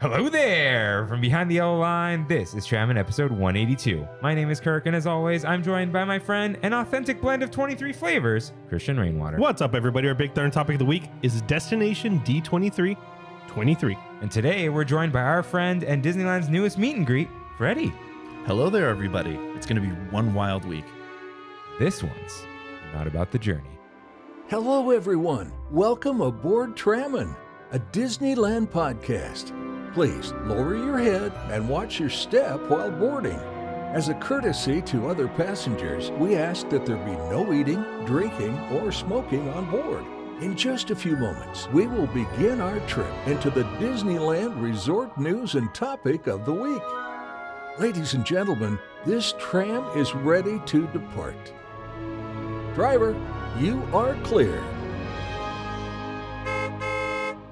Hello there! From behind the yellow line, this is Trammin episode 182. My name is Kirk, and as always, I'm joined by my friend, an authentic blend of 23 flavors, Christian Rainwater. What's up, everybody? Our big third topic of the week is Destination D23 23. And today, we're joined by our friend and Disneyland's newest meet and greet, Freddy. Hello there, everybody. It's going to be one wild week. This one's not about the journey. Hello, everyone. Welcome aboard Trammin, a Disneyland podcast. Please lower your head and watch your step while boarding. As a courtesy to other passengers, we ask that there be no eating, drinking, or smoking on board. In just a few moments, we will begin our trip into the Disneyland Resort news and topic of the week. Ladies and gentlemen, this tram is ready to depart. Driver, you are clear.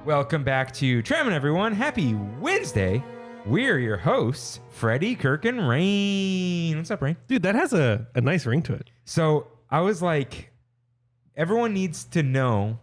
Welcome back to Trammin, everyone. Happy Wednesday. We're your hosts, Freddy, Kirk, and Rain. What's up, Rain? Dude, that has a nice ring to it. So I was like, everyone needs to know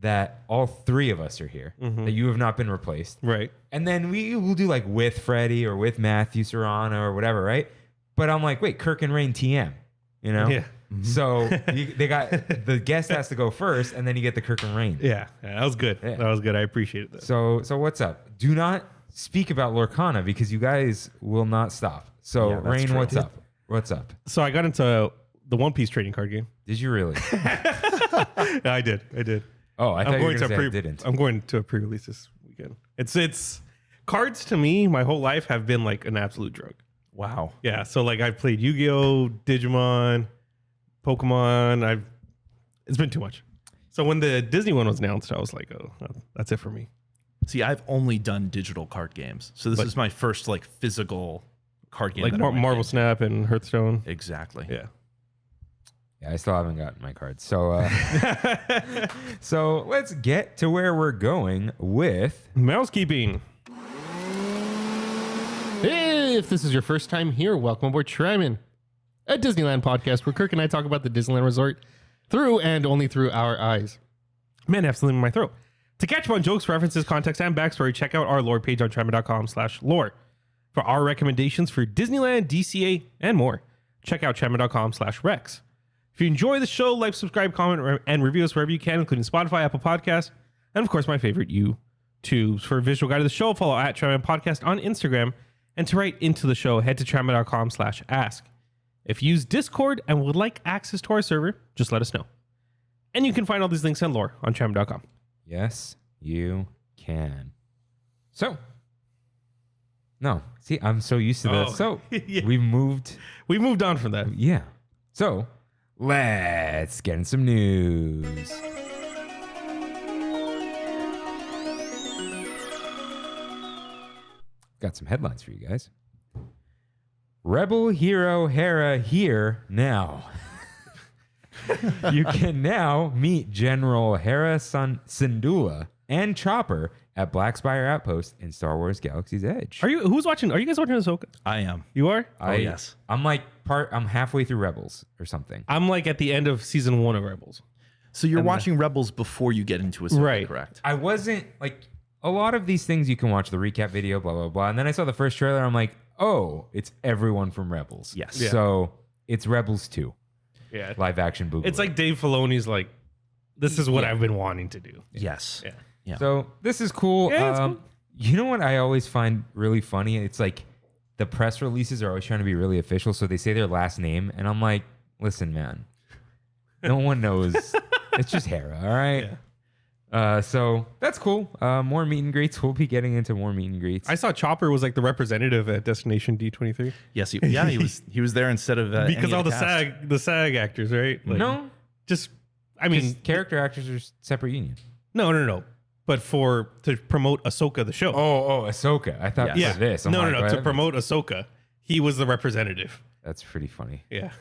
that all three of us are here, that you have not been replaced. Right. And then we will do like with Freddy or with Matthew Serrano or whatever, right? But I'm like, wait, Kirk and Rain TM, you know? Yeah. So they got the guest has to go first, and then you get the Kirk and Rain. Yeah, that was good. Yeah. That was good. I appreciate that. So what's up? Do not speak about Lorcana because you guys will not stop. So Yeah, that's Rain, true. what's up? What's up? So I got into the One Piece trading card game. Did you really? Yeah, I did. Oh, I thought you were going to say I didn't. I'm going to a pre-release this weekend. It's cards to me, my whole life have been like an absolute drug. Wow. Yeah, so like I've played Yu-Gi-Oh, Digimon, Pokemon. It's been too much. So when the Disney one was announced, I was like, oh, that's it for me. See, I've only done digital card games. So this is my first like physical card game. Like that I went Marvel into. Snap and Hearthstone. Exactly. Yeah. Yeah, I still haven't gotten my cards. So, so let's get to where we're going with. Mousekeeping. Hey, if this is your first time here, welcome aboard Trammin, a Disneyland podcast where Kirk and I talk about the Disneyland Resort through and only through our eyes. Man, I have something in my throat. To catch up on jokes, references, context, and backstory, check out our lore page on trammin.com/lore. For our recommendations for Disneyland, DCA, and more, check out trammin.com/rex. If you enjoy the show, like, subscribe, comment, and review us wherever you can, including Spotify, Apple Podcasts, and of course, my favorite, YouTube. For a visual guide of the show, follow at Trammin Podcast on Instagram. And to write into the show, head to trammin.com/ask. If you use Discord and would like access to our server, just let us know. And you can find all these links and lore on trammin.com. Yes, you can. So, no, see, I'm so used to this. Oh, So yeah. we've moved. We moved on from that. Yeah. So let's get in some news. Got some headlines for you guys. Rebel Hero Hera here now. You can now meet General Hera Syndulla and Chopper at Black Spire Outpost in Star Wars Galaxy's Edge. Who's watching? Are you guys watching Ahsoka? I am. You are? Yes. I'm halfway through Rebels or something. I'm like at the end of season 1 of Rebels. So you're watching Rebels before you get into Ahsoka, Right. correct? I wasn't like a lot of these things you can watch the recap video, blah, blah, blah. And then I saw the first trailer. I'm like, oh, it's everyone from Rebels. Yes. Yeah. So it's Rebels 2, Yeah. live action boogaloo. It's like Dave Filoni's like, this is what I've been wanting to do. Yes. Yeah. Yeah. So this is cool. Yeah, it's cool. You know what I always find really funny? It's like the press releases are always trying to be really official. So they say their last name. And I'm like, listen, man, no one knows. It's just Hera. All right. Yeah. So that's cool. More meet and greets. We'll be getting into more meet and greets. I saw Chopper was like the representative at Destination D23 Yes. He was there instead of because any all of the cast. SAG actors, right? Like, no, just I mean, character actors are separate union. no. But to promote Ahsoka the show. Oh, Ahsoka. I thought Yes. for this. I'm No. like, To what? promote Ahsoka, he was the representative. That's pretty funny. Yeah.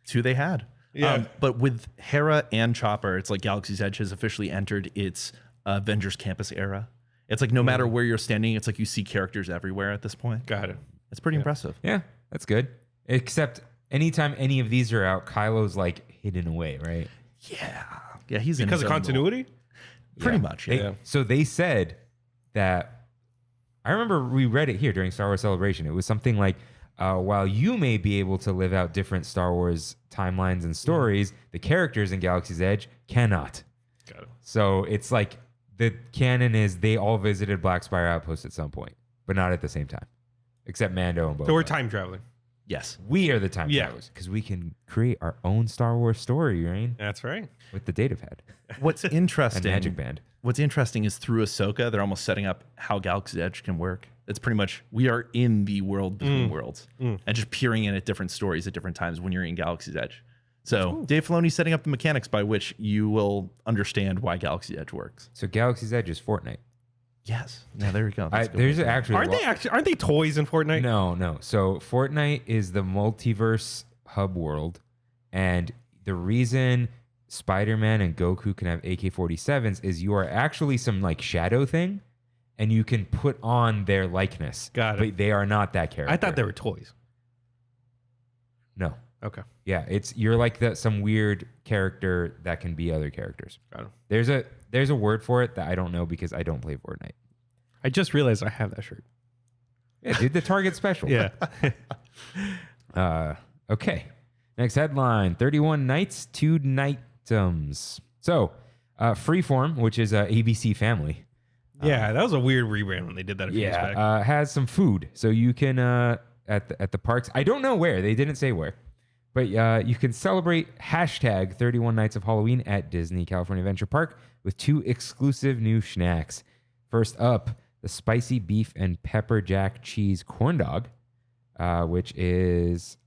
It's who they had. Yeah. But with Hera and Chopper, it's like Galaxy's Edge has officially entered its Avengers Campus era. It's like no matter where you're standing, it's like you see characters everywhere at this point. Got it. It's pretty impressive. Yeah, that's good. Except anytime any of these are out, Kylo's like hidden away, right? Yeah, he's in Because his of own continuity? Pretty much. They- Yeah. So they said that I remember we read it here during Star Wars Celebration. It was something like, while you may be able to live out different Star Wars timelines and stories, the characters in Galaxy's Edge cannot. Got it. So it's like the canon is they all visited Black Spire Outpost at some point, but not at the same time, except Mando and Boba. So we're Fett. time traveling. Yes. We are the time Yeah. travelers because we can create our own Star Wars story, Rain, That's right. with the data pad What's and interesting? Magic Band. What's interesting is through Ahsoka, they're almost setting up how Galaxy's Edge can work. It's pretty much we are in the world between worlds and just peering in at different stories at different times when you're in Galaxy's Edge. So Dave Filoni's setting up the mechanics by which you will understand why Galaxy's Edge works. So Galaxy's Edge is Fortnite. Yes. Yeah, there we go. That's a good There's way to- actually Aren't they toys in Fortnite? No. So Fortnite is the multiverse hub world, and the reason Spider-Man and Goku can have AK-47s is you are actually some like shadow thing, and you can put on their likeness. Got it. But they are not that character. I thought they were toys. No. Okay. Yeah, you're like some weird character that can be other characters. Got it. There's a word for it that I don't know because I don't play Fortnite. I just realized I have that shirt. Yeah, dude, the Target special. Yeah. Okay. Next headline: 31 Nights, 2 Nightums. So, Freeform, which is ABC Family, Yeah, that was a weird rebrand when they did that a few years back. has some food. So you can at the parks. I don't know where. They didn't say where, but you can celebrate hashtag 31 Nights of Halloween at Disney California Adventure Park with 2 exclusive new snacks. First up, the spicy beef and pepper jack cheese corn dog, which is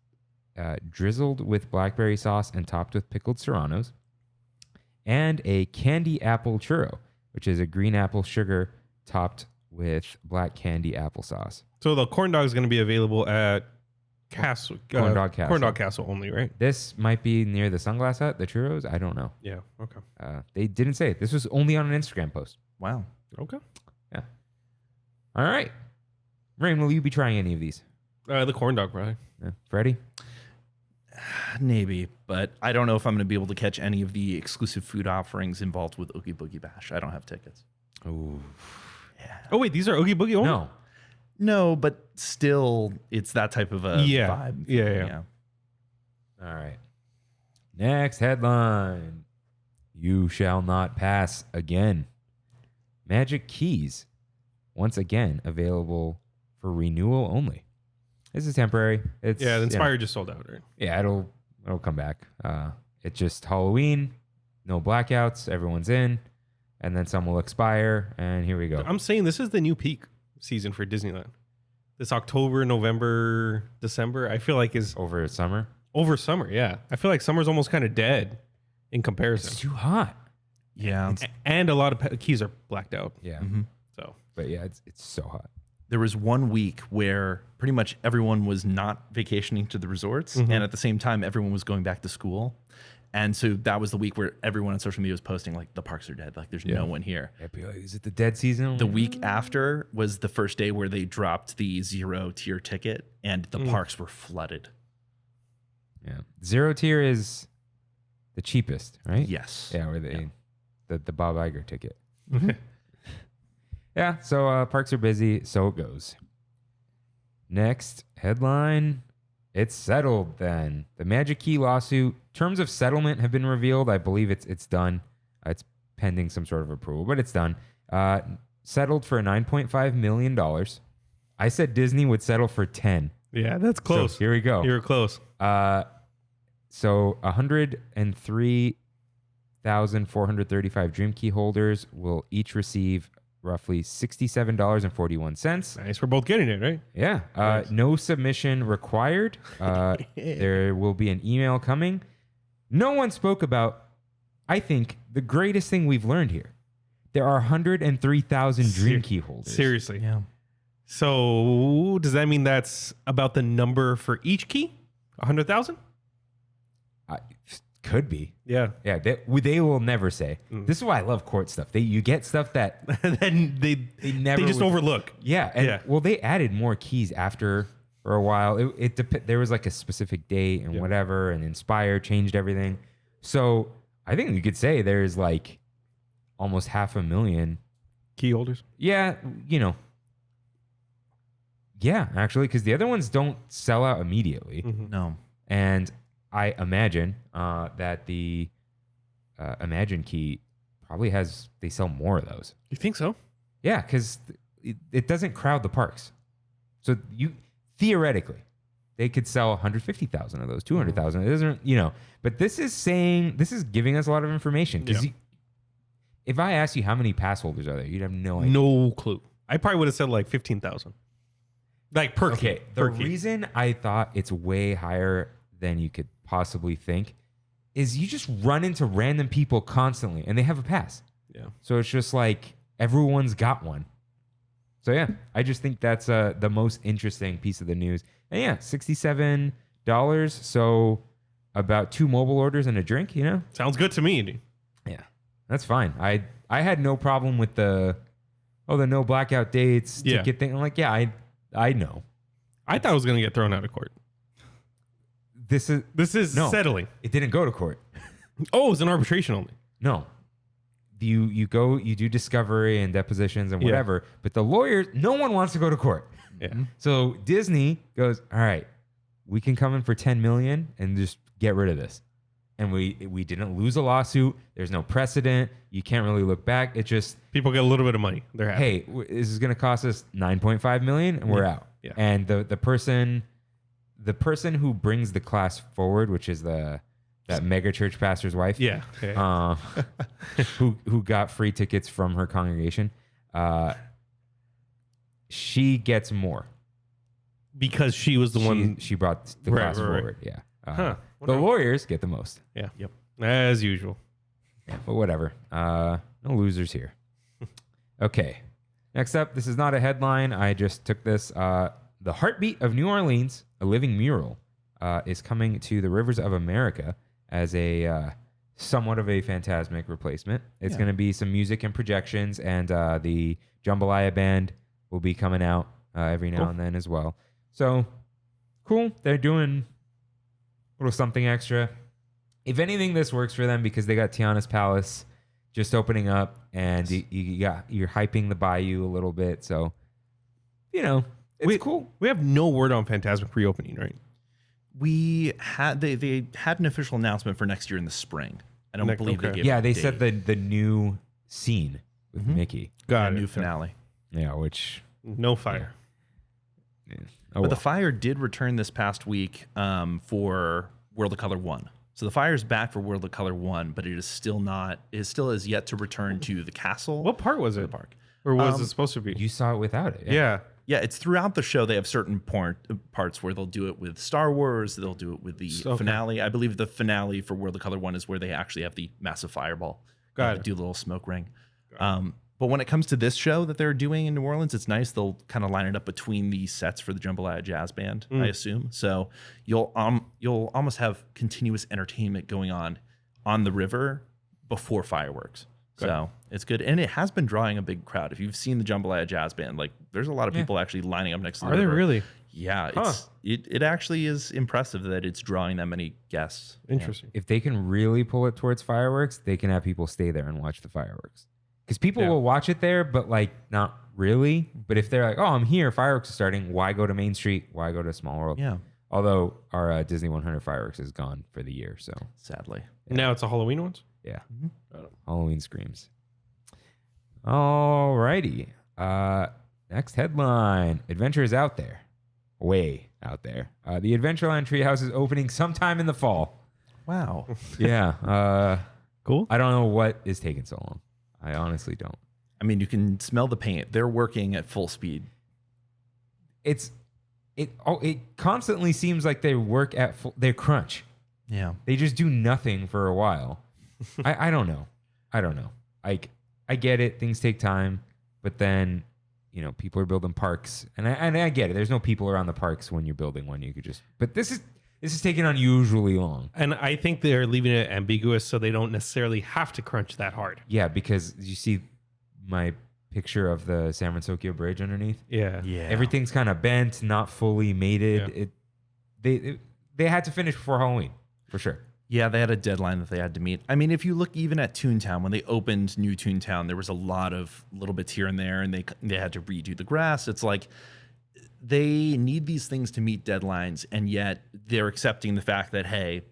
drizzled with blackberry sauce and topped with pickled serranos, and a candy apple churro, which is a green apple sugar topped with black candy applesauce. So the corn dog is going to be available at Castle. Corn Dog Castle. Corn Dog Castle only, right? This might be near the Sunglass Hut, the churros. I don't know. Yeah. Okay. They didn't say it. This was only on an Instagram post. Wow. Okay. Yeah. All right. Rain, will you be trying any of these? The corn dog, probably. Freddy? Maybe, but I don't know if I'm going to be able to catch any of the exclusive food offerings involved with Oogie Boogie Bash. I don't have tickets. Ooh. Oh wait, these are Oogie Boogie only. No. No, but still, it's that type of a vibe. Yeah. All right. Next headline. You shall not pass again. Magic Keys, once again available for renewal only. This is temporary. It's The Inspire just sold out, right? Yeah, it'll come back. It's just Halloween, no blackouts, everyone's in, and then some will expire, and here we go. I'm saying this is the new peak season for Disneyland. This October, November, December, I feel like is Over summer. over summer. Yeah, I feel like summer's almost kind of dead in It's comparison, too hot. Yeah. and a lot of keys are blacked out. Yeah, So but yeah, it's so hot. There was 1 week where pretty much everyone was not vacationing to the resorts, and at the same time, everyone was going back to school. And so that was the week where everyone on social media was posting, like, the parks are dead. Like, there's no one here. I'd be like, is it the dead season? The week after was the first day where they dropped the 0 tier ticket, and the parks were flooded. Yeah, 0 tier is the cheapest, right? Yes. Yeah, or the Bob Iger ticket. Yeah, so parks are busy, so it goes. Next headline. It's settled then. The Magic Key lawsuit. Terms of settlement have been revealed. I believe it's done. It's pending some sort of approval, but it's done. Settled for $9.5 million. I said Disney would settle for 10. yeah, that's close. So here we go. You were close. So 103,435 Dream Key holders will each receive roughly $67.41. Nice. We're both getting it, right? Yeah. Nice. No submission required. There will be an email coming. No one spoke about, I think, the greatest thing we've learned here. There are 103,000 Dream Key holders. Seriously. Yeah. So does that mean that's about the number for each key? 100,000? Could be. Yeah. Yeah, they will never say. This is why I love court stuff. You get stuff that Then they never just would- overlook. Yeah, and Yeah. well, they added more keys after for a while. There was like a specific date and whatever, and Inspire changed everything. So I think you could say there's like almost 500,000. Key holders. Yeah, Yeah, actually, because the other ones don't sell out immediately. No. And I imagine that the Imagine Key probably they sell more of those. You think so? Yeah, because it doesn't crowd the parks. So theoretically, they could sell 150,000 of those, 200,000. It doesn't, but this is giving us a lot of information. Because if I asked you how many pass holders are there, you'd have no idea. No clue. I probably would have said like 15,000. Like per key. Okay, the Per key. reason I thought it's way higher than you could possibly think is you just run into random people constantly and they have a pass. Yeah. So it's just like everyone's got one. So yeah, I just think that's the most interesting piece of the news. And yeah, $67. So about 2 mobile orders and a drink, sounds good to me. Dude. Yeah, that's fine. I had no problem with the no blackout dates ticket thing. I'm like, yeah, I know. I thought I was going to get thrown out of court. This is no, settling. It didn't go to court. Oh, it's an arbitration only. No. You do discovery and depositions and whatever, but the lawyers, no one wants to go to court. Yeah. So Disney goes, all right, we can come in for $10 million and just get rid of this. And we didn't lose a lawsuit. There's no precedent. You can't really look back. It's just people get a little bit of money. They're happy. Hey, this is going to cost us $9.5 million, and we're out. Yeah. And the person who brings the class forward, which is that mega church pastor's wife, who got free tickets from her congregation, she gets more because she was the one. She brought the class forward. Right. Yeah. The lawyers get the most. Yeah. Yep. As usual. Yeah, but whatever. No losers here. Okay. Next up, this is not a headline. I just took this. The Heartbeat of New Orleans, a living mural, is coming to the Rivers of America as a somewhat of a Phantasmic replacement. It's going to be some music and projections, and the Jambalaya Band will be coming out every now and then as well. So, cool. They're doing a little something extra. If anything, this works for them because they got Tiana's Palace just opening up, and you're hyping the Bayou a little bit. So, it's cool. We have no word on Phantasmic reopening, right? We had they had an official announcement for next year in the spring. I don't believe they gave Yeah, they a date. said the new scene with Mickey. Got new finale. Yeah, which no fire. Yeah. But the fire did return this past week for World of Color 1. So the fire is back for World of Color 1, but it is still not. It still is yet to return to the castle. What part was it? The park. Or was it supposed to be? You saw it without it. Yeah. Yeah, it's throughout the show. They have certain parts where they'll do it with Star Wars. They'll do it with the finale. I believe the finale for World of Color 1 is where they actually have the massive fireball. Got it. Do a little smoke ring. But when it comes to this show that they're doing in New Orleans, it's nice. They'll kind of line it up between the sets for the Jambalaya Jazz Band, I assume. So you'll almost have continuous entertainment going on the river before fireworks. So it's good. And it has been drawing a big crowd. If you've seen the Jambalaya Jazz Band, like there's a lot of people actually lining up next to the river. Are they really? Yeah. It actually is impressive that it's drawing that many guests. Interesting. If they can really pull it towards fireworks, they can have people stay there and watch the fireworks. Because people will watch it there, but like not really. But if they're like, oh, I'm here, fireworks are starting, why go to Main Street? Why go to Small World? Yeah. Although our Disney 100 fireworks is gone for the year. So Sadly. Now it's a Halloween one? yeah. Halloween screams. All righty. Next headline. Adventure is out there. Way out there. The Adventureland Treehouse is opening sometime in the fall. Wow. Yeah. Cool. I don't know what is taking so long. I honestly don't. I mean, you can smell the paint. They're working at full speed. It constantly seems like they work at they crunch. Yeah. They just do nothing for a while. I don't know. I get it. Things take time, but then people are building parks, and I get it. There's no people around the parks when you're building one. You could just. But this is taking unusually long. And I think they're leaving it ambiguous so they don't necessarily have to crunch that hard. Yeah, because you see my picture of the San Francisco Bridge underneath. Yeah. Everything's kind of bent, not fully mated. Yeah. They had to finish before Halloween, for sure. Yeah, they had a deadline that they had to meet. I mean, if you look even at Toontown, when they opened New Toontown, there was a lot of little bits here and there, and they had to redo the grass. It's like they need these things to meet deadlines, and yet they're accepting the fact that, hey,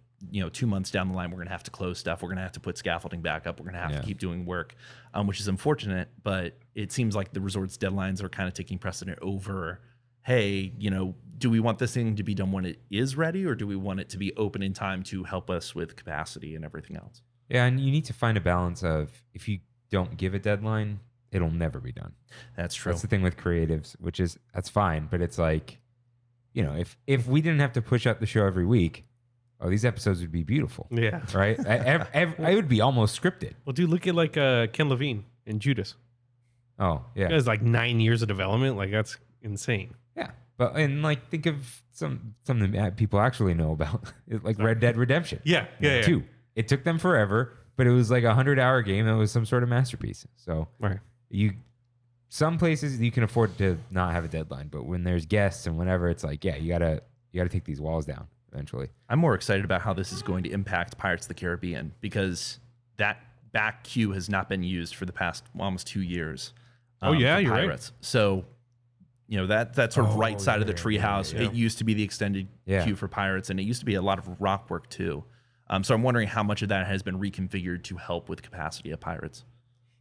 2 months down the line, we're going to have to close stuff. We're going to have to put scaffolding back up. We're going to have to keep doing work, which is unfortunate. But it seems like the resort's deadlines are kind of taking precedent over, hey, do we want this thing to be done when it is ready, or do we want it to be open in time to help us with capacity and everything else? Yeah, and you need to find a balance of, if you don't give a deadline, it'll never be done. That's true. That's the thing with creatives, that's fine. But it's like, if we didn't have to push out the show every week, these episodes would be beautiful. Yeah. Right? I would be almost scripted. Well, dude, look at Ken Levine in Judas. Oh, yeah. It was like 9 years of development. Like, that's insane. Yeah. But, think of something that people actually know about, like Red Dead Redemption. Yeah. 2. It took them forever, but it was like a 100-hour game that was some sort of masterpiece. So right. Some places you can afford to not have a deadline, but when there's guests and whatever, it's like, you gotta take these walls down eventually. I'm more excited about how this is going to impact Pirates of the Caribbean, because that back queue has not been used for the past almost 2 years. You're Pirates. right. So, that sort of right side of the treehouse, yeah. it used to be the extended queue for Pirates, and it used to be a lot of rock work too. So I'm wondering how much of that has been reconfigured to help with capacity at Pirates.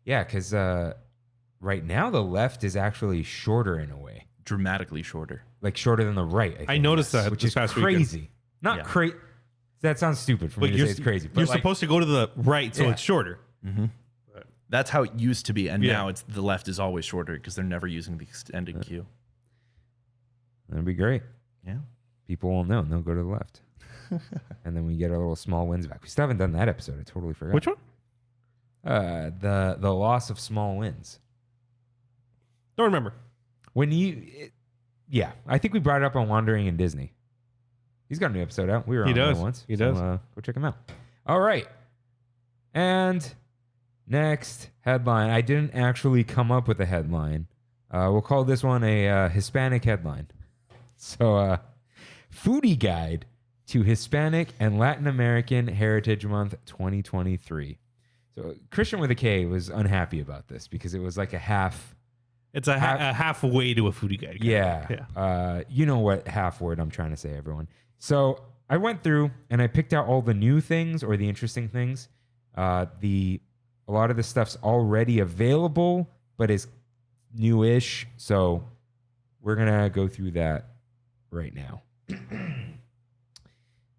Yeah, because right now the left is actually shorter in a way. Dramatically shorter. Like shorter than the right. I noticed that, which this is past crazy. weekend. Not crazy. That sounds stupid for me to say it's crazy. But You're supposed to go to the right, so it's shorter. Mm-hmm. That's how it used to be, and now it's the left is always shorter because they're never using the extended queue. That'd be great. Yeah. People will know, and they'll go to the left. And then we get our little small wins back. We still haven't done that episode. I totally forgot. Which one? The loss of small wins. Don't remember. I think we brought it up on Wandering in Disney. He's got a new episode out. We were on there once. He does. Go check him out. All right. And next headline. I didn't actually come up with a headline. We'll call this one a Hispanic headline. So, Foodie Guide to Hispanic and Latin American Heritage Month 2023. So Christian with a K was unhappy about this because it was like a half. It's a halfway to a foodie guide. Yeah. You know what half word I'm trying to say, everyone. So I went through and I picked out all the new things or the interesting things. A lot of the stuff's already available, but is newish. So we're going to go through that right now.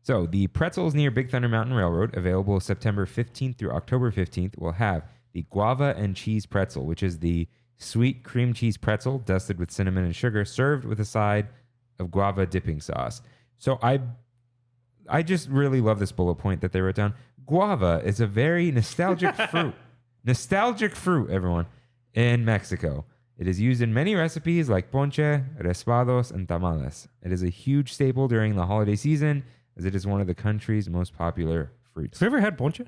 So the pretzels near Big Thunder Mountain Railroad, available September 15th through October 15th, will have the guava and cheese pretzel, which is the sweet cream cheese pretzel dusted with cinnamon and sugar, served with a side of guava dipping sauce. So I just really love this bullet point that they wrote down. Guava is a very nostalgic fruit. Nostalgic fruit, everyone, in Mexico. It is used in many recipes like ponche, raspados, and tamales. It is a huge staple during the holiday season, as it is one of the country's most popular fruits. Have you ever had ponche?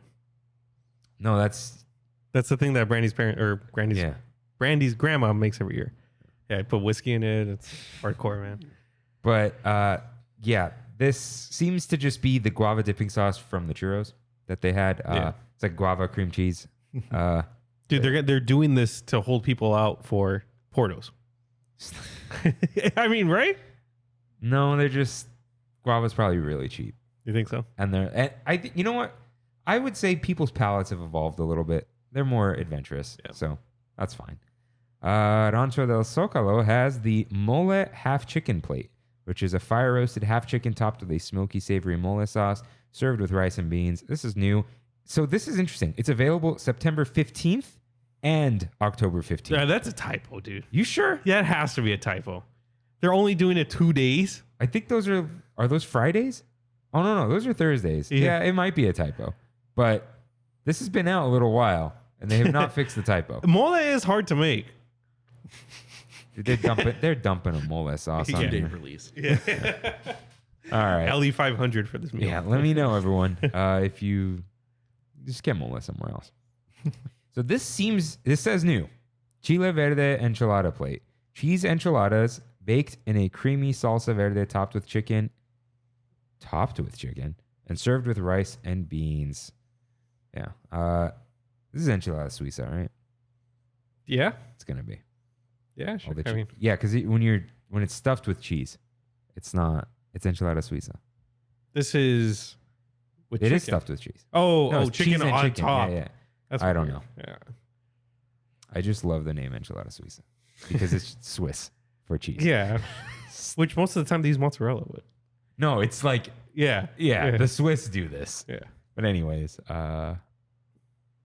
No, that's the thing that Brandy's Brandy's grandma makes every year. Yeah, I put whiskey in it. It's hardcore, man. But this seems to just be the guava dipping sauce from the churros that they had. It's like guava cream cheese. Dude, they're doing this to hold people out for Portos. I mean, right? No, they're just guava's probably really cheap. You think so? And you know what? I would say people's palates have evolved a little bit. They're more adventurous, so that's fine. Rancho del Zocalo has the mole half chicken plate, which is a fire roasted half chicken topped with a smoky, savory mole sauce, served with rice and beans. This is new. So this is interesting. It's available September 15th and October 15th. Yeah, that's a typo, dude. You sure? Yeah, it has to be a typo. They're only doing it 2 days. I think those are those Fridays? Oh, no, those are Thursdays. Yeah, it might be a typo. But this has been out a little while, and they have not fixed the typo. Mole is hard to make. They're dumping a mole sauce on Two-day there. release. Yeah. All right. LE 500 for this meal. Yeah, let me know, everyone, if you just get mole somewhere else. So this says new. Chile verde enchilada plate. Cheese enchiladas baked in a creamy salsa verde topped with chicken, and served with rice and beans. Yeah. This is enchilada suiza, right? Yeah. It's going to be. Yeah, sure. Yeah, because when you're when it's stuffed with cheese. It's not. It's enchilada suiza. This is with It chicken. is stuffed with cheese. Oh, No, it's chicken cheese and on chicken. top. Yeah. That's I don't weird. know. Yeah. I just love the name enchilada suiza because it's Swiss for cheese. Yeah. Which most of the time they use mozzarella with. No, it's like Yeah. the Swiss do this. Yeah. But anyways,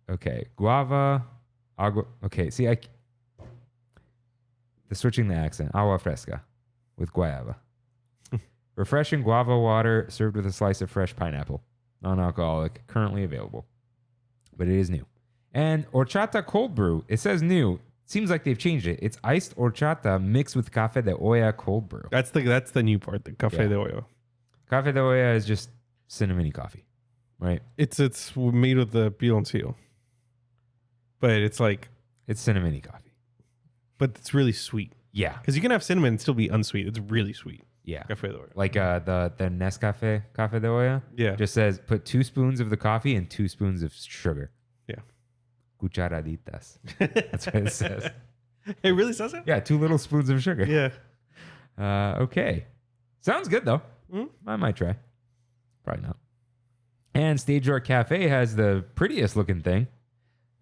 okay, guava, agua. Okay, see, switching the accent, agua fresca with guayaba. Refreshing guava water served with a slice of fresh pineapple, non-alcoholic, currently available, but it is new. And horchata cold brew. It says new. Seems like they've changed it. It's iced horchata mixed with café de olla cold brew. That's the new part, the café de olla. Café de olla is just cinnamon coffee, right? It's made with the piloncillo. But it's like, It's cinnamon coffee. but it's really sweet. Yeah, Because you can have cinnamon and still be unsweet. It's really sweet. yeah. Café de olla. Like the Nescafe Café de olla. Yeah. Just says put 2 spoons of the coffee and 2 spoons of sugar. Yeah. Cucharaditas. That's what it says. It really says it? Yeah, 2 little spoons of sugar. Yeah. Okay. Sounds good though. I might try. Probably not. And Stage Door Cafe has the prettiest looking thing.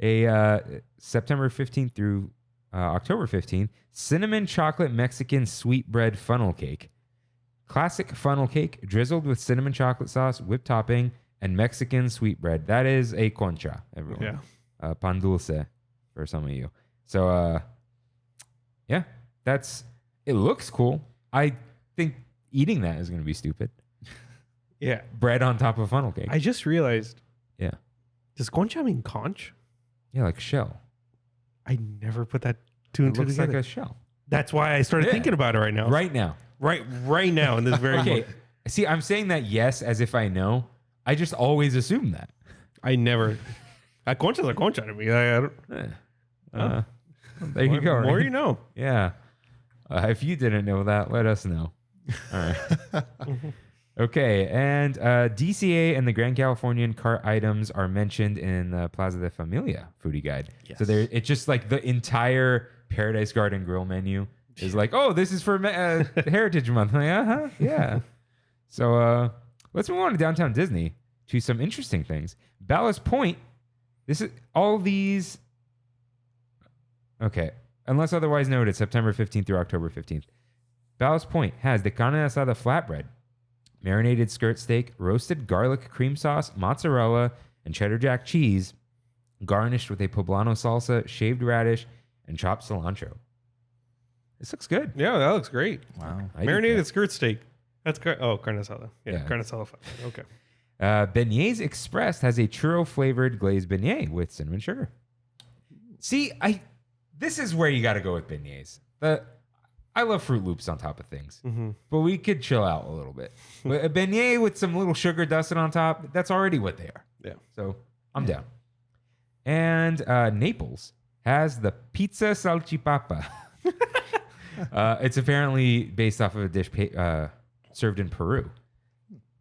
A September 15th through October 15th, cinnamon chocolate Mexican sweetbread funnel cake. Classic funnel cake drizzled with cinnamon chocolate sauce, whipped topping, and Mexican sweetbread. That is a concha, everyone. Yeah. Pan dulce for some of you. So, yeah, it looks cool. I think eating that is going to be stupid. Yeah. Bread on top of funnel cake. I just realized, Yeah. does concha mean conch? Yeah, like shell. I never put that two It and two looks together. like a shell. That's why I started Yeah. thinking about it right now. Right now. Right now in this very Okay. moment. See, I'm saying that yes, as if I know. I just always assume that. I never. A concha's a concha to me. I don't, There you go. More right? you know. Yeah. If you didn't know that, let us know. All right. Okay. And DCA and the Grand Californian cart items are mentioned in the Plaza de Familia foodie guide. Yes. So it's just like the entire Paradise Garden Grill menu is like, oh, this is for Heritage Month. Like, uh-huh. Yeah. So let's move on to downtown Disney to some interesting things. Ballast Point. This is all these. Okay. Unless otherwise noted, September 15th through October 15th. Ballast Point has the carne asada flatbread, marinated skirt steak, roasted garlic cream sauce, mozzarella, and cheddar jack cheese, garnished with a poblano salsa, shaved radish, and chopped cilantro. This looks good. Yeah, that looks great. Wow. I did Marinated that. skirt steak. That's carne asada. Yeah, Yeah. carne asada. Okay. Beignets Express has a churro flavored glazed beignet with cinnamon sugar. See, this is where you got to go with beignets. I love Fruit Loops on top of things, but we could chill out a little bit. But a beignet with some little sugar dusted on top, that's already what they are. Yeah. So I'm down. And Naples has the pizza salchipapa. It's apparently based off of a dish served in Peru.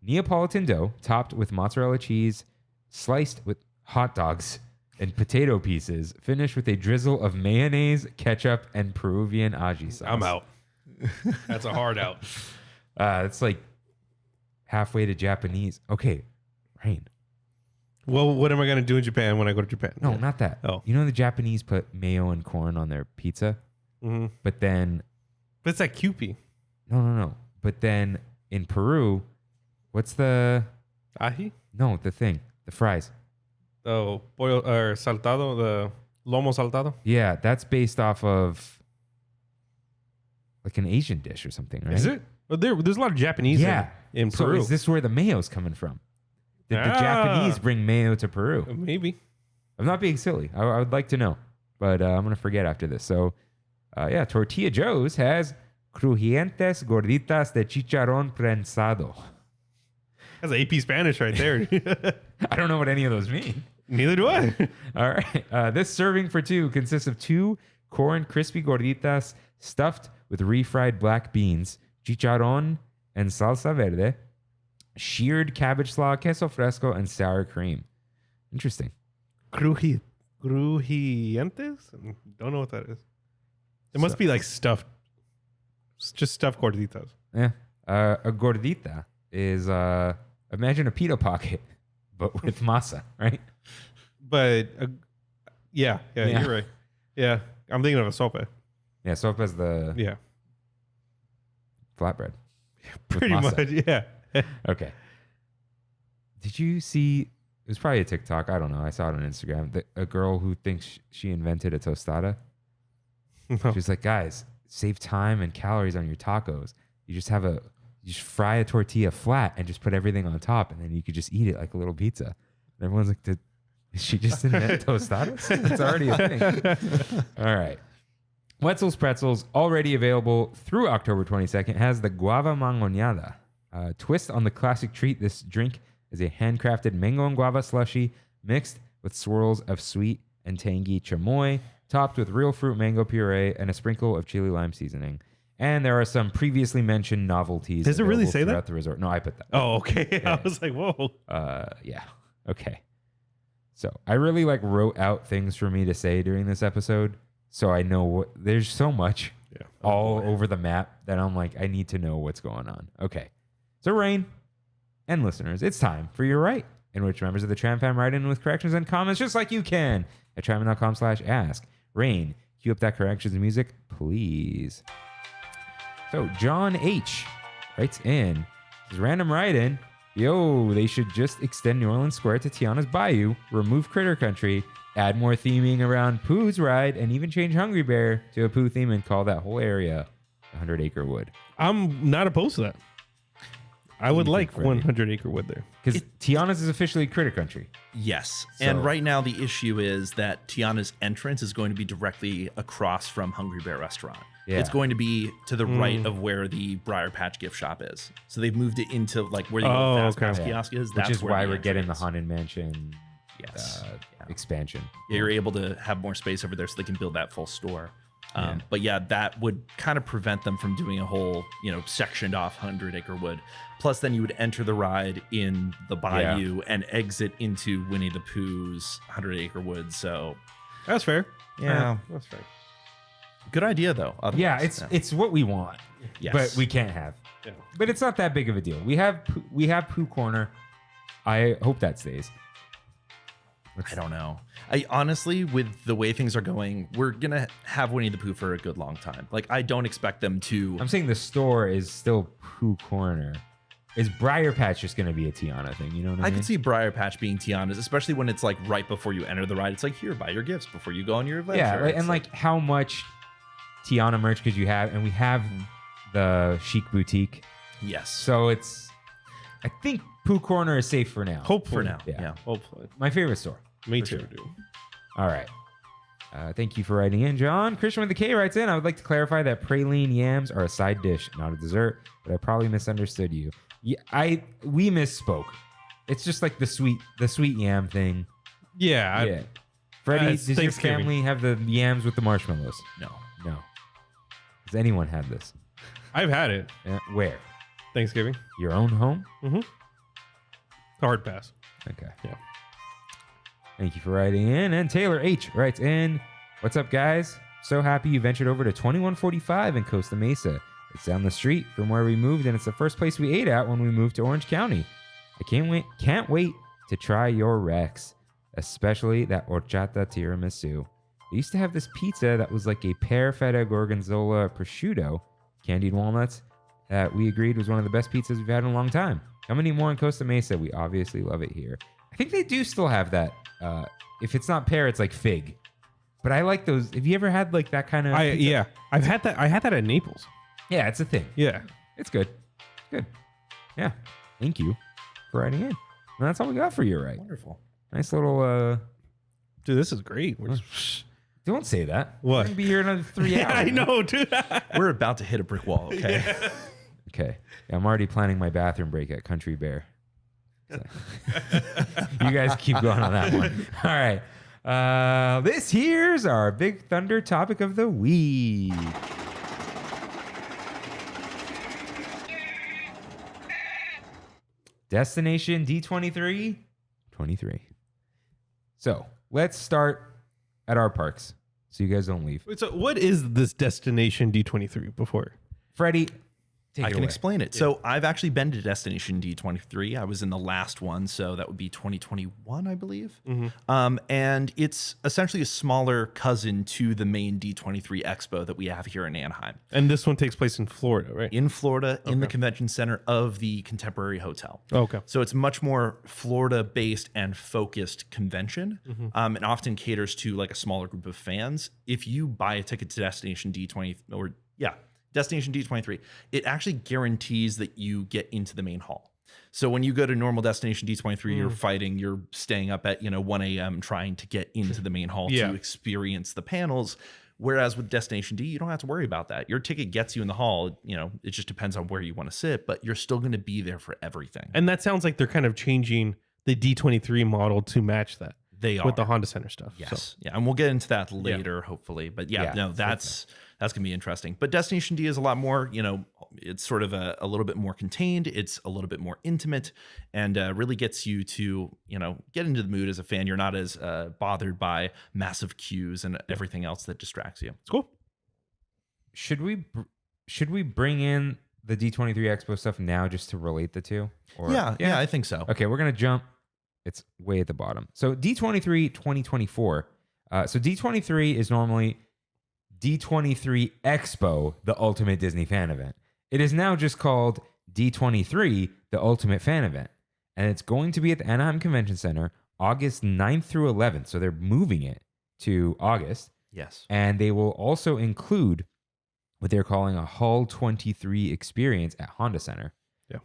Neapolitan dough topped with mozzarella cheese, sliced with hot dogs and potato pieces, finished with a drizzle of mayonnaise, ketchup, and Peruvian ají sauce. I'm out. That's a hard out. It's like halfway to Japanese. Okay, Rain. Well, what am I going to do in Japan when I go to Japan? No, not that. Oh. You know the Japanese put mayo and corn on their pizza? Mm-hmm. But then, But it's that Kewpie. no. But then in Peru, what's the fries. Oh, pollo or saltado, the lomo saltado. Yeah, that's based off of like an Asian dish or something, right? Is it? Well, there's a lot of Japanese in So Peru. is this where the mayo's coming from? Did the Ah. Japanese bring mayo to Peru? Maybe. I'm not being silly. I would like to know, but I'm going to forget after this. So, Tortilla Joe's has crujientes gorditas de chicharrón prensado. That's AP Spanish right there. I don't know what any of those mean. Neither do I. All right. This serving for 2 consists of 2 corn crispy gorditas stuffed with refried black beans, chicharrón and salsa verde, sheared cabbage slaw, queso fresco, and sour cream. Interesting. Crujientes? Don't know what that is. It must be like stuffed It's just stuffed gorditas. Yeah. A gordita is imagine a pita pocket, but with masa, right? But yeah, you're right. Yeah, I'm thinking of a sopa. Yeah, sopa is the Yeah, flatbread. with pretty masa. much. Yeah. Okay. Did you see? It was probably a TikTok. I don't know. I saw it on Instagram. A girl who thinks she invented a tostada. No. She's like, guys, save time and calories on your tacos. You just fry a tortilla flat and just put everything on top, and then you could just eat it like a little pizza. And everyone's like, did she just invent tostadas? It's already a thing. All right. Wetzel's Pretzels, already available through October 22nd, has the guava mangonada. Twist on the classic treat. This drink is a handcrafted mango and guava slushy mixed with swirls of sweet and tangy chamoy, topped with real fruit mango puree and a sprinkle of chili lime seasoning. And there are some previously mentioned novelties. Does it really available say that? throughout the resort? No, I put that. Oh, okay. Yeah. I was like, whoa. Yeah. Okay. So I really wrote out things for me to say during this episode, so I know what. There's so much all over the map that I'm like, I need to know what's going on. Okay. So Rain and listeners, it's time for your right, in which members of the Tram fam write in with corrections and comments, just like you can at trammin.com/ask. Rain, cue up that corrections music, please. So John H writes in, his random write-in, yo, they should just extend New Orleans Square to Tiana's Bayou, remove Critter Country, add more theming around Pooh's ride, and even change Hungry Bear to a Pooh theme and call that whole area 100 Acre Wood. I'm not opposed to that. I would you like think, Freddy? 100 Acre Wood there. Because Tiana's is officially Critter Country. Yes. So- And right now the issue is that Tiana's entrance is going to be directly across from Hungry Bear Restaurant. Yeah. It's going to be to the right of where the Briar Patch gift shop is. So they've moved it into where the Fast Pass Yeah. kiosk is. Which That's is where why the we're getting the entrance- Haunted Mansion Yes. expansion. Yeah, you're able to have more space over there so they can build that full store. But yeah, that would kind of prevent them from doing a whole, sectioned off 100 Acre Wood. Plus, then you would enter the ride in the bayou and exit into Winnie the Pooh's 100 Acre Wood. So, That's fair. yeah, That's fair. good idea though. Yeah, otherwise. it's what we want, Yes. but we can't have. Yeah. But it's not that big of a deal. We have Pooh Corner. I hope that stays. I don't know. I honestly, with the way things are going, we're gonna have Winnie the Pooh for a good long time. I don't expect them to. I'm saying the store is still Pooh Corner. Is Briar Patch just going to be a Tiana thing? You know what I I mean? could see Briar Patch being Tiana's, especially when it's right before you enter the ride. It's here, buy your gifts before you go on your adventure. Yeah, and how much Tiana merch could you have? And we have the Chic Boutique. yes. So I think Pooh Corner is safe for now. Hopefully. For now, Yeah. yeah. Hopefully. My favorite store. Me For too, sure. dude. All right. Thank you for writing in, John. Christian with the K writes in, I would like to clarify that praline yams are a side dish, not a dessert, but I probably misunderstood you. Yeah, we misspoke. It's just the sweet yam thing. Yeah. Yeah. Freddy, it's does your Thanksgiving. family have the yams with the marshmallows? No. No. Does anyone have this? I've had it. Where? Thanksgiving. Your own home? Hard pass. Okay. Yeah. Thank you for writing in. And Taylor H writes in, what's up, guys? So happy you ventured over to 2145 in Costa Mesa. It's down the street from where we moved, and it's the first place we ate at when we moved to Orange County. I can't wait to try your Rex, especially that horchata tiramisu. They used to have this pizza that was like a pear feta gorgonzola prosciutto, candied walnuts, that we agreed was one of the best pizzas we've had in a long time. Come and eat more in Costa Mesa. We obviously love it here. I think they do still have that. If it's not pear, it's like fig. But I like those. Have you ever had that kind of pizza? Yeah. I've had that. I had that at Naples. Yeah, it's a thing. Yeah. It's good. Good. Yeah. Thank you for writing in. And that's all we got for you, right? Wonderful. Nice little Dude, this is great. don't say that. What? We're gonna be here another 3 hours. Yeah, I know, dude. We're about to hit a brick wall, okay? Okay. Yeah, I'm already planning my bathroom break at Country Bear. So- you guys keep going on that one. All right. This here's our Big Thunder topic of the week. Destination D23 23. So let's start at our parks so you guys don't leave. Wait, so what is this destination D23 before? Freddy, take I it can away. explain it. So I've actually been to Destination D23. I was in the last one, so that would be 2021, I believe. And it's essentially a smaller cousin to the main D23 Expo that we have here in Anaheim. And this one takes place in Florida, right? In Florida, in the convention center of the Contemporary Hotel. Okay. So it's much more Florida-based and focused convention, and often caters to like a smaller group of fans. If you buy a ticket to Destination Destination D23, it actually guarantees that you get into the main hall. So when you go to normal Destination D23, you're staying up at 1 a.m. trying to get into the main hall to experience the panels. Whereas with Destination D, you don't have to worry about that. Your ticket gets you in the hall. It just depends on where you want to sit, but you're still going to be there for everything. And that sounds like they're kind of changing the D23 model to match that. They are with the Honda Center stuff. Yes. So. Yeah. And we'll get into that later, hopefully. But that's going to be interesting. But Destination D is a lot more, it's sort of a little bit more contained. It's a little bit more intimate and really gets you to, get into the mood as a fan. You're not as bothered by massive queues and everything else that distracts you. It's cool. Should we bring in the D23 Expo stuff now just to relate the two? Or, Yeah, I think so. Okay, we're going to jump. It's way at the bottom. So D23 2024. So D23 is normally D23 Expo, the ultimate Disney fan event. It is now just called D23, the ultimate fan event. And it's going to be at the Anaheim Convention Center August 9th through 11th. So they're moving it to August. Yes. And they will also include what they're calling a Hall 23 experience at Honda Center. Yeah.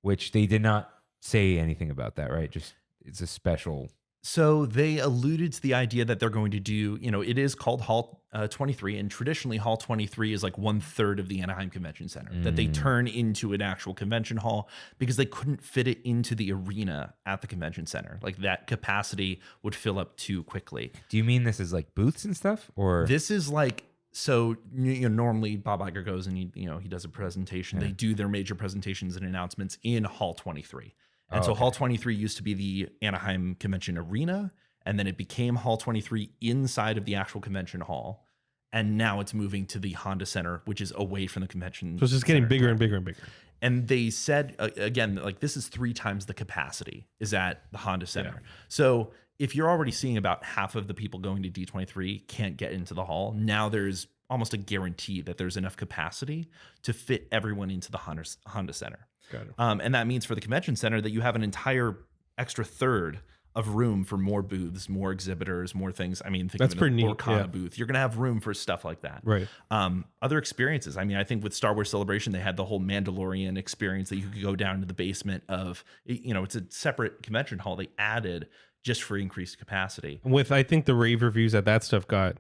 Which they did not say anything about that, right? Just it's a special. So they alluded to the idea that they're going to do, it is called Hall 23, and traditionally Hall 23 is like 1/3 of the Anaheim Convention Center that they turn into an actual convention hall because they couldn't fit it into the arena at the convention center. Like that capacity would fill up too quickly. Do you mean this is like booths and stuff, or This is like, so normally Bob Iger goes and he does a presentation. They do their major presentations and announcements in Hall 23. And so Hall 23 used to be the Anaheim Convention Arena, and then it became Hall 23 inside of the actual convention hall. And now it's moving to the Honda Center, which is away from the convention. So it's just getting center. bigger and bigger and bigger. And they said, again, like this is 3 times the capacity is at the Honda Center. Yeah. So if you're already seeing about half of the people going to D23 can't get into the hall, now there's almost a guarantee that there's enough capacity to fit everyone into the Honda Center. Got it. And that means for the convention center that you have an entire extra third of room for more booths, more exhibitors, more things. I mean, think That's of pretty an neat, Orcana yeah. booth. You're going to have room for stuff like that. Right. Other experiences. I mean, I think with Star Wars Celebration, they had the whole Mandalorian experience that you could go down to the basement of, it's a separate convention hall they added just for increased capacity. With, I think the rave reviews that stuff got,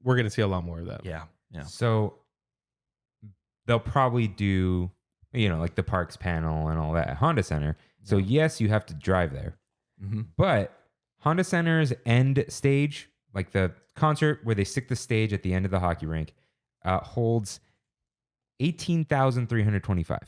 we're going to see a lot more of that. Yeah. Yeah. so they'll probably do, like the parks panel and all that at Honda Center. So yes, you have to drive there, but Honda Center's end stage, like the concert where they stick the stage at the end of the hockey rink, holds 18,325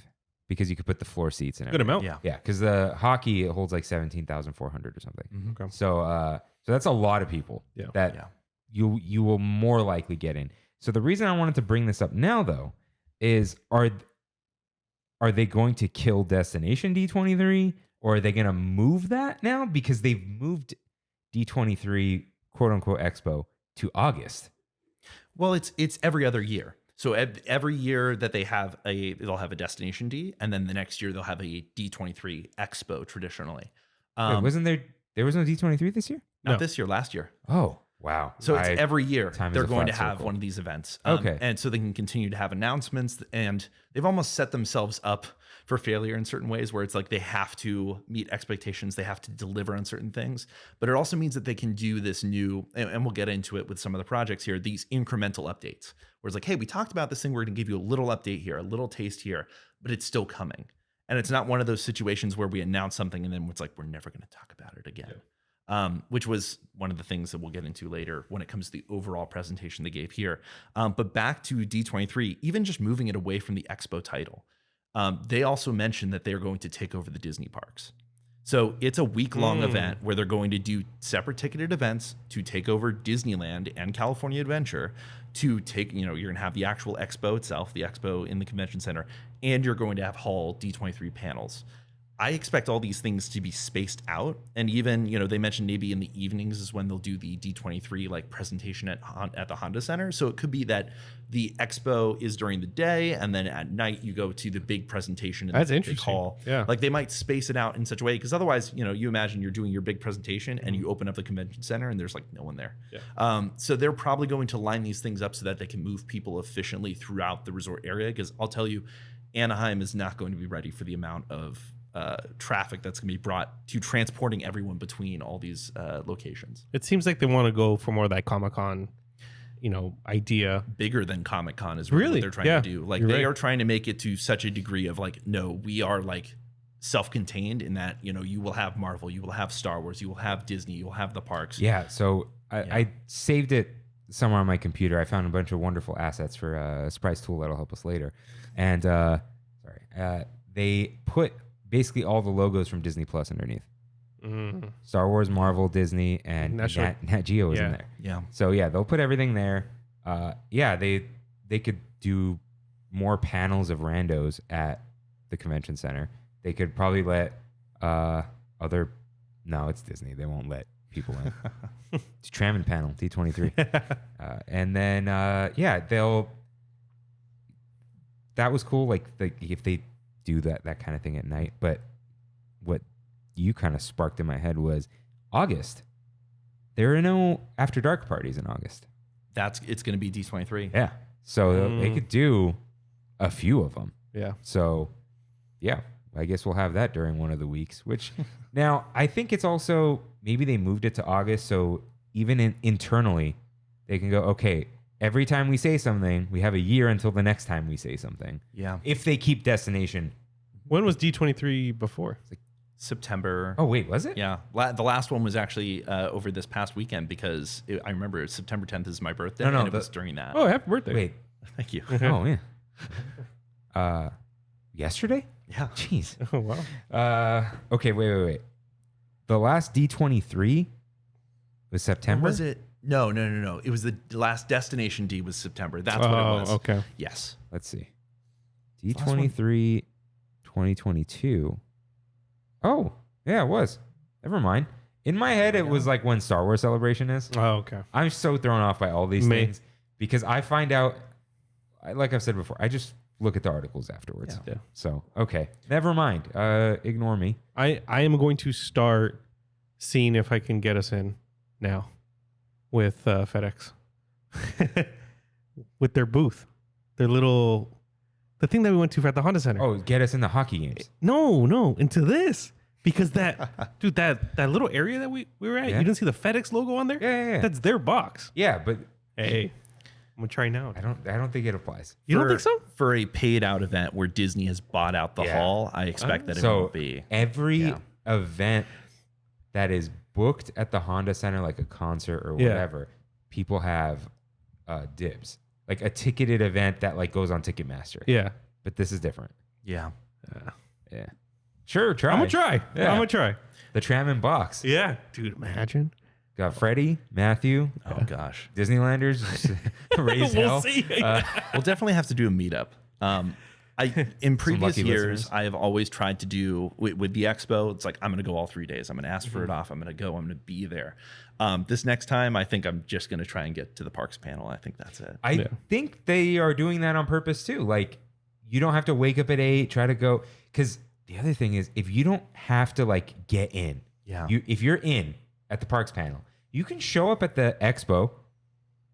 because you could put the floor seats in it. Good amount. Yeah. Yeah, because the hockey, it holds like 17,400 or something. Okay. So that's a lot of people Yeah. that you will more likely get in. So the reason I wanted to bring this up now, though, is are they going to kill Destination D23, or are they going to move that now because they've moved D23 quote unquote Expo to August? Well, it's every other year. So every year that they'll have a Destination D, and then the next year they'll have a D23 Expo traditionally. Wait, wasn't there was no D23 this year? Not No. this year, last year. Oh, wow. So it's every year time is they're a going to flat have circle. one of these events. Okay. And so they can continue to have announcements, and they've almost set themselves up for failure in certain ways where it's like they have to meet expectations. They have to deliver on certain things, but it also means that they can do this new, and we'll get into it with some of the projects here, these incremental updates where it's like, hey, we talked about this thing. We're going to give you a little update here, a little taste here, but it's still coming. And it's not one of those situations where we announce something and then it's like, we're never going to talk about it again. Which was one of the things that we'll get into later when it comes to the overall presentation they gave here. But back to D23, even just moving it away from the Expo title, they also mentioned that they're going to take over the Disney parks. So it's a week-long event where they're going to do separate ticketed events to take over Disneyland and California Adventure to take, you're going to have the actual expo itself, the expo in the convention center, and you're going to have Hall D23 panels. I expect all these things to be spaced out. And even, they mentioned maybe in the evenings is when they'll do the D23 like presentation at the Honda Center. So it could be that the expo is during the day and then at night you go to the big presentation in That's the big interesting. hall. Yeah. Like they might space it out in such a way because otherwise, you imagine you're doing your big presentation and you open up the convention center and there's like no one there. Yeah. So they're probably going to line these things up so that they can move people efficiently throughout the resort area. Because I'll tell you, Anaheim is not going to be ready for the amount of traffic that's going to be brought to transporting everyone between all these locations. It seems like they want to go for more of that Comic-Con, idea. Bigger than Comic-Con is really what they're trying to do. Like they are trying to make it to such a degree of like, no, we are like self-contained in that, you will have Marvel, you will have Star Wars, you will have Disney, you will have the parks. Yeah. So I saved it somewhere on my computer. I found a bunch of wonderful assets for a surprise tool that'll help us later. And they put basically all the logos from Disney Plus underneath. Star Wars, Marvel, Disney, and Nat Geo is in there. Yeah. So yeah, they'll put everything there. They could do more panels of randos at the convention center. They could probably let no, it's Disney. They won't let people in. It's Trammin panel, D23. And then that was cool. Like if they do that kind of thing at night. But what you kind of sparked in my head was August. There are no after dark parties in August. It's going to be D23. Yeah. So they could do a few of them. Yeah. So yeah, I guess we'll have that during one of the weeks, which now I think it's also maybe they moved it to August. So even internally they can go, okay, every time we say something, we have a year until the next time we say something. Yeah. If they keep destination. When was D23 before? September. Oh, wait, was it? Yeah. The last one was actually over this past weekend because I remember September 10th is my birthday and it was during that. Oh, happy birthday. Wait. Thank you. Oh, yeah. Yesterday? Yeah. Jeez. Oh, wow. Okay, wait. The last D23 was September? Was it? No. It was the last Destination D was September. That's what it was. Okay. Yes. Let's see. D23 2022. Oh, yeah, it was. Never mind. In my head, it was like when Star Wars Celebration is. Oh, okay. I'm so thrown off by all these things because I find out, like I've said before, I just look at the articles afterwards. Yeah. So, okay. Never mind. Ignore me. I am going to start seeing if I can get us in now with FedEx. With their booth. The thing that we went to at the Honda Center. Oh, get us in the hockey games. No, into this. Because that little area that we were at, Yeah. you didn't see the FedEx logo on there? Yeah. That's their box. Yeah, but Hey, I'm gonna try now. I don't think it applies. You don't think so? For a paid out event where Disney has bought out the Yeah. hall, I expect that it So won't be. every event that is booked at the Honda Center, like a concert or Yeah. whatever, people have dibs. Like a ticketed event that like goes on Ticketmaster. Yeah. But this is different. Yeah. Yeah. Sure, try. I'm gonna try. Yeah. I'm gonna try. The Trammin box. Yeah. Dude, imagine. Got Freddy, Matthew, Oh gosh. Disneylanders, raise We'll hell. see. We'll definitely have to do a meetup. In previous lucky years, listeners. I have always tried to do with the expo. It's like I'm going to go all 3 days. I'm going to ask for it off. I'm going to go. I'm going to be there. This next time, I think I'm just going to try and get to the parks panel. I think that's it. I think they are doing that on purpose too. Like you don't have to wake up at 8, try to go. Because the other thing is, if you don't have to like get in, if you're in at the parks panel, you can show up at the expo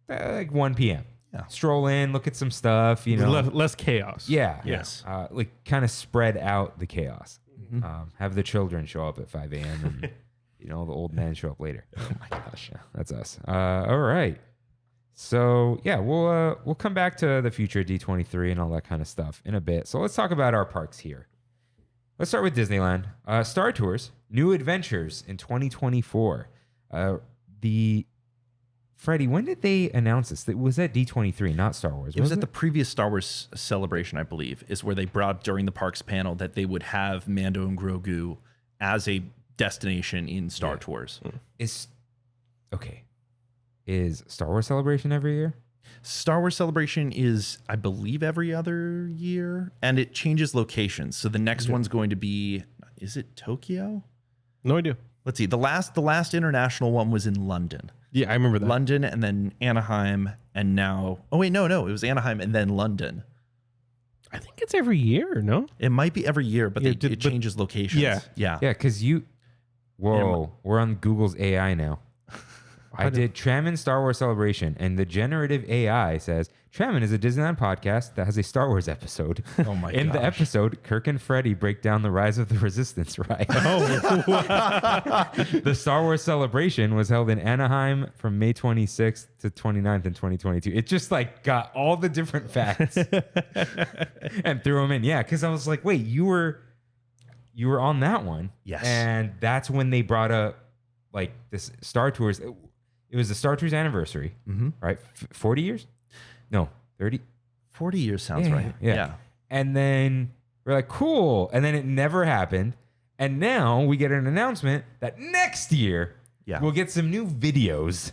like 1 p.m. Yeah. Stroll in, look at some stuff, you know. Less chaos. Yeah. Yes. Like kind of spread out the chaos. Have the children show up at 5 a.m. and, you know, the old men show up later. Oh my gosh. Yeah, that's us. All right. So yeah, we'll come back to the future D23 and all that kind of stuff in a bit. So let's talk about our parks here. Let's start with Disneyland. Star Tours, new adventures in 2024. Freddy, when did they announce this? Was that D23, not Star Wars? It was at the previous Star Wars celebration, I believe, is where they brought during the parks panel that they would have Mando and Grogu as a destination in Star Tours. Is Star Wars Celebration every year? Star Wars Celebration is, I believe, every other year, and it changes locations. So the next one's going to be, is it Tokyo? No idea. Let's see. The last international one was in London. Yeah, I remember that. London and then Anaheim, and now, oh wait, no, it was Anaheim and then London. I think it's every year, no? It might be every year, but it changes locations. Yeah. Yeah. Yeah, because we're on Google's AI now. I did Trammin Star Wars Celebration, and the generative AI says Trammin is a Disneyland podcast that has a Star Wars episode. Oh my In the gosh. episode, Kirk and Freddy break down the Rise of the Resistance ride. The Star Wars Celebration was held in Anaheim from May 26th to 29th in 2022. It just like got all the different facts and threw them in. Yeah, because I was like, wait, you were on that one. Yes. And that's when they brought up like this Star Tours. It was the Star Tours anniversary, right? 40 years? No, 30. 40 years sounds right. Yeah. And then we're like, cool. And then it never happened. And now we get an announcement that next year we'll get some new videos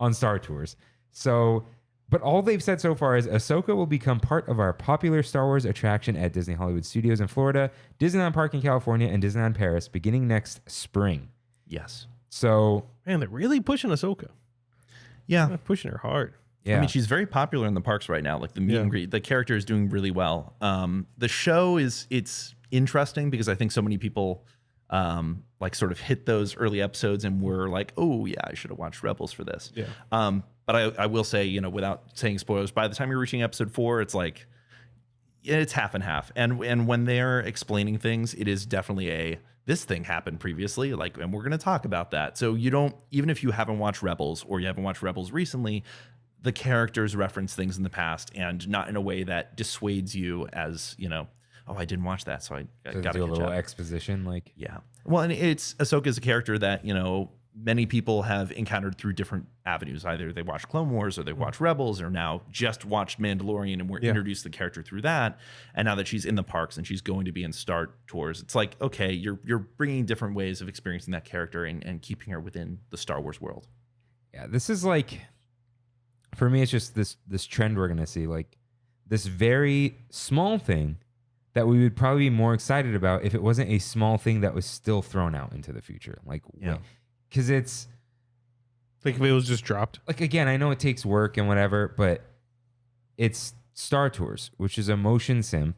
on Star Tours. So, but all they've said so far is Ahsoka will become part of our popular Star Wars attraction at Disney Hollywood Studios in Florida, Disneyland Park in California, and Disneyland Paris beginning next spring. Yes. So, Man, they're really pushing Ahsoka. Yeah. They're pushing her hard. yeah. I mean, she's very popular in the parks right now. Like the meet and greet, the character is doing really well. The show it's interesting because I think so many people like sort of hit those early episodes and were like, oh yeah, I should have watched Rebels for this. Yeah. But I will say, without saying spoilers, by the time you're reaching episode 4, it's like it's half and half. And when they're explaining things, it is definitely this thing happened previously, like, and we're going to talk about that. So you don't, even if you haven't watched Rebels or you haven't watched Rebels recently, the characters reference things in the past and not in a way that dissuades you as, oh, I didn't watch that, so I got to do a catch little up. exposition, like Yeah. Well, and Ahsoka's a character that, many people have encountered through different avenues. Either they watched Clone Wars or they watched Rebels or now just watched Mandalorian and we're introduced to the character through that. And now that she's in the parks and she's going to be in Star Tours, it's like, okay, you're bringing different ways of experiencing that character and keeping her within the Star Wars world. Yeah, this is like, for me, it's just this trend we're gonna see, like this very small thing that we would probably be more excited about if it wasn't a small thing that was still thrown out into the future. Like, because it's Like if it was just dropped. like, again, I know it takes work and whatever, but it's Star Tours, which is a motion sim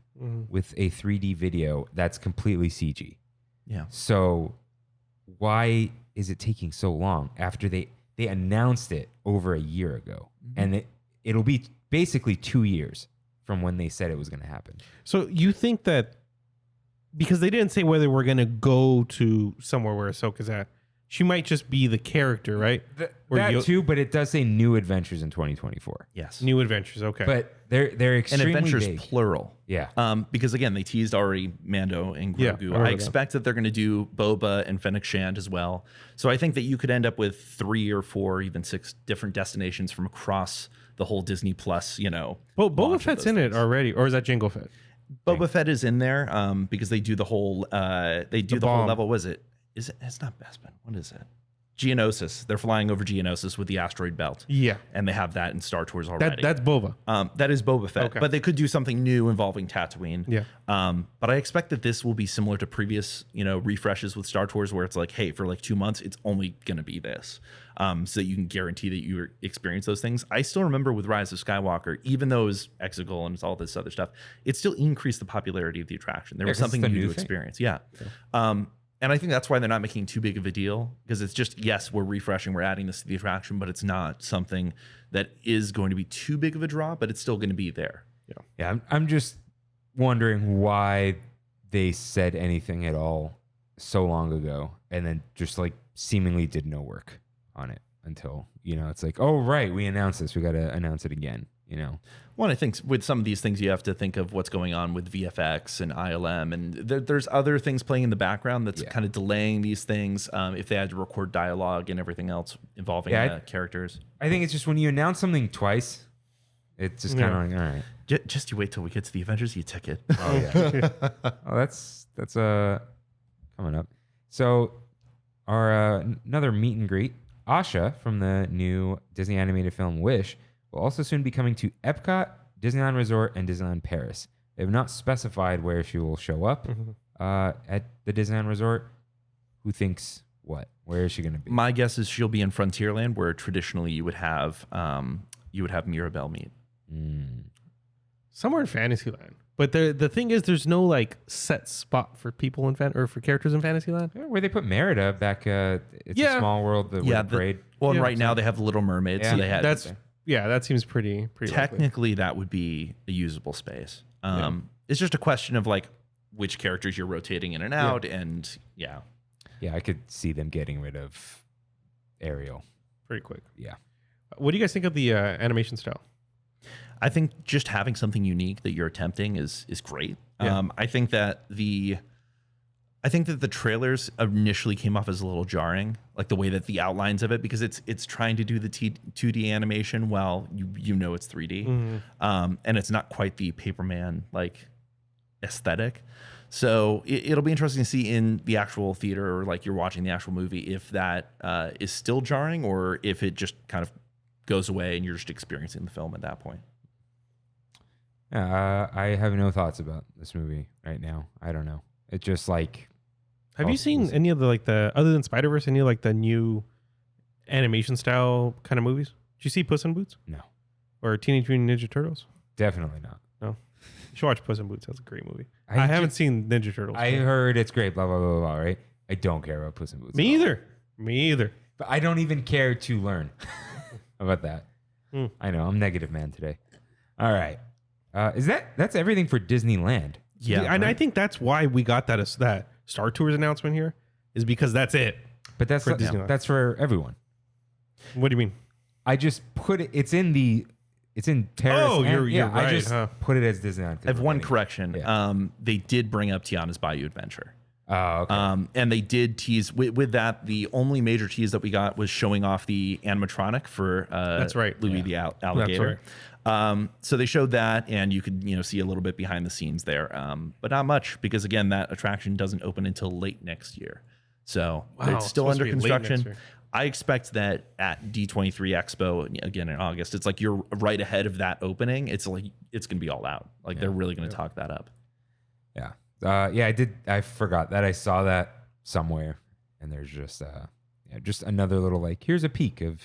with a 3D video that's completely CG. Yeah. So why is it taking so long after they announced it over a year ago? And it'll be basically 2 years from when they said it was going to happen. So you think that because they didn't say whether we're going to go to somewhere where Ahsoka's at, she might just be the character, right? That too, but it does say new adventures in 2024. Yes. New adventures. Okay. But they're And extremely adventures vague. plural. Yeah. Because again, they teased already Mando and Yeah, I Grogu. remember I that. expect that they're going to do Boba and Fennec Shand as well. So I think that you could end up with 3 or 4, even 6 different destinations from across the whole Disney Plus, Boba launch of Fett's those in it things. already, or is that Jango Fett? Boba Fett is in there because they do the whole whole bomb. level. Was it? Is it? It's not Bespin. What is it? Geonosis. They're flying over Geonosis with the asteroid belt. Yeah. And they have that in Star Tours already. That's Boba. That is Boba Fett, Okay. but they could do something new involving Tatooine. Yeah. But I expect that this will be similar to previous, refreshes with Star Tours, where it's like, hey, for like 2 months, it's only going to be this, so you can guarantee that you experience those things. I still remember with Rise of Skywalker, even though it was Exegol and it's all this other stuff, it still increased the popularity of the attraction. There was 'cause it's something the new new to thing. experience. Yeah. And I think that's why they're not making too big of a deal, because it's just, yes, we're refreshing, we're adding this to the attraction, but it's not something that is going to be too big of a draw, but it's still going to be there. Yeah. I'm just wondering why they said anything at all so long ago and then just like seemingly did no work on it until, it's like, oh, right, we announced this. We got to announce it again, Well, I think with some of these things, you have to think of what's going on with VFX and ILM, and there's other things playing in the background that's kind of delaying these things. If they had to record dialogue and everything else involving characters, I think it's just when you announce something twice, it's just kind of like, all right. just you wait till we get to the Avengers e-ticket. Oh yeah. Oh, that's coming up. So another meet and greet. Asha from the new Disney animated film Wish will also soon be coming to EPCOT, Disneyland Resort, and Disneyland Paris. They have not specified where she will show up at the Disneyland Resort. Who thinks what? Where is she going to be? My guess is she'll be in Frontierland, where traditionally you would have Mirabelle meet. Somewhere in Fantasyland. But the thing is, there's no like set spot for people in for characters in Fantasyland. Yeah, where they put Merida back. It's a small world. The parade. Well, and right now they have the Little Mermaid, so they had that seems pretty technically likely. That would be a usable space. It's just a question of like which characters you're rotating in and out, and yeah, I could see them getting rid of Ariel pretty quick. Yeah. What do you guys think of the animation style? I think just having something unique that you're attempting is great. Yeah. I think that the trailers initially came off as a little jarring, like the way that the outlines of it, because it's trying to do the 2D animation while you know it's 3D, and it's not quite the Paperman like aesthetic. So it'll be interesting to see in the actual theater, or like you're watching the actual movie, if that is still jarring or if it just kind of goes away and you're just experiencing the film at that point. I have no thoughts about this movie right now. I don't know. It's just like. Have you seen any of the other than Spider-Verse, any of like the new animation style kind of movies? Did you see Puss in Boots? No. Or Teenage Mutant Ninja Turtles? Definitely not. No. You should watch Puss in Boots. That's a great movie. I haven't seen Ninja Turtles. I heard it's great, blah, blah, blah, blah, right? I don't care about Puss in Boots. Me either. But I don't even care to learn about that. I know. I'm negative man today. All right. That's everything for Disneyland? Yeah. And I think that's why we got that Star Tours announcement here, is because that's it. But that's for everyone. What do you mean? I just put it. It's in Paris. Oh, you're right. I just put it as Disneyland. I have one correction. Yeah. They did bring up Tiana's Bayou Adventure. Oh, okay. And they did tease with that. The only major tease that we got was showing off the animatronic for that's right, Louis the alligator. That's right. So they showed that, and you could see a little bit behind the scenes there, but not much, because again, that attraction doesn't open until late next year. So it's still under construction. I expect that at D23 Expo again in August, it's like you're right ahead of that opening. It's like it's gonna be all out. Like they're really gonna talk that up. Yeah. I forgot that I saw that somewhere, and there's just another little like, here's a peek of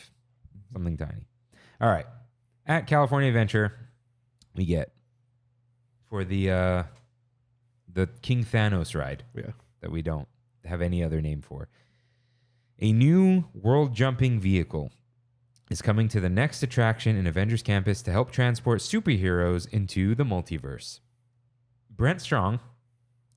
something tiny. All right. At California Adventure, we get for the King Thanos ride that we don't have any other name for. A new world jumping vehicle is coming to the next attraction in Avengers Campus to help transport superheroes into the multiverse. Brent Strong,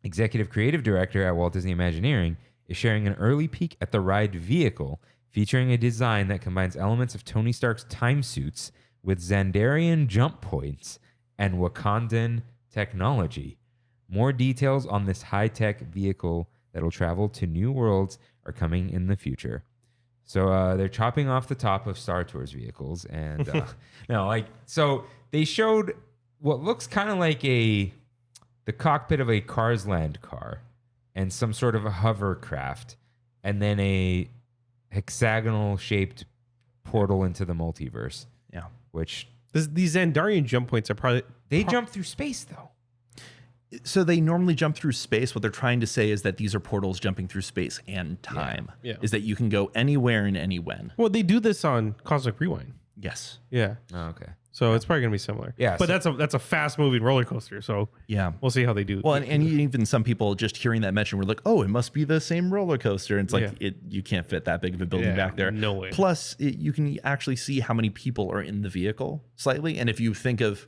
executive creative director at Walt Disney Imagineering, is sharing an early peek at the ride vehicle, featuring a design that combines elements of Tony Stark's time suits with Xandarian jump points and Wakandan technology. More details on this high-tech vehicle that'll travel to new worlds are coming in the future. So they're chopping off the top of Star Tours vehicles, and so they showed what looks kind of like the cockpit of a Cars Land car and some sort of a hovercraft, and then a hexagonal-shaped portal into the multiverse. Yeah. Which these Xandarian jump points are probably jump through space though. So they normally jump through space. What they're trying to say is that these are portals jumping through space and time. Yeah. Is that you can go anywhere and anywhen. Well, they do this on Cosmic Rewind. Yes. Yeah. Oh, okay. So it's probably gonna be similar. Yeah. But that's a fast moving roller coaster. So yeah, we'll see how they do. Well, and even some people just hearing that mention were like, "Oh, it must be the same roller coaster." And it's like you can't fit that big of a building back there. No way. Plus, you can actually see how many people are in the vehicle slightly. And if you think of,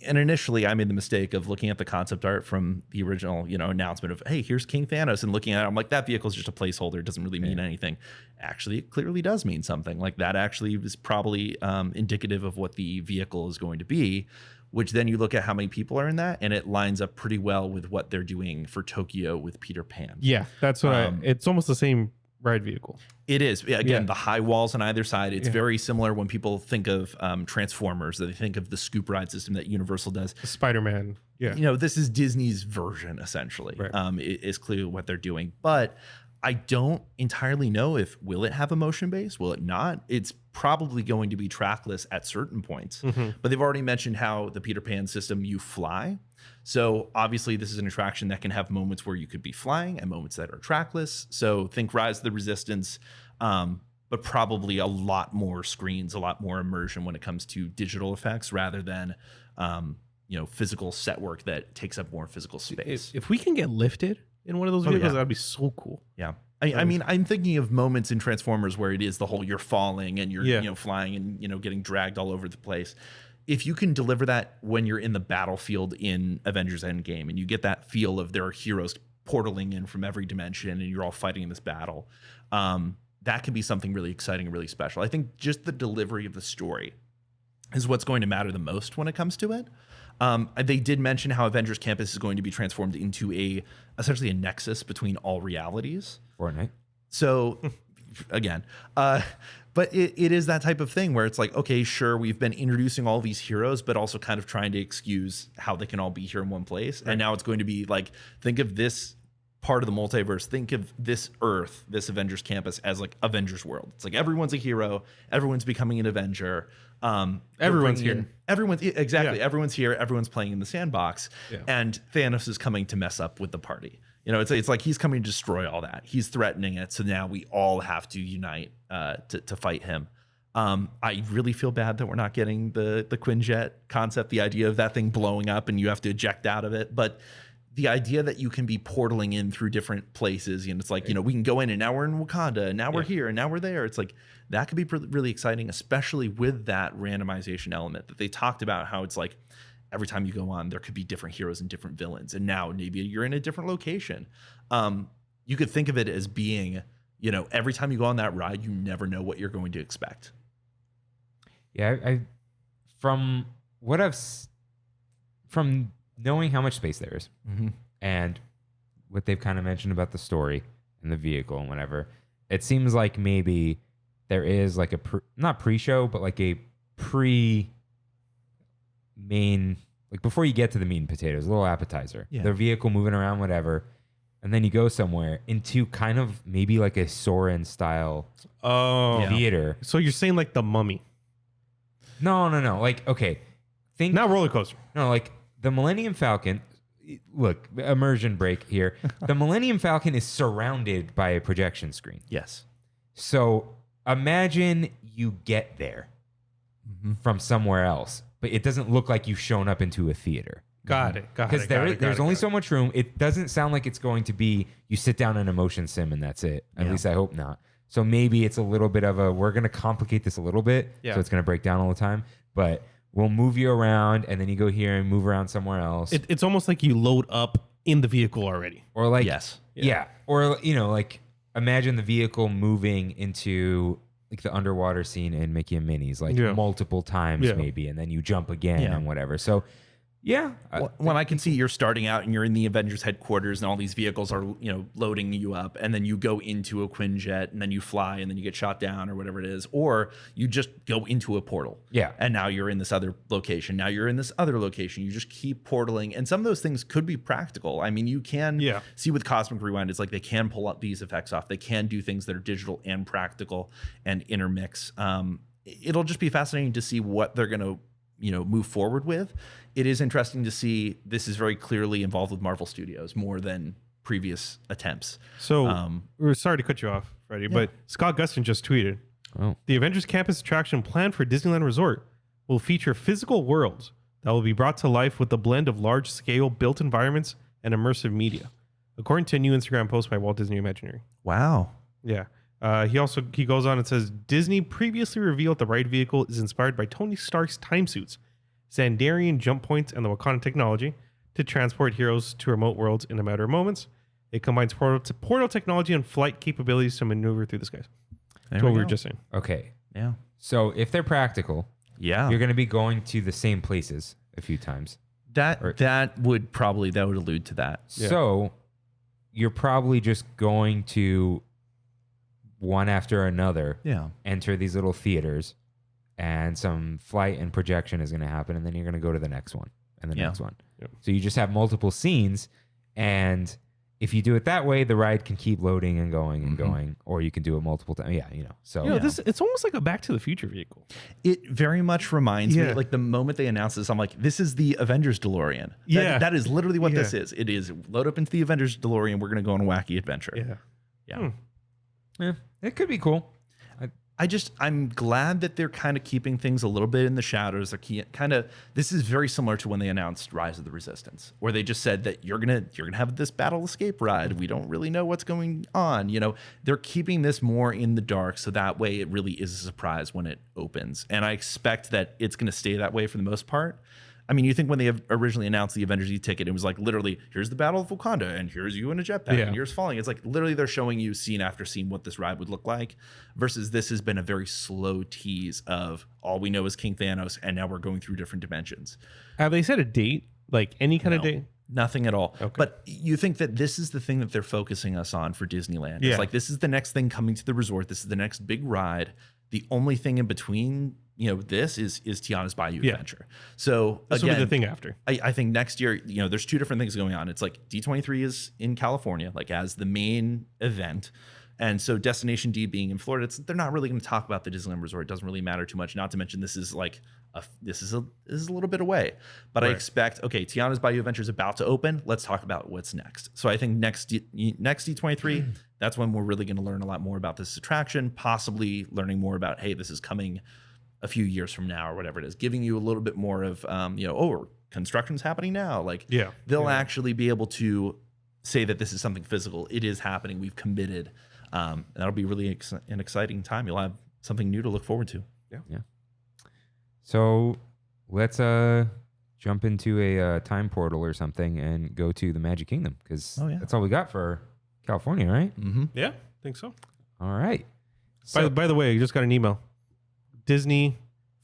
and initially I made the mistake of looking at the concept art from the original, announcement of, hey, here's King Thanos, and looking at it, I'm like, that vehicle is just a placeholder. It doesn't really mean anything. Actually, it clearly does mean something. Like that actually is probably indicative of what the vehicle is going to be, which then you look at how many people are in that, and it lines up pretty well with what they're doing for Tokyo with Peter Pan. Yeah, that's what it's almost the same ride vehicle. It is. Again, the high walls on either side. It's very similar when people think of Transformers, that they think of the scoop ride system that Universal does. Spider-Man. Yeah. This is Disney's version, essentially. Right. Is clearly what they're doing. But I don't entirely know if will it have a motion base, will it not? It's probably going to be trackless at certain points. But they've already mentioned how the Peter Pan system, you fly. So obviously this is an attraction that can have moments where you could be flying and moments that are trackless. So think Rise of the Resistance, but probably a lot more screens, a lot more immersion when it comes to digital effects rather than physical set work that takes up more physical space. If we can get lifted in one of those vehicles, that'd be so cool. Yeah. I mean, I'm thinking of moments in Transformers where it is the whole you're falling and you're flying and getting dragged all over the place. If you can deliver that when you're in the battlefield in Avengers Endgame and you get that feel of there are heroes portaling in from every dimension and you're all fighting in this battle, that can be something really exciting and really special. I think just the delivery of the story is what's going to matter the most when it comes to it. They did mention how Avengers Campus is going to be transformed into essentially a nexus between all realities. Fortnite. So again, but it is that type of thing where it's like, okay, sure, we've been introducing all these heroes, but also kind of trying to excuse how they can all be here in one place. Right. And now it's going to be like, think of this part of the multiverse, think of this Earth, this Avengers Campus as like Avengers World. It's like everyone's a hero, everyone's becoming an Avenger. Everyone's here. Everyone's here. Everyone's playing in the sandbox, and Thanos is coming to mess up with the party. It's like he's coming to destroy all that. He's threatening it, so now we all have to unite to fight him. I really feel bad that we're not getting the Quinjet concept, the idea of that thing blowing up and you have to eject out of it, but the idea that you can be portaling in through different places, it's like, we can go in and now we're in Wakanda and now we're here and now we're there. It's like, that could be really exciting, especially with that randomization element that they talked about, how it's like every time you go on, there could be different heroes and different villains. And now maybe you're in a different location. You could think of it as being, every time you go on that ride, you never know what you're going to expect. Yeah. From knowing how much space there is and what they've kind of mentioned about the story and the vehicle and whatever, it seems like maybe there is like not pre-show, but like a pre-main, like before you get to the meat and potatoes, a little appetizer, the vehicle moving around, whatever. And then you go somewhere into kind of maybe like a Soarin' style theater. So you're saying like the Mummy? No. Like, okay. Not roller coaster. No, like the Millennium Falcon. Look, immersion break here. The Millennium Falcon is surrounded by a projection screen. Yes. So imagine you get there from somewhere else, but it doesn't look like you've shown up into a theater. Got it. Because there's only so much room. It doesn't sound like it's going to be you sit down in a motion sim and that's it. At least I hope not. So maybe it's a little bit of we're going to complicate this a little bit. Yeah. So it's going to break down all the time. But we'll move you around and then you go here and move around somewhere else. It's almost like you load up in the vehicle already. Or like, yes. Yeah. Or, like imagine the vehicle moving into like the underwater scene in Mickey and Minnie's, like multiple times maybe. And then you jump again and whatever. So yeah. When I can see you're starting out and you're in the Avengers headquarters and all these vehicles are, loading you up, and then you go into a Quinjet and then you fly and then you get shot down or whatever it is, or you just go into a portal. Yeah. And now you're in this other location. Now you're in this other location. You just keep portaling. And some of those things could be practical. I mean, you can see with Cosmic Rewind, it's like they can pull up these effects off. They can do things that are digital and practical and intermix. It'll just be fascinating to see what they're going to move forward with. It is interesting to see this is very clearly involved with Marvel Studios more than previous attempts. So we're sorry to cut you off, Freddy, but Scott Gustin just tweeted, the Avengers Campus attraction planned for Disneyland Resort will feature physical worlds that will be brought to life with a blend of large-scale built environments and immersive media, according to a new Instagram post by Walt Disney Imagineering. Wow. Yeah. He goes on and says, Disney previously revealed the ride vehicle is inspired by Tony Stark's time suits, Xandarian jump points, and the Wakanda technology to transport heroes to remote worlds in a matter of moments. It combines portal technology and flight capabilities to maneuver through the skies. That's what we were just saying. Okay. Yeah. So if they're practical, you're going to be going to the same places a few times. That would allude to that. So you're probably just going to one after another enter these little theaters, and some flight and projection is going to happen, and then you're going to go to the next one and the next one. So you just have multiple scenes, and if you do it that way, the ride can keep loading and going and going, or you can do it multiple times. Yeah, So it's almost like a Back to the Future vehicle. It very much reminds me, like the moment they announced this, I'm like, this is the Avengers DeLorean. That is literally what this is. It is load up into the Avengers DeLorean. We're going to go on a wacky adventure. Yeah, it could be cool. I'm glad that they're kind of keeping things a little bit in the shadows. They're this is very similar to when they announced Rise of the Resistance, where they just said that you're gonna have this battle escape ride. We don't really know what's going on. They're keeping this more in the dark, so that way it really is a surprise when it opens. And I expect that it's gonna stay that way for the most part. I mean, you think when they originally announced the Avengers e-ticket, it was like literally, here's the Battle of Wakanda, and here's you in a jetpack, and here's falling. It's like literally they're showing you scene after scene what this ride would look like, versus this has been a very slow tease of all we know is King Thanos, and now we're going through different dimensions. Have they set a date? Like any kind of date? Nothing at all. Okay. But you think that this is the thing that they're focusing us on for Disneyland. It's like, this is the next thing coming to the resort. This is the next big ride. The only thing in between this is Tiana's Bayou Adventure. So this will be the thing after. I think next year, there's two different things going on. It's like D23 is in California, like as the main event. And so Destination D being in Florida, they're not really going to talk about the Disneyland Resort. It doesn't really matter too much. Not to mention this is like this is a little bit away. But I expect, Tiana's Bayou Adventure is about to open. Let's talk about what's next. So I think next D23, that's when we're really going to learn a lot more about this attraction, possibly learning more about, hey, this is coming a few years from now or whatever it is, giving you a little bit more of, construction's happening now. Like they'll actually be able to say that this is something physical. It is happening. We've committed. And that'll be really an exciting time. You'll have something new to look forward to. Yeah. So let's jump into a time portal or something and go to the Magic Kingdom, because that's all we got for California, right? Mm-hmm. Yeah, I think so. All right. So, By the way, I just got an email. Disney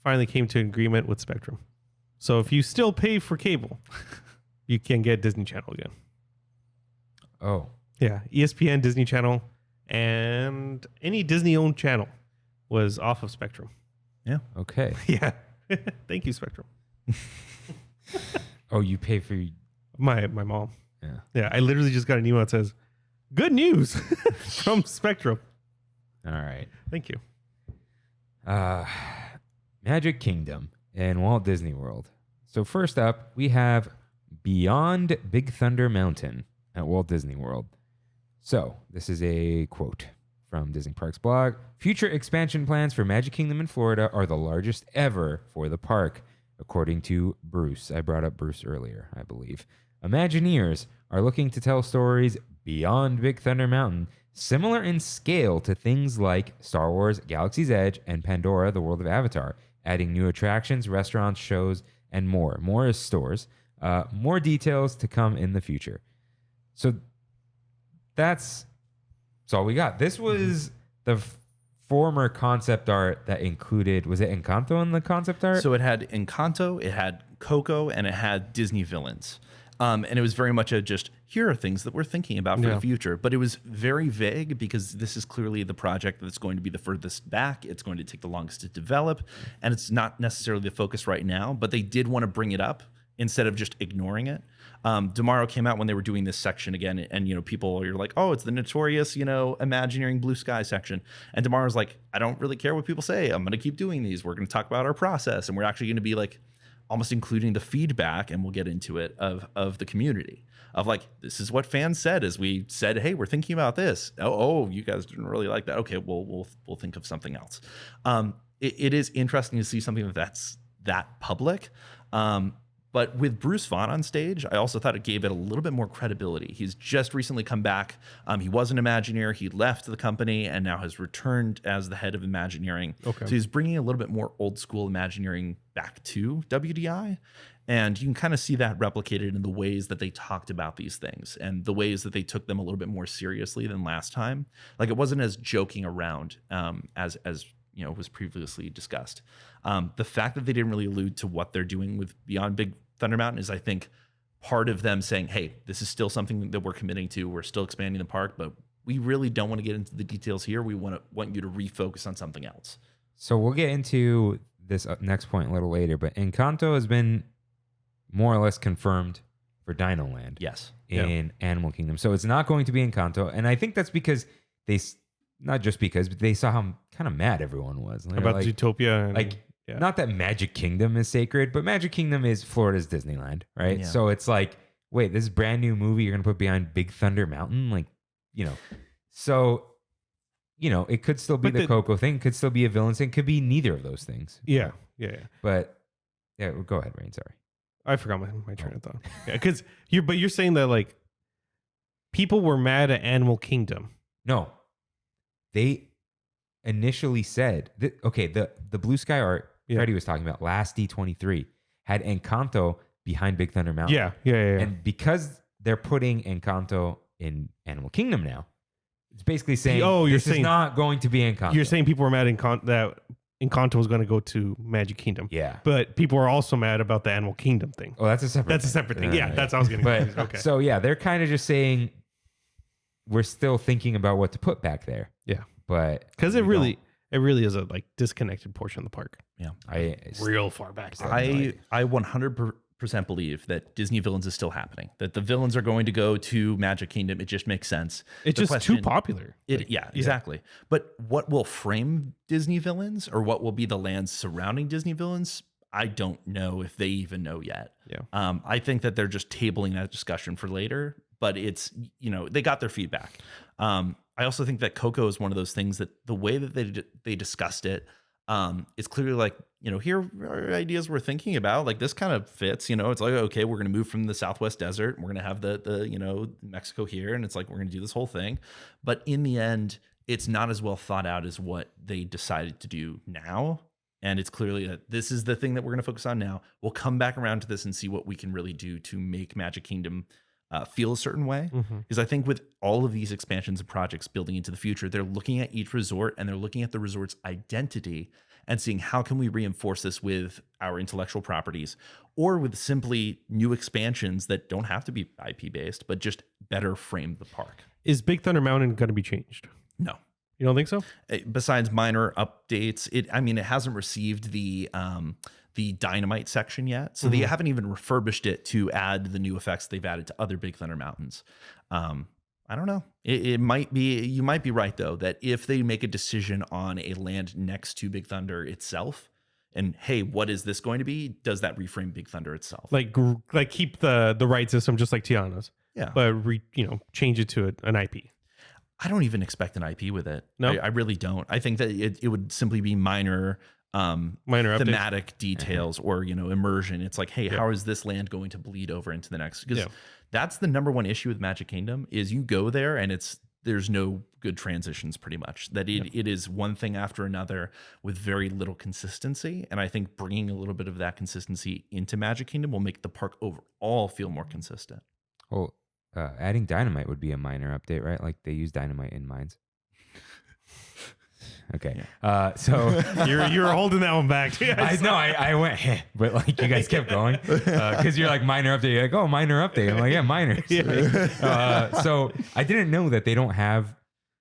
finally came to an agreement with Spectrum. So if you still pay for cable, you can get Disney Channel again. Oh. Yeah, ESPN, Disney Channel, and any Disney-owned channel was off of Spectrum. Yeah. Okay. Yeah. Thank you, Spectrum. Oh, you pay for my mom. Yeah. Yeah, I literally just got an email that says, good news from Spectrum. All right. Thank you. Magic Kingdom and Walt Disney World. So first up, we have Beyond Big Thunder Mountain at Walt Disney World. So this is a quote from Disney Parks blog. Future expansion plans for Magic Kingdom in Florida are the largest ever for the park, according to Bruce. I brought up Bruce earlier, I believe. Imagineers are looking to tell stories beyond Big Thunder Mountain, similar in scale to things like Star Wars Galaxy's Edge and Pandora, the World of Avatar, adding new attractions, restaurants, shows, and more. More is stores. More details to come in the future. So that's all we got. This was the former concept art that included, was it Encanto in the concept art? So it had Encanto, it had Coco, and it had Disney villains. And it was very much just, here are things that we're thinking about for the future. But it was very vague because this is clearly the project that's going to be the furthest back. It's going to take the longest to develop. And it's not necessarily the focus right now, but they did want to bring it up instead of just ignoring it. Tomorrow came out when they were doing this section again. And, people are like, oh, it's the notorious, Imagineering Blue Sky section. And Tomorrow's like, I don't really care what people say. I'm going to keep doing these. We're going to talk about our process. And we're actually going to be like, almost including the feedback, and we'll get into it, of the community, of like, this is what fans said as we said, hey, we're thinking about this. Oh, you guys didn't really like that. Okay, we'll think of something else. It is interesting to see something that's that public. But with Bruce Vaughn on stage, I also thought it gave it a little bit more credibility. He's just recently come back. He was an Imagineer. He left the company and now has returned as the head of Imagineering. Okay. So he's bringing a little bit more old school Imagineering back to WDI. And you can kind of see that replicated in the ways that they talked about these things and the ways that they took them a little bit more seriously than last time. Like, it wasn't as joking around as was previously discussed. The fact that they didn't really allude to what they're doing with Beyond Big Thunder Mountain is, I think, part of them saying, hey, this is still something that we're committing to. We're still expanding the park, but we really don't want to get into the details here. We want you to refocus on something else. So we'll get into this next point a little later, but Encanto has been more or less confirmed for Dino Land. Yes. In Animal Kingdom. So it's not going to be Encanto. And I think that's because not just because, but they saw how kind of mad everyone was. They're About like, Zootopia. And, like, not that Magic Kingdom is sacred, but Magic Kingdom is Florida's Disneyland, right? Yeah. So it's like, wait, this is brand new movie you're going to put behind Big Thunder Mountain? Like, so, it could still be the Coco thing, could still be a villain thing, could be neither of those things. Yeah. But, yeah, go ahead, Rain, sorry. I forgot my train of thought. Yeah, because you're saying that like people were mad at Animal Kingdom. No. They initially said that, okay, the Blue Sky art Freddy was talking about last D23 had Encanto behind Big Thunder Mountain. Yeah. And because they're putting Encanto in Animal Kingdom now, it's basically saying this is not going to be Encanto. You're saying people were mad that Encanto was going to go to Magic Kingdom. Yeah. But people are also mad about the Animal Kingdom thing. Oh, that's a separate thing. Yeah, that's how I was getting confused. Okay. So yeah, they're kind of just saying we're still thinking about what to put back there. Yeah. But because it really is a like disconnected portion of the park. Yeah. Real far back. I 100% believe that Disney Villains is still happening, that the villains are going to go to Magic Kingdom. It just makes sense. It's just too popular. Exactly. But what will frame Disney Villains, or what will be the lands surrounding Disney Villains, I don't know if they even know yet. Yeah. I think that they're just tabling that discussion for later, but it's, they got their feedback. I also think that Coco is one of those things that the way that they discussed it, it's clearly like, here are ideas we're thinking about. Like, this kind of fits, it's like, okay, we're going to move from the Southwest Desert and we're going to have the Mexico here. And it's like, we're going to do this whole thing. But in the end, it's not as well thought out as what they decided to do now. And it's clearly that this is the thing that we're going to focus on now. We'll come back around to this and see what we can really do to make Magic Kingdom feel a certain way. Because I think with all of these expansions and projects building into the future, they're looking at each resort and they're looking at the resort's identity and seeing how can we reinforce this with our intellectual properties, or with simply new expansions that don't have to be IP based, but just better frame the park. Is Big Thunder Mountain going to be changed? No. You don't think so? Besides minor updates, it hasn't received the Dynamite section yet. So they haven't even refurbished it to add the new effects they've added to other Big Thunder Mountains. I don't know. It might be, you might be right though, that if they make a decision on a land next to Big Thunder itself, and hey, what is this going to be? Does that reframe Big Thunder itself? Like keep the right system just like Tiana's. Yeah. But change it to an IP. I don't even expect an IP with it. No, I really don't. I think that it would simply be minor thematic details or immersion. It's like, hey, how is this land going to bleed over into the next? Because that's the number one issue with Magic Kingdom is you go there and there's no good transitions pretty much. That it is one thing after another with very little consistency. And I think bringing a little bit of that consistency into Magic Kingdom will make the park overall feel more consistent. Well, adding Dynamite would be a minor update, right? Like they use Dynamite in Mines. Okay. So you're holding that one back. I know. I went, but like you guys kept going because you're like minor update. You're like, oh, minor update. I'm like, yeah, minor. So I didn't know that they don't have.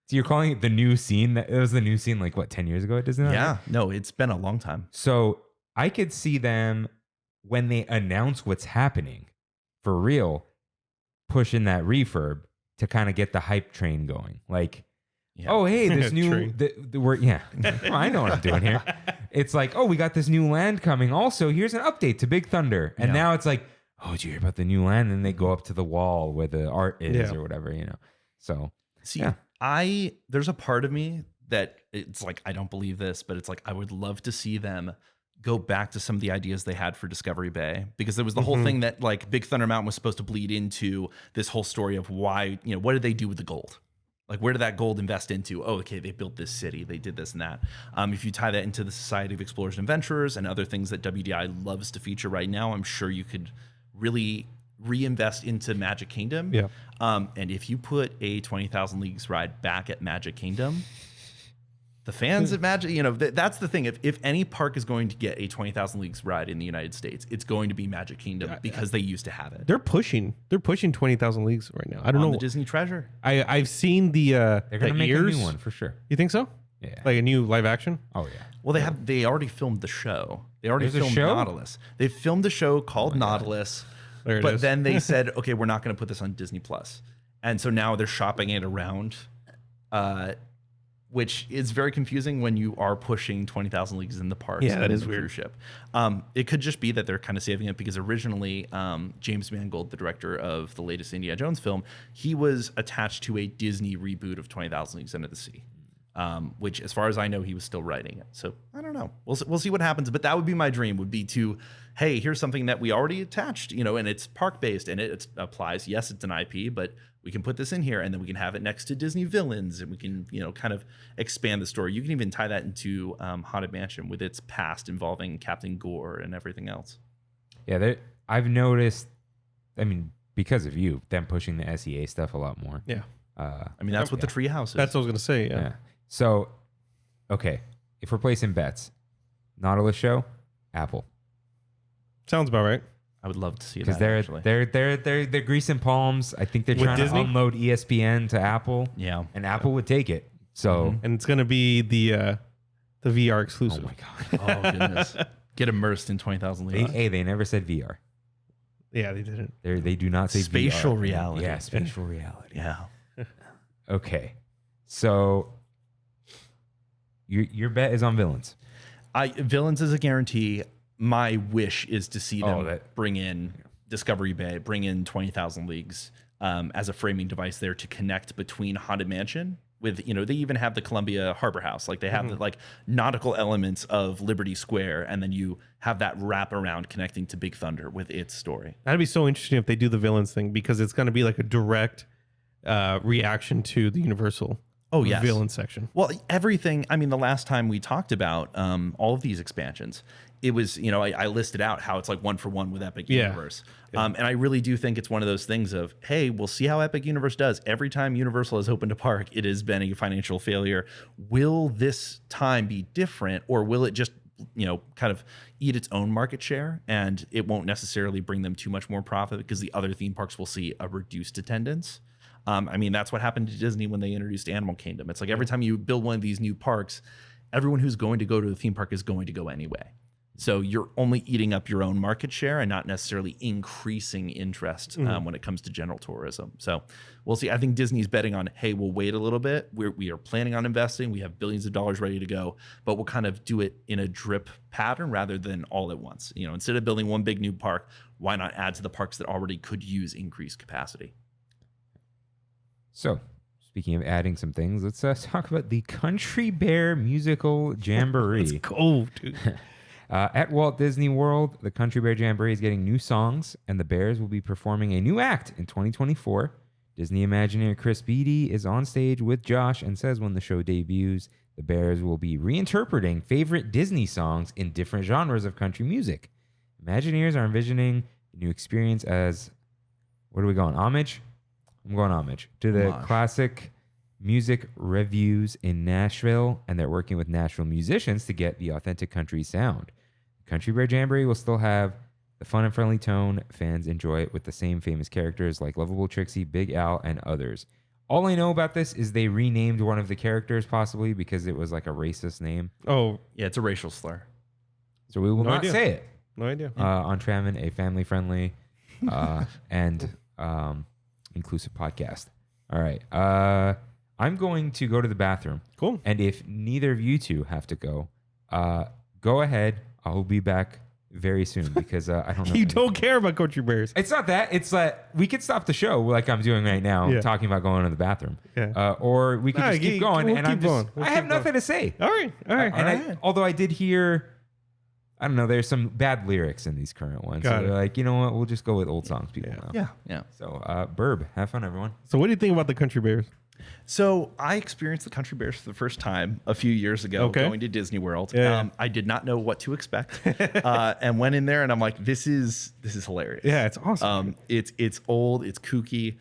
So you're calling it the new scene? It was the new scene like what, 10 years ago at Disneyland? Yeah. No, it's been a long time. So I could see them when they announce what's happening for real, pushing that refurb to kind of get the hype train going. Like. Yeah. Oh, hey, this new, I know what I'm doing here. It's like, oh, we got this new land coming. Also, here's an update to Big Thunder. And now it's like, oh, did you hear about the new land? And they go up to the wall where the art is or whatever, So, see, there's a part of me that it's like, I don't believe this, but it's like, I would love to see them go back to some of the ideas they had for Discovery Bay, because there was the whole thing that like Big Thunder Mountain was supposed to bleed into this whole story of why, what did they do with the gold? Like, where did that gold invest into? Oh, okay, they built this city. They did this and that. If you tie that into the Society of Explorers and Adventurers and other things that WDI loves to feature right now, I'm sure you could really reinvest into Magic Kingdom. Yeah. And if you put a 20,000 Leagues ride back at Magic Kingdom, the fans at Magic, that's the thing. If any park is going to get a 20,000 Leagues ride in the United States, it's going to be Magic Kingdom because they used to have it. They're pushing 20,000 Leagues right now. I don't know. The Disney Treasure. I've seen the they're going to make a new one for sure. You think so? Yeah. Like a new live action? Oh, yeah. Well, they already filmed the show. They already There's a filmed show? Nautilus. They filmed a show called Nautilus. There it But is. then they said, okay, we're not going to put this on Disney Plus. And so now they're shopping it around, which is very confusing when you are pushing 20,000 Leagues in the Parks. Yeah, that and is the weird. cruise ship. It could just be that they're kind of saving it because originally James Mangold, the director of the latest Indiana Jones film, he was attached to a Disney reboot of 20,000 Leagues Under the Sea. Which, as far as I know, he was still writing it. So I don't know. We'll see what happens. But that would be my dream. Would be to, hey, here's something that we already attached, and it's park based and it applies. Yes, it's an IP, but we can put this in here and then we can have it next to Disney villains and we can, kind of expand the story. You can even tie that into Haunted Mansion with its past involving Captain Gore and everything else. Yeah, I've noticed. I mean, because of you, them pushing the SEA stuff a lot more. Yeah. I mean, that's what the Treehouse is. That's what I was going to say. Yeah. Yeah. So, okay, if we're placing bets, Nautilus show, Apple, Sounds about right. I would love to see because that. Actually. they're greasing palms. I think they're With trying Disney? to unload ESPN to Apple, Yeah. and Apple would take it. So, And it's going to be the VR oh exclusive. my god, Oh goodness. Get immersed in 20,000 Leagues. they never said VR. Yeah, they didn't. They do not say Spatial VR. reality. Yeah, spatial reality. Yeah. Okay, so your bet is on villains. Villains is a guarantee. My wish is to see them that- bring in Discovery Bay, bring in 20,000 Leagues as a framing device there to connect between Haunted Mansion with, they even have the Columbia Harbor House. Like they have the nautical elements of Liberty Square, and then you have that wrap around connecting to Big Thunder with its story. That'd be so interesting if they do the villains thing because it's going to be like a direct reaction to the Universal Yes. villain section. Well, everything. I mean, the last time we talked about all of these expansions, it was, I listed out how it's like 1-for-1 with Epic Universe. And I really do think it's one of those things of, hey, we'll see how Epic Universe does. Every time Universal has opened a park, it has been a financial failure. Will this time be different, or will it just, kind of eat its own market share and it won't necessarily bring them too much more profit because the other theme parks will see a reduced attendance? I mean, that's what happened to Disney when they introduced Animal Kingdom. It's like every time you build one of these new parks, everyone who's going to go to the theme park is going to go anyway. So you're only eating up your own market share and not necessarily increasing interest when it comes to general tourism. So we'll see. I think Disney's betting on, hey, we'll wait a little bit. We are planning on investing. We have billions of dollars ready to go, but we'll kind of do it in a drip pattern rather than all at once. Instead of building one big new park, why not add to the parks that already could use increased capacity? So, speaking of adding some things, let's talk about the Country Bear Musical Jamboree. Cool, dude. At Walt Disney World, the Country Bear Jamboree is getting new songs, and the Bears will be performing a new act in 2024. Disney Imagineer Chris Beatty is on stage with Josh and says when the show debuts, the Bears will be reinterpreting favorite Disney songs in different genres of country music. Imagineers are envisioning the new experience as, where are we going? Homage? I'm going homage to the Homage. classic music reviews in Nashville, and they're working with Nashville musicians to get the authentic country sound. Country Bear Jamboree will still have the fun and friendly tone fans enjoy it with the same famous characters like Lovable Trixie, Big Al, and others. All I know about this is they renamed one of the characters possibly because it was like a racist name. Oh, Yeah, it's a racial slur. So we will No not idea. say it no idea. on Trammin, a family-friendly and inclusive podcast. All right. I'm going to go to the bathroom. Cool. And if neither of you two have to go, go ahead. I'll be back very soon because I don't know. You don't care about Country Bears. It's not that. It's like we could stop the show like I'm doing right now, Yeah. talking about going to the bathroom. Yeah. Or we could Nah, just keep going. we'll And keep I'm just, going. We'll I have keep nothing going. to say. All right. All right. And although I did hear, I don't know, there's some bad lyrics in these current ones. Got So it. they're like, you know what? We'll just go with old songs people know. Yeah. So, Burb, have fun, everyone. So what do you think about the Country Bears? So I experienced the Country Bears for the first time a few years ago, Okay. going to Disney World. Yeah. I did not know what to expect, and went in there, and I'm like, "This is hilarious." Yeah, it's awesome. It's old, it's kooky.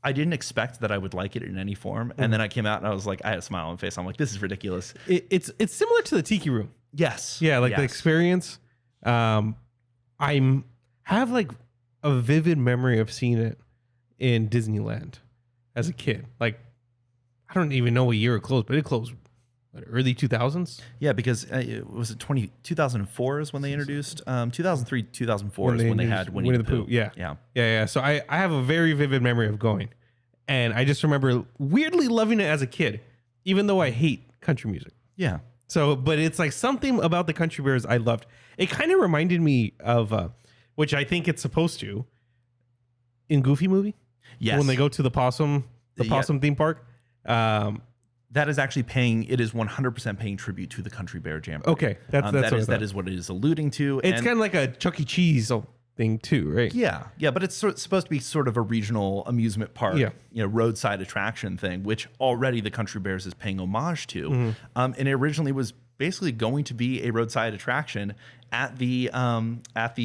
I didn't expect that I would like it in any form, and then I came out and I was like, I had a smile on my face. I'm like, "This is ridiculous." It's similar to the Tiki Room. Yes. Yeah, like the Yes. experience. I have like a vivid memory of seeing it in Disneyland as a kid. Like, I don't even know what year it closed, but it closed early 2000s. Yeah, because it was 2004 is when they introduced 2003, 2004 is when they had Winnie the Pooh. Yeah. So I have a very vivid memory of going, and I just remember weirdly loving it as a kid, even though I hate country music. Yeah. So, but it's like something about the Country Bears I loved. It kind of reminded me of, which I think it's supposed to, in Goofy movie. Yes. When they go to the possum theme park. That is actually it is 100% paying tribute to the Country Bear Jamboree. Okay. That is what it is alluding to. It's kind of like a Chuck E. Cheese thing too, right? Yeah, but it's supposed to be sort of a regional amusement park, roadside attraction thing, which already the Country Bears is paying homage to. Mm-hmm. And it originally was basically going to be a roadside attraction at the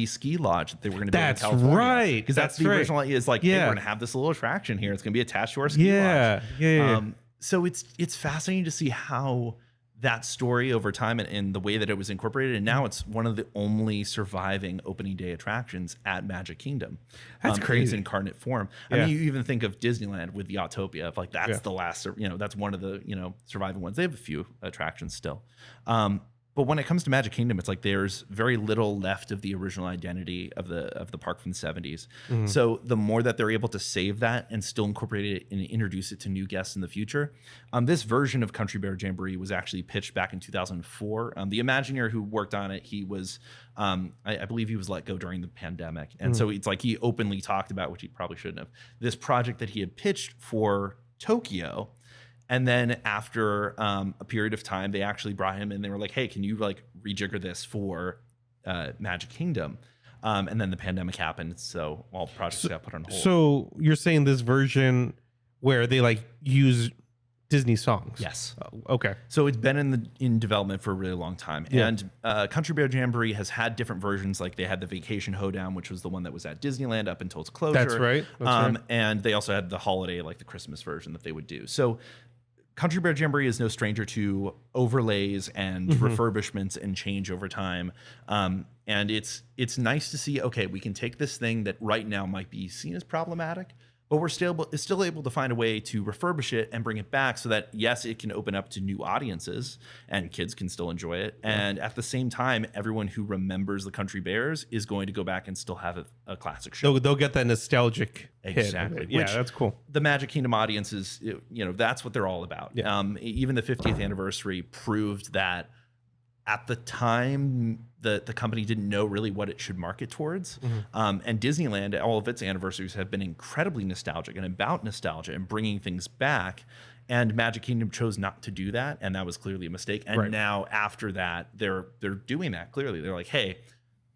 ski lodge that they were going to build in California. That's right. Because that's the original idea. Is like, hey, we're going to have this little attraction here. It's going to be attached to our ski lodge. Yeah. So it's fascinating to see how that story over time and the way that it was incorporated. And now it's one of the only surviving opening day attractions at Magic Kingdom. That's crazy. In its incarnate form. I mean, you even think of Disneyland with the Autopia. Like that's the last, that's one of the, surviving ones. They have a few attractions still. But when it comes to Magic Kingdom, it's like there's very little left of the original identity of the park from the 70s. Mm-hmm. So the more that they're able to save that and still incorporate it and introduce it to new guests in the future, this version of Country Bear Jamboree was actually pitched back in 2004. The Imagineer who worked on it, he was, I believe he was let go during the pandemic. And so it's like he openly talked about, which he probably shouldn't have, this project that he had pitched for Tokyo. And then after a period of time, they actually brought him in. They were like, hey, can you like rejigger this for Magic Kingdom? And then the pandemic happened. So all projects got put on hold. So you're saying this version where they like use Disney songs? Yes. Okay. So it's been in development for a really long time. Yeah. And Country Bear Jamboree has had different versions. Like they had the Vacation Hoedown, which was the one that was at Disneyland up until its closure. That's right. That's right. And they also had the holiday, like the Christmas version that they would do. So Country Bear Jamboree is no stranger to overlays and refurbishments and change over time. And it's nice to see, okay, we can take this thing that right now might be seen as problematic, but we're still able to find a way to refurbish it and bring it back so that, yes, it can open up to new audiences and kids can still enjoy it. And at the same time, everyone who remembers the Country Bears is going to go back and still have a classic show. They'll get that nostalgic Exactly. hit. Yeah, that's cool. The Magic Kingdom audiences, that's what they're all about. Yeah. Even the 50th anniversary proved that at the time, the company didn't know really what it should market towards. And Disneyland, all of its anniversaries have been incredibly nostalgic and about nostalgia and bringing things back. And Magic Kingdom chose not to do that. And that was clearly a mistake. And now after that, they're doing that clearly. They're like, hey,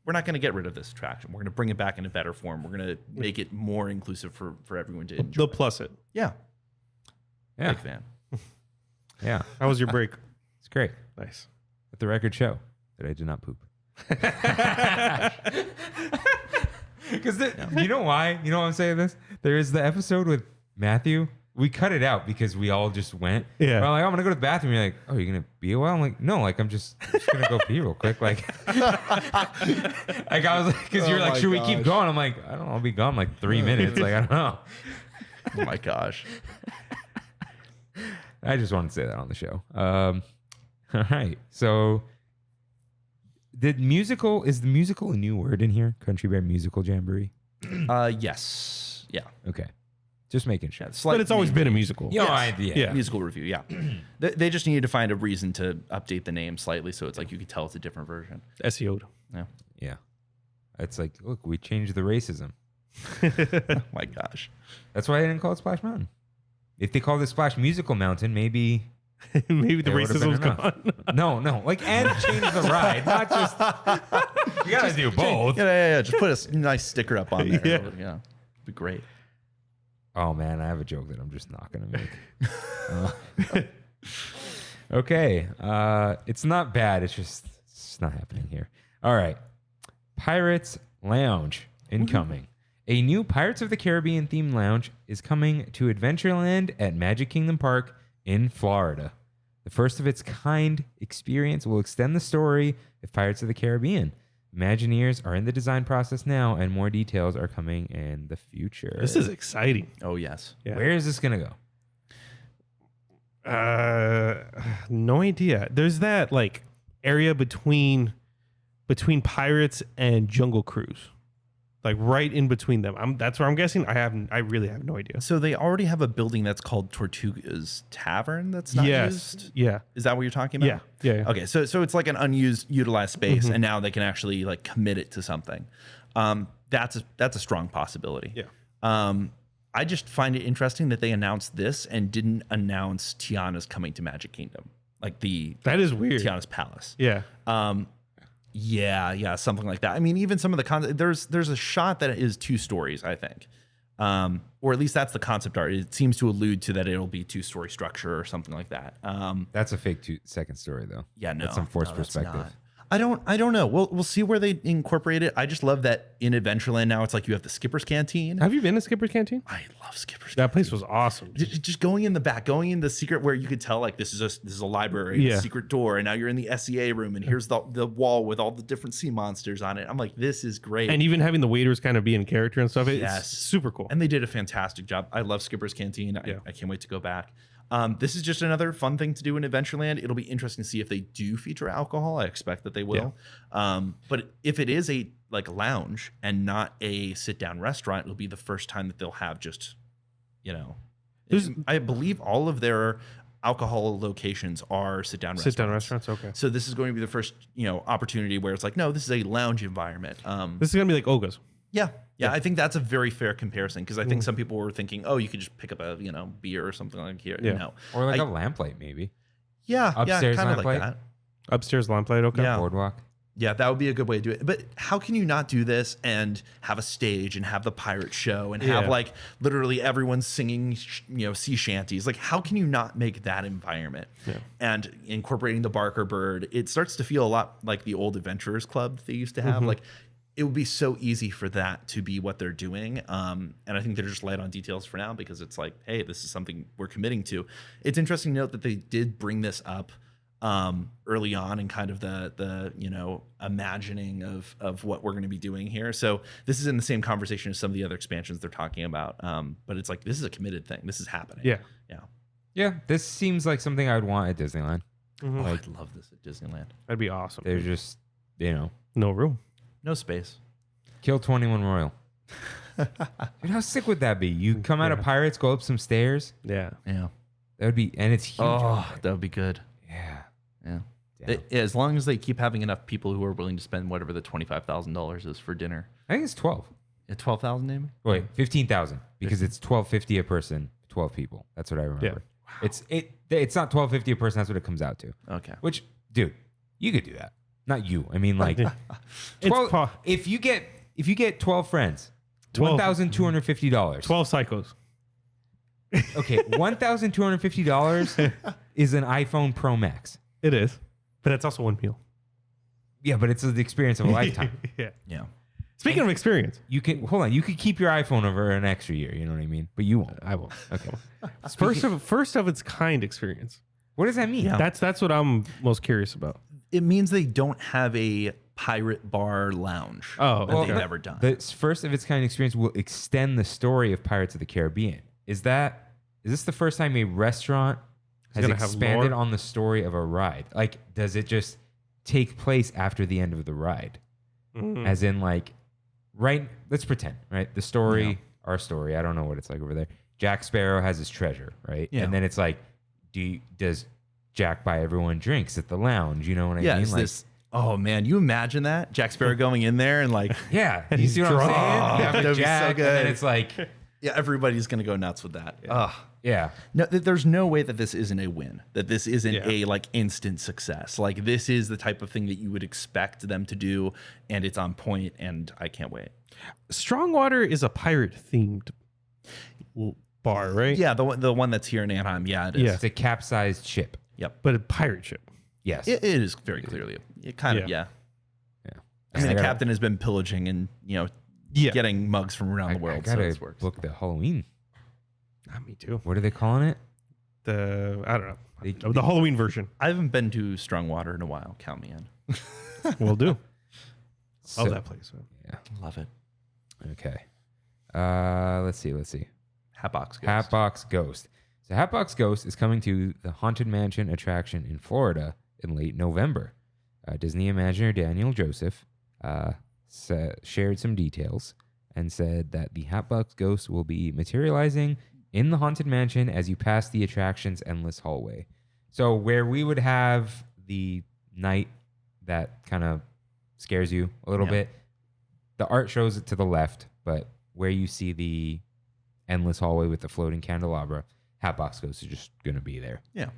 we're not going to get rid of this attraction. We're going to bring it back in a better form. We're going to make it more inclusive for everyone to enjoy. They'll plus it. Yeah. Yeah. Big fan. Yeah. How was your break? It's great. Nice. Let the record show that I did not poop. Because you know why? You know why I'm saying this? There is the episode with Matthew. We cut it out because we all just went. Yeah. We're like, I'm going to go to the bathroom. You're like, oh, you're going to be a while? I'm like, no, like, I'm just going to go pee real quick. Like I was like, because you're like, should we keep going? I'm like, I don't know. I'll be gone like 3 minutes. Like, I don't know. Oh my gosh. I just wanted to say that on the show. All right. So is the musical a new word in here? Country Bear Musical Jamboree? Yes. Yeah. Okay. Just making sure. But it's always been a musical. Yeah. Musical review, yeah. They just needed to find a reason to update the name slightly so it's like you could tell it's a different version. SEO'd. Yeah. It's like, look, we changed the racism. Oh my gosh. That's why I didn't call it Splash Mountain. If they called it Splash Musical Mountain, maybe maybe the racism's gone. No. Like, and change the ride, not just. You gotta do both. Yeah. Just put a nice sticker up on there. Yeah. It'd be great. Oh man, I have a joke that I'm just not gonna make. Okay, it's not bad. It's not happening here. All right, Pirates Lounge incoming. A new Pirates of the Caribbean themed lounge is coming to Adventureland at Magic Kingdom Park in Florida. The first of its kind experience will extend the story of Pirates of the Caribbean. Imagineers are in the design process now, and more details are coming in the future. This is exciting. Oh, yes. Yeah. Where is this going to go? No idea. There's that like area between Pirates and Jungle Cruise, like right in between them. That's where I'm guessing. I really have no idea. So they already have a building that's called Tortuga's Tavern that's not used? Yeah. Is that what you're talking about? Yeah. Okay, so it's like an utilized space, and now they can actually like commit it to something. That's a strong possibility. Yeah. I just find it interesting that they announced this and didn't announce Tiana's coming to Magic Kingdom, like That is weird. Tiana's Palace. Yeah. Yeah, something like that. I mean, even some of the there's a shot that is 2 stories, I think, or at least that's the concept art. It seems to allude to that it'll be 2-story structure or something like that. That's a fake second story though. Yeah, no, that's some forced that's perspective. not. I don't know. We'll see where they incorporate it. I just love that in Adventureland now it's like you have the Skipper's Canteen. Have you been to Skipper's Canteen? I love Skipper's. That place was awesome. Just going in the back, going in the secret where you could tell like this is a library, a secret door, and now you're in the SEA room, and here's the wall with all the different sea monsters on it. I'm like, this is great. And even having the waiters kind of be in character and stuff, it's super cool. And they did a fantastic job. I love Skipper's Canteen. I can't wait to go back. This is just another fun thing to do in Adventureland. It'll be interesting to see if they do feature alcohol. I expect that they will. But if it is a like lounge and not a sit down restaurant, it'll be the first time that they'll have just, I believe all of their alcohol locations are sit down restaurants. Sit down restaurants, okay. So this is going to be the first, opportunity where it's like, no, this is a lounge environment. This is gonna be like Oga's. Yeah, I think that's a very fair comparison because I think some people were thinking, oh, you could just pick up a beer or something like here. Yeah. No, Or like a lamplight maybe. kind Upstairs of like lamplight? that. Upstairs lamplight, okay. Yeah. Boardwalk. Yeah, that would be a good way to do it. But how can you not do this and have a stage and have the pirate show and have like literally everyone singing, sea shanties? Like, how can you not make that environment? And incorporating the Barker Bird, it starts to feel a lot like the old Adventurers Club that they used to have. Like, it would be so easy for that to be what they're doing. And I think they're just light on details for now because it's like, hey, this is something we're committing to. It's interesting to note that they did bring this up early on in kind of the imagining of what we're going to be doing here. So this is in the same conversation as some of the other expansions they're talking about. But it's like, this is a committed thing. This is happening. Yeah, this seems like something I would want at Disneyland. Oh, I'd love this at Disneyland. That'd be awesome. They're just, no room. No space. kill 21 Royal. Dude, how sick would that be? You come out of Pirates, go up some stairs. Yeah. Yeah. That would be, and it's huge. Oh, that would be good. Yeah. Yeah. As long as they keep having enough people who are willing to spend whatever the $25,000 is for dinner. I think it's 12. At 12,000 maybe? Wait, 15,000 because it's $12.50 a person, 12 people. That's what I remember. Yeah. Wow. It's not $12.50 a person. That's what it comes out to. Okay. Which, dude, you could do that. Not you. I mean, like, 12, if you get 12 friends, 12. $1,250. 12 psychos. Okay, $1,250 is an iPhone Pro Max. It is, but it's also one meal. Yeah, but it's the experience of a lifetime. Yeah. Yeah. Speaking of experience, You can hold on. You could keep your iPhone over an extra year. You know what I mean? But you won't. I will. Okay. First of its kind experience. What does that mean? Yeah. That's what I'm most curious about. It means they don't have a pirate bar lounge Oh, that okay. they've ever done. The first of its kind experience will extend the story of Pirates of the Caribbean. Is this the first time a restaurant has gonna have expanded lore? on the story of a ride? Like, does it just take place after the end of the ride? As in, like, right? Let's pretend, right? The story, our story. I don't know what it's like over there. Jack Sparrow has his treasure, right? Yeah. And then it's like, does Jack buy everyone drinks at the lounge? You know what I mean? Is Like, this? Oh man, you imagine that Jack Sparrow going in there and like, yeah. And You he's see what I'm drunk. saying? You have That'd a be so Jack, and good. then it's like, yeah, everybody's gonna go nuts with that. yeah. No, there's no way that this isn't a win. That this isn't Yeah. a like instant success. Like this is the type of thing that you would expect them to do, and it's on point. And I can't wait. Strongwater is a pirate themed bar, right? Yeah, the one that's here in Anaheim. Yeah, it is. Yeah. It's a capsized ship. Yep. But a pirate ship. Yes. It is very clearly. It kind of Yeah. yeah. I mean, the captain has been pillaging and getting mugs from around the I world. So gotta this works. book the Halloween. Me too. What are they calling it? I don't know. The Halloween version. I haven't been to Strongwater in a while. Count me in. Will do. So- Love that place. Man. Yeah. Love it. Okay. Let's see. Hatbox. Ghost. Hatbox Ghost. So Hatbox Ghost is coming to the Haunted Mansion attraction in Florida in late November. Disney Imagineer Daniel Joseph shared some details and said that the Hatbox Ghost will be materializing in the Haunted Mansion as you pass the attraction's endless hallway. So where we would have the night that kind of scares you a little bit, the art shows it to the left, but where you see the endless hallway with the floating candelabra, Hatbox Ghost is just going to be there. Yeah.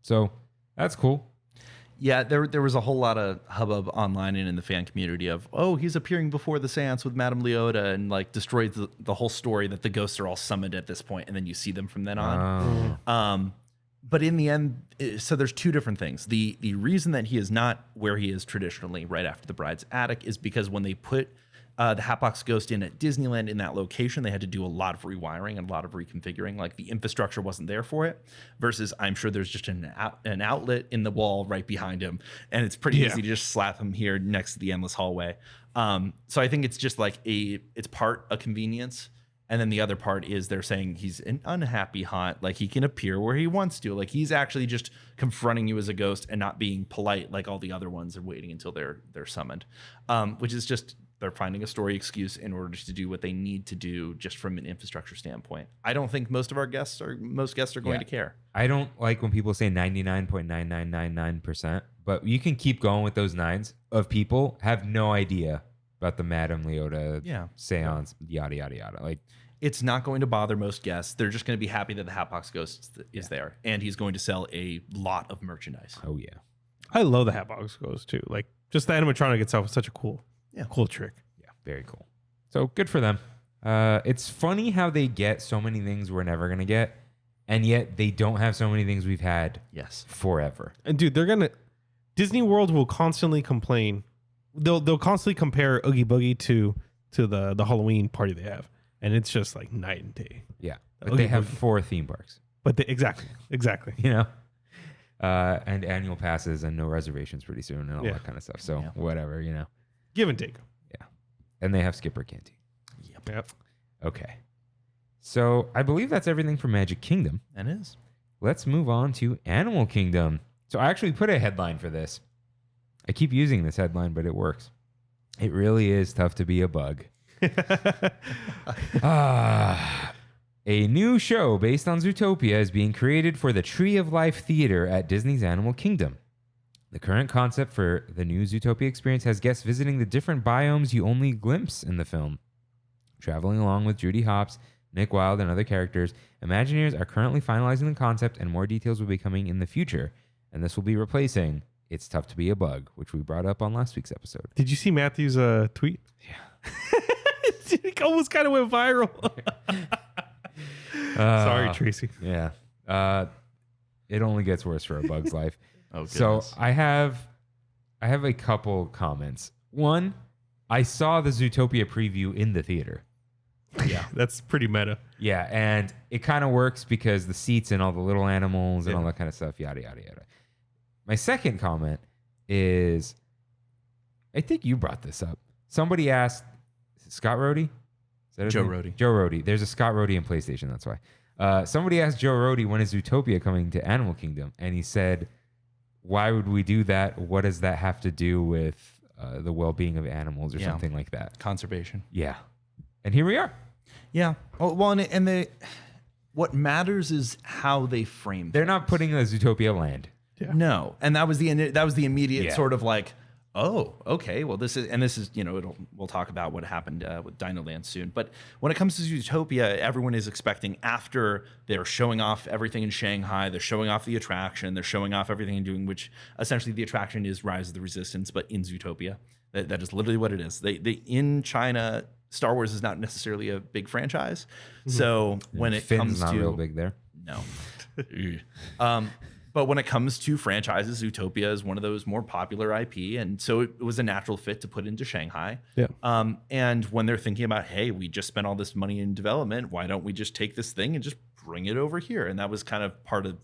So that's cool. Yeah, there was a whole lot of hubbub online and in the fan community of, oh, he's appearing before the seance with Madame Leota and like destroys the whole story that the ghosts are all summoned at this point, and then you see them from then on. But in the end, so there's two different things. The reason that he is not where he is traditionally right after the bride's attic is because when they put the Hatbox Ghost in at Disneyland in that location, they had to do a lot of rewiring and a lot of reconfiguring. Like the infrastructure wasn't there for it, versus I'm sure there's just an outlet in the wall right behind him, and it's pretty easy to just slap him here next to the endless hallway. So I think it's just like it's part a convenience, and then the other part is they're saying he's an unhappy haunt, like he can appear where he wants to, like he's actually just confronting you as a ghost and not being polite like all the other ones are waiting until they're summoned, which is just. They're finding a story excuse in order to do what they need to do just from an infrastructure standpoint. I don't think most guests are going to care. I don't like when people say 99.9999%, but you can keep going with those nines of people have no idea about the Madame Leota seance, yada, yada, yada. Like, it's not going to bother most guests. They're just going to be happy that the Hatbox Ghost is there, and he's going to sell a lot of merchandise. Oh, yeah. I love the Hatbox Ghost too. Like just the animatronic itself is such a cool trick. Yeah, very cool. So good for them. It's funny how they get so many things we're never going to get, and yet they don't have so many things we've had forever. And dude, Disney World will constantly complain. They'll constantly compare Oogie Boogie to the Halloween party they have, and it's just like night and day. Yeah, but they have 4 theme parks. But exactly. You know, and annual passes and no reservations pretty soon and all that kind of stuff. So whatever, you know. Give and take. Yeah. And they have Skipper Canteen. Yep. Okay. So I believe that's everything for Magic Kingdom. That is. Let's move on to Animal Kingdom. So I actually put a headline for this. I keep using this headline, but it works. It really is tough to be a bug. A new show based on Zootopia is being created for the Tree of Life Theater at Disney's Animal Kingdom. The current concept for the new Zootopia experience has guests visiting the different biomes you only glimpse in the film. Traveling along with Judy Hopps, Nick Wilde, and other characters, Imagineers are currently finalizing the concept, and more details will be coming in the future. And this will be replacing It's Tough to Be a Bug, which we brought up on last week's episode. Did you see Matthew's tweet? Yeah. It almost kind of went viral. Sorry, Tracy. Yeah. It only gets worse for A Bug's Life. Oh, so I have a couple comments. One, I saw the Zootopia preview in the theater. Yeah, that's pretty meta. Yeah, and it kind of works because the seats and all the little animals and all that kind of stuff, yada, yada, yada. My second comment is, I think you brought this up. Somebody asked, is it Scott Rohde? Is that his Joe name? Rohde. Joe Rohde. There's a Scott Rohde in PlayStation, that's why. Somebody asked Joe Rohde, when is Zootopia coming to Animal Kingdom? And he said, why would we do that? What does that have to do with the well-being of animals or something like that? Conservation. Yeah. And here we are. Yeah. Oh, well, what matters is how they frame. They're not putting a Zootopia land. Yeah. No, and that was the immediate sort of like, oh, okay, well, this is we'll talk about what happened with Dinoland soon. But when it comes to Zootopia, everyone is expecting, after they're showing off everything in Shanghai, they're showing off the attraction, they're showing off everything and doing, which essentially the attraction is Rise of the Resistance, but in Zootopia. That is literally what it is. They in China, Star Wars is not necessarily a big franchise. So when it Finn's comes not to real big there. No. But when it comes to franchises, Zootopia is one of those more popular IP. And so it was a natural fit to put into Shanghai. Yeah. And when they're thinking about, hey, we just spent all this money in development, why don't we just take this thing and just bring it over here? And that was kind of part of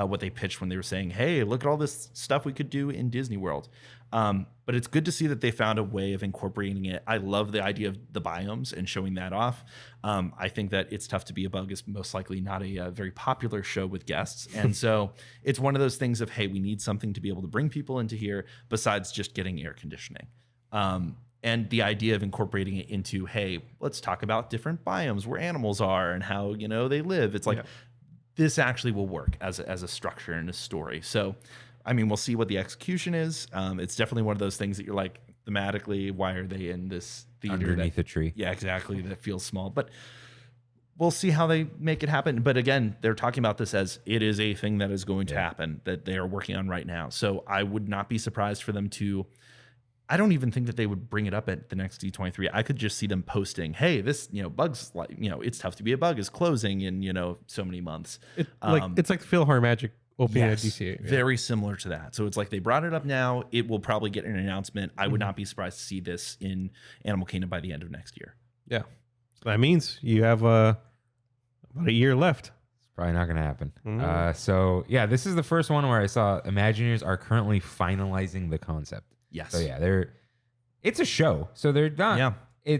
what they pitched when they were saying, hey, look at all this stuff we could do in Disney World. But it's good to see that they found a way of incorporating it. I love the idea of the biomes and showing that off. I think that It's Tough to Be a Bug is most likely not a very popular show with guests. And so it's one of those things of, hey, we need something to be able to bring people into here besides just getting air conditioning. And the idea of incorporating it into, hey, let's talk about different biomes where animals are and how, they live. It's like, this actually will work as a structure and a story. So, I mean, we'll see what the execution is. It's definitely one of those things that you're like, thematically, why are they in this theater Underneath a tree. Yeah, exactly. That feels small, but we'll see how they make it happen. But again, they're talking about this as it is a thing that is going to happen, that they are working on right now. So I would not be surprised for them to. I don't even think that they would bring it up at the next D23. I could just see them posting, hey, this, bugs, like, It's Tough to Be a Bug is closing in, so many months. It's like the Philhar Magic opening at DCA. Yeah. Very similar to that. So it's like they brought it up now. It will probably get an announcement. I would not be surprised to see this in Animal Kingdom by the end of next year. Yeah. So that means you have about a year left. It's probably not going to happen. So, yeah, this is the first one where I saw Imagineers are currently finalizing the concept. Yes. So yeah, it's a show. So they're not. Yeah.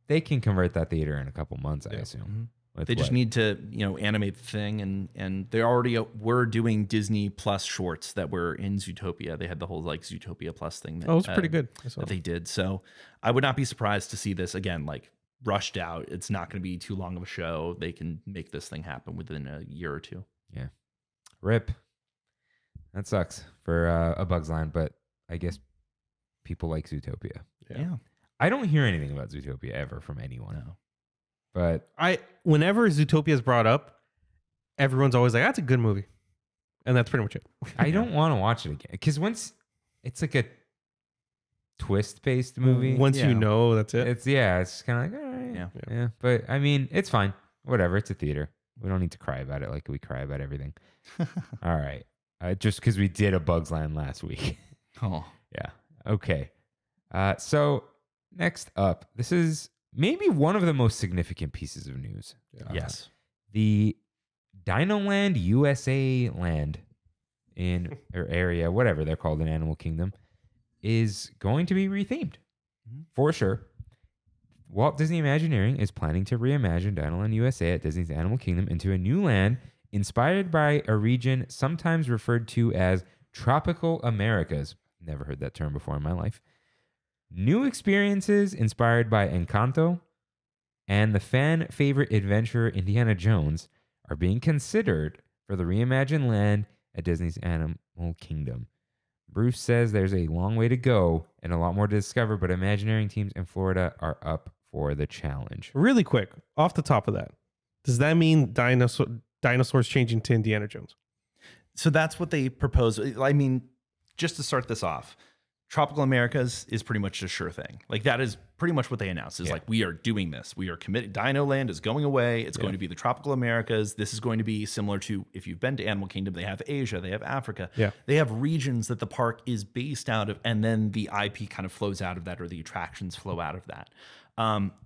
They can convert that theater in a couple months, I assume. They just need to, animate the thing, and they already were doing Disney Plus shorts that were in Zootopia. They had the whole like Zootopia Plus thing. That, it was pretty good. That they did. So I would not be surprised to see this again, like rushed out. It's not going to be too long of a show. They can make this thing happen within a year or two. Yeah. Rip. That sucks for A Bug's Land, but I guess people like Zootopia. Yeah. I don't hear anything about Zootopia ever from anyone. No. But whenever Zootopia is brought up, everyone's always like, that's a good movie. And that's pretty much it. I don't want to watch it again. Because once it's like a twist-based movie. Once you know, that's it. It's kind of like, all right. Yeah. But I mean, it's fine. Whatever. It's a theater. We don't need to cry about it like we cry about everything. All right. Just because we did A Bug's Land last week. Oh. Yeah. Okay. So next up, this is maybe one of the most significant pieces of news. Yes. The Dinoland USA land or area, whatever they're called in Animal Kingdom, is going to be rethemed for sure. Walt Disney Imagineering is planning to reimagine Dinoland USA at Disney's Animal Kingdom into a new land inspired by a region sometimes referred to as Tropical Americas. Never heard that term before in my life. New experiences inspired by Encanto and the fan favorite adventurer Indiana Jones are being considered for the reimagined land at Disney's Animal Kingdom. Bruce says there's a long way to go and a lot more to discover, but Imagineering teams in Florida are up for the challenge. Really quick, off the top of that, does that mean dinosaurs changing to Indiana Jones? So that's what they propose. I mean, just to start this off, Tropical Americas is pretty much a sure thing. Like that is pretty much what they announced. Is like, we are doing this. We are committed. Dino Land is going away. It's going to be the Tropical Americas. This is going to be similar to, if you've been to Animal Kingdom, they have Asia, they have Africa. Yeah. They have regions that the park is based out of, and then the IP kind of flows out of that, or the attractions flow out of that.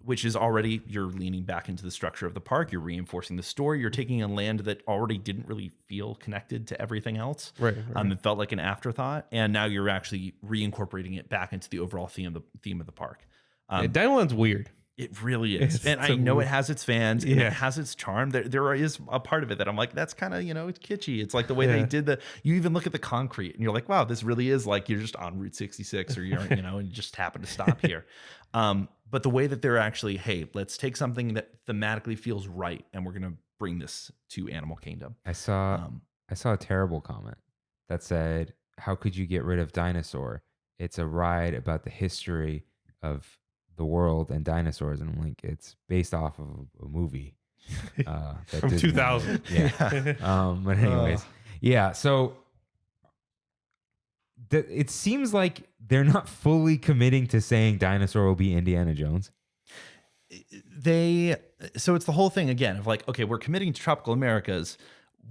Which is already, you're leaning back into the structure of the park. You're reinforcing the story. You're taking a land that already didn't really feel connected to everything else. Right. It felt like an afterthought, and now you're actually reincorporating it back into the overall theme of the park. Dinoland's weird. It really is. And I know it has its fans and it has its charm. There is a part of it that I'm like, that's kind of, it's kitschy. It's like the way they did you even look at the concrete and you're like, wow, this really is like you're just on Route 66 or you're, and you just happen to stop here. But the way that they're actually, hey, let's take something that thematically feels right and we're going to bring this to Animal Kingdom. I saw a terrible comment that said, how could you get rid of Dinosaur? It's a ride about the history of the world and dinosaurs. And I'm like, it's based off of a movie. From 2000. Yeah. But anyways, so it seems like they're not fully committing to saying Dinosaur will be Indiana Jones. So it's the whole thing again of like, okay, we're committing to Tropical Americas.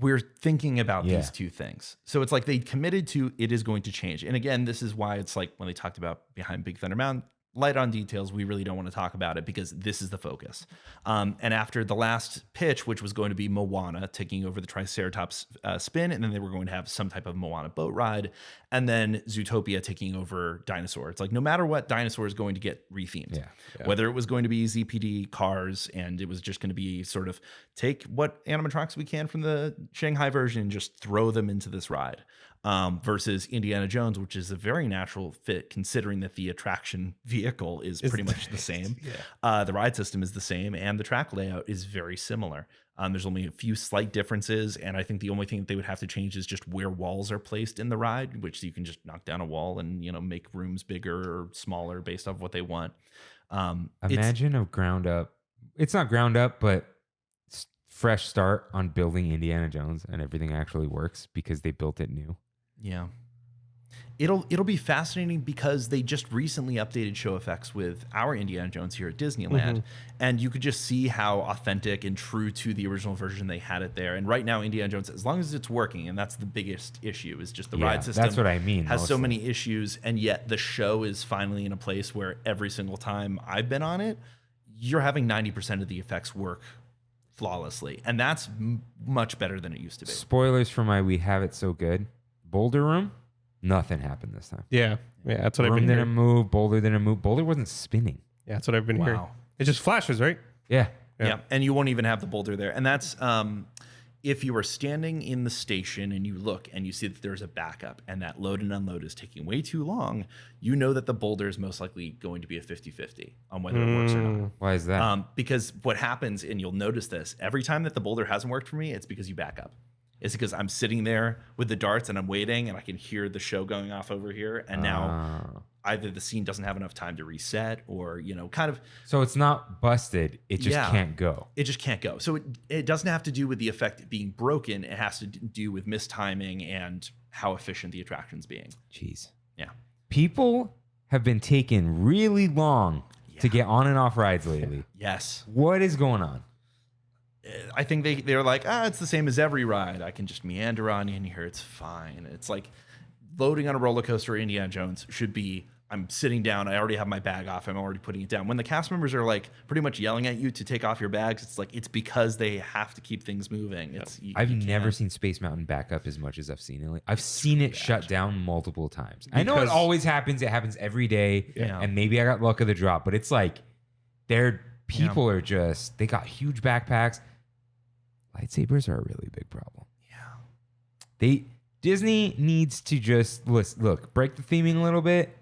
We're thinking about these two things. So it's like they committed to it is going to change. And again, this is why it's like when they talked about Behind Big Thunder Mountain, light on details. We really don't want to talk about it because this is the focus. And after the last pitch, which was going to be Moana taking over the Triceratops spin, and then they were going to have some type of Moana boat ride, and then Zootopia taking over Dinosaur. It's like no matter what, Dinosaur is going to get rethemed. Yeah. Whether it was going to be ZPD cars and it was just going to be sort of take what animatronics we can from the Shanghai version and just throw them into this ride. Versus Indiana Jones, which is a very natural fit considering that the attraction vehicle is pretty much the same. The ride system is the same and the track layout is very similar. There's only a few slight differences, and I think the only thing that they would have to change is just where walls are placed in the ride, which you can just knock down a wall and make rooms bigger or smaller based off what they want. Imagine a ground up. It's not ground up, but fresh start on building Indiana Jones, and everything actually works because they built it new. Yeah. It'll be fascinating because they just recently updated show effects with our Indiana Jones here at Disneyland, and you could just see how authentic and true to the original version they had it there. And right now, Indiana Jones, as long as it's working, and that's the biggest issue, is just the ride system. That's what I mean. Has so many issues, and yet the show is finally in a place where every single time I've been on it, you're having 90% of the effects work flawlessly, and that's much better than it used to be. Spoilers for my We Have It So Good. Boulder Room, nothing happened this time. Yeah, that's what I've Room been didn't hearing. move. Boulder didn't move. Boulder wasn't spinning. Yeah, that's what I've been hearing. It just flashes, right? Yeah. Yeah, and you won't even have the boulder there. And that's if you are standing in the station and you look and you see that there's a backup and that load and unload is taking way too long, you know that the boulder is most likely going to be a 50-50 on whether it works or not. Why is that? Because what happens, and you'll notice this, every time that the boulder hasn't worked for me, it's because you back up. It's because I'm sitting there with the darts and I'm waiting and I can hear the show going off over here. And now either the scene doesn't have enough time to reset or, kind of. So it's not busted. It just can't go. It just can't go. So it doesn't have to do with the effect being broken. It has to do with mistiming and how efficient the attraction's being. Jeez. Yeah. People have been taking really long to get on and off rides lately. Yes. What is going on? I think they're like, it's the same as every ride. I can just meander on in here. It's fine. It's like loading on a roller coaster. Indiana Jones should be, I'm sitting down. I already have my bag off. I'm already putting it down. When the cast members are like pretty much yelling at you to take off your bags, it's like, it's because they have to keep things moving. It's I've never seen Space Mountain back up as much as I've seen it. I've seen it shut down multiple times. I know it always happens. It happens every day. Yeah. And maybe I got luck of the drop, but it's like people are just, they got huge backpacks. Lightsabers are a really big problem. Yeah. Disney needs to just look, break the theming a little bit,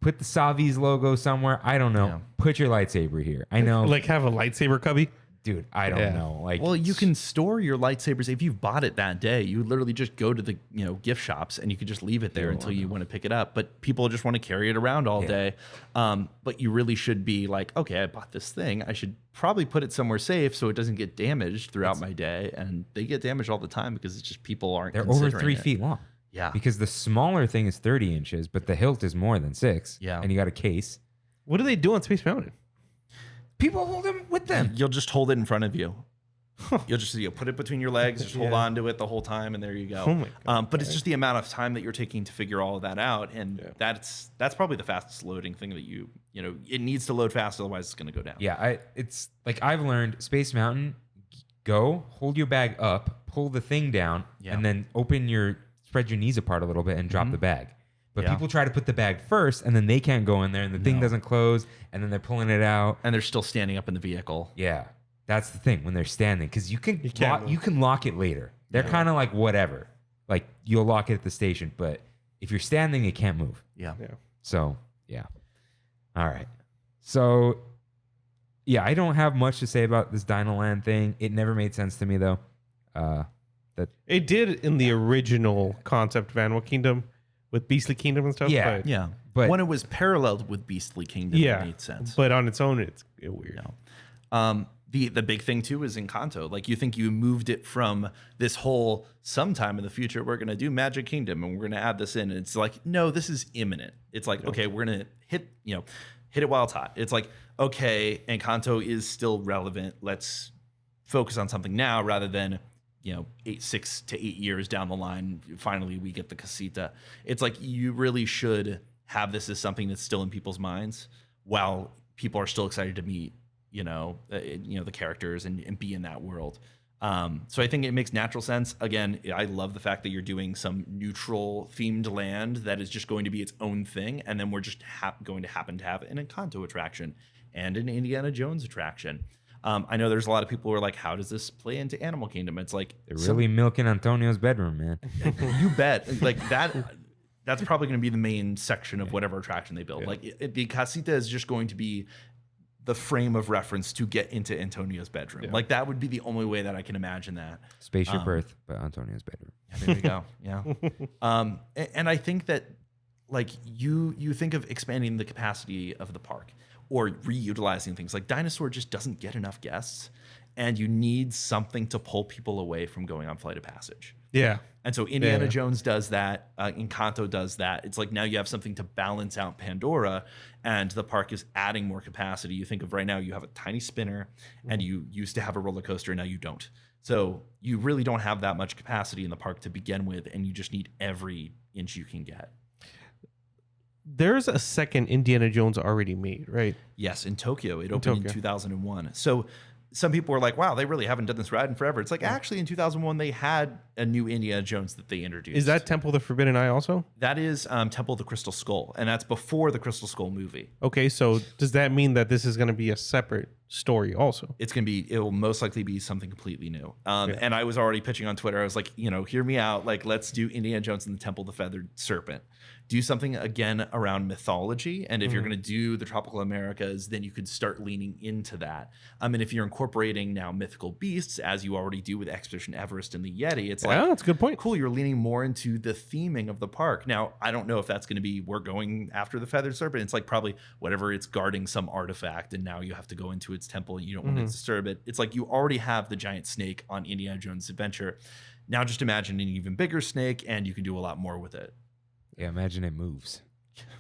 put the Savi's logo somewhere. I don't know. Yeah. Put your lightsaber here. I know. Like have a lightsaber cubby. Dude, I don't know. Like, well, you can store your lightsabers if you've bought it that day. You literally just go to the gift shops and you can just leave it there until you want to pick it up. But people just want to carry it around all day. But you really should be like, okay, I bought this thing. I should probably put it somewhere safe so it doesn't get damaged throughout my day. And they get damaged all the time because it's just people aren't. They're over considering 3 it. feet long. Yeah, Because the smaller thing is 30 inches, but the hilt is more than 6. Yeah. And you got a case. What do they do on Space Mountain? People hold them with them. You'll just hold it in front of you. You'll just put it between your legs, just hold on to it the whole time, and there you go. Oh my God. But it's just the amount of time that you're taking to figure all of that out, and that's probably the fastest loading thing that it needs to load fast, otherwise it's going to go down. Yeah, it's like I've learned Space Mountain, go, hold your bag up, pull the thing down, and then spread your knees apart a little bit and drop the bag. But people try to put the bag first, and then lock in there, and the thing doesn't close, and then they're pulling it out. And they're still standing up in the vehicle. Yeah, that's the thing when they're standing, because you can lock it later. They're kind of like whatever. Like you'll lock it at the station, but if you're standing, it can't move. Yeah. So yeah. All right. So yeah, I don't have much to say about this Dinoland thing. It never made sense to me though. It did in the original concept of Animal Kingdom with Beastly Kingdom and stuff. Yeah. but, Yeah. But- when it was paralleled with Beastly Kingdom, it made sense. But on its own, it's weird. The big thing too is Encanto. Like you think you moved it from this whole sometime in the future we're gonna do Magic Kingdom and we're gonna add this in. And it's like, no, this is imminent. It's like, okay, we're gonna hit it while it's hot. It's like, okay, Encanto is still relevant. Let's focus on something now rather than 6 to 8 years down the line. Finally, we get the casita. It's like you really should have this as something that's still in people's minds while people are still excited to meet, the characters and be in that world. So I think it makes natural sense. Again, I love the fact that you're doing some neutral themed land that is just going to be its own thing. And then we're just going to happen to have an Encanto attraction and an Indiana Jones attraction. I know there's a lot of people who are like, how does this play into Animal Kingdom? It's like, They're really milking Antonio's bedroom, man. you bet. Like that's probably going to be the main section of whatever attraction they build. Yeah. Like the casita is just going to be the frame of reference to get into Antonio's bedroom. Yeah. Like that would be the only way that I can imagine that. Spaceship Earth, but Antonio's bedroom. Yeah, there we go. Yeah. And I think that like you think of expanding the capacity of the park or reutilizing things. Like Dinosaur just doesn't get enough guests, and you need something to pull people away from going on Flight of Passage. Yeah. And so Indiana Jones does that. Encanto does that. It's like now you have something to balance out Pandora, and the park is adding more capacity. You think of right now, you have a tiny spinner, and you used to have a roller coaster, and now you don't. So you really don't have that much capacity in the park to begin with, and you just need every inch you can get. There's a second Indiana Jones already made, right? Yes, in Tokyo. It opened in 2001. So some people were like, wow, they really haven't done this ride in forever. It's like, actually, in 2001, they had a new Indiana Jones that they introduced. Is that Temple of the Forbidden Eye also? That is Temple of the Crystal Skull, and that's before the Crystal Skull movie. Okay, so does that mean that this is going to be a separate story also? It will most likely be something completely new. And I was already pitching on Twitter. I was like, hear me out. Like, let's do Indiana Jones and the Temple of the Feathered Serpent. Do something again around mythology. And if you're going to do the Tropical Americas, then you could start leaning into that. And if you're incorporating now mythical beasts, as you already do with Expedition Everest and the Yeti, it's like, that's a good point. Cool, you're leaning more into the theming of the park. Now, I don't know if that's going to be, we're going after the Feathered Serpent. It's like probably whatever, it's guarding some artifact, and now you have to go into its temple. You don't want to disturb it. It's like you already have the giant snake on Indiana Jones Adventure. Now just imagine an even bigger snake, and you can do a lot more with it. Yeah, imagine it moves.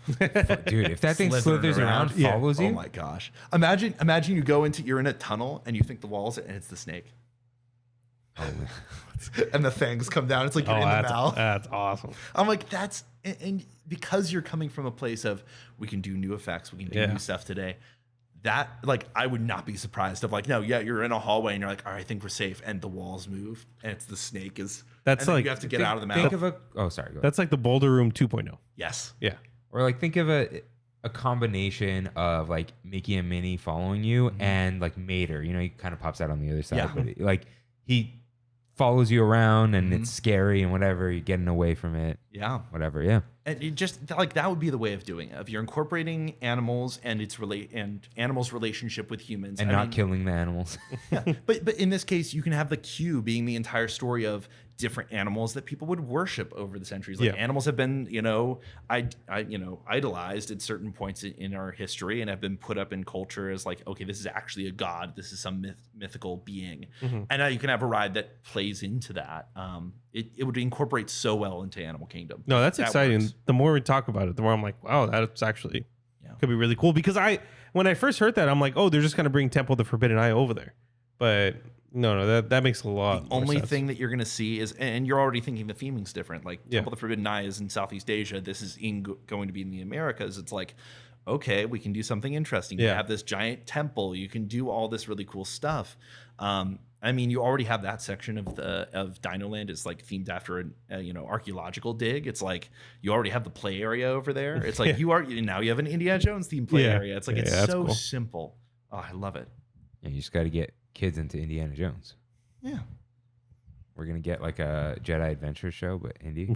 Dude, if that thing Slithering slithers around, follows you. Oh my gosh. Imagine you're in a tunnel and you think the walls, and it's the snake. And the fangs come down. It's like you're in the mouth. That's awesome. I'm like, and because you're coming from a place of, we can do new effects, we can do new stuff today. That, like, I would not be surprised if, like, no, yeah, you're in a hallway and you're like, all right, I think we're safe, and the walls move, and it's the snake is. That's and like, you have to get out of the mouth. Think of sorry. Go ahead. That's like the Boulder Room 2.0. Yes. Yeah. Or like think of a combination of like Mickey and Minnie following you and like Mater. He kind of pops out on the other side, but like he follows you around and it's scary and whatever. You're getting away from it. Yeah. Whatever. Yeah. And it just like that would be the way of doing it. If you're incorporating animals and animals' relationship with humans, And not killing the animals. Yeah. But in this case, you can have the queue being the entire story of different animals that people would worship over the centuries. Like animals have been, idolized at certain points in our history and have been put up in culture as like, okay, this is actually a god. This is some mythical being. And now you can have a ride that plays into that. It would incorporate so well into Animal Kingdom. No, that's exciting. Works. The more we talk about it, the more I'm like, wow, that's actually could be really cool. Because when I first heard that, I'm like, oh, they're just going to bring Temple of the Forbidden Eye over there. But no, that makes a lot. The only thing that you're going to see is, and you're already thinking the theming's different. Like Temple of the Forbidden Eye is in Southeast Asia. This is going to be in the Americas. It's like, okay, we can do something interesting. You have this giant temple. You can do all this really cool stuff. You already have that section of Dino Land is like themed after an archaeological dig. It's like you already have the play area over there. It's like now you have an Indiana Jones themed play area. It's like it's so cool. Simple. Oh, I love it. Yeah, you just got to get kids into Indiana Jones. Yeah. We're going to get like a Jedi Adventure show, but Indy.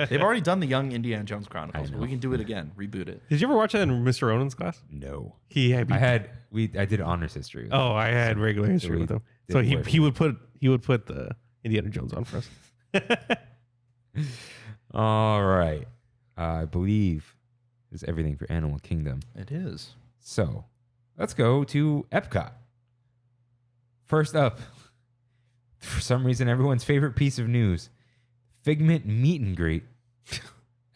They've already done the Young Indiana Jones Chronicles, I but know. we can do it again, reboot it. Did you ever watch that in Mr. Ronan's class? No. I did honors history. with Oh, him. I had regular history we with him. did So work. he would put the Indiana Jones on for us. All right. I believe is everything for Animal Kingdom. It is. So let's go to EPCOT. First up, for some reason, everyone's favorite piece of news: Figment meet and greet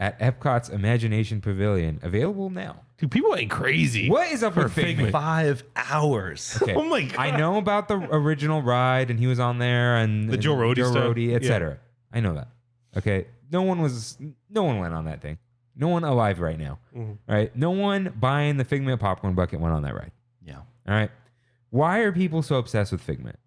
at Epcot's Imagination Pavilion, available now. Dude, people ain't crazy. What is up with Figment? 5 hours. Okay. Oh my God. I know about the original ride, and he was on there, and The Joe Rohde stuff. etc. I know that. Okay, no one went on that thing. No one alive right now. Right? No one buying the Figment popcorn bucket went on that ride. Yeah. All right. Why are people so obsessed with Figment?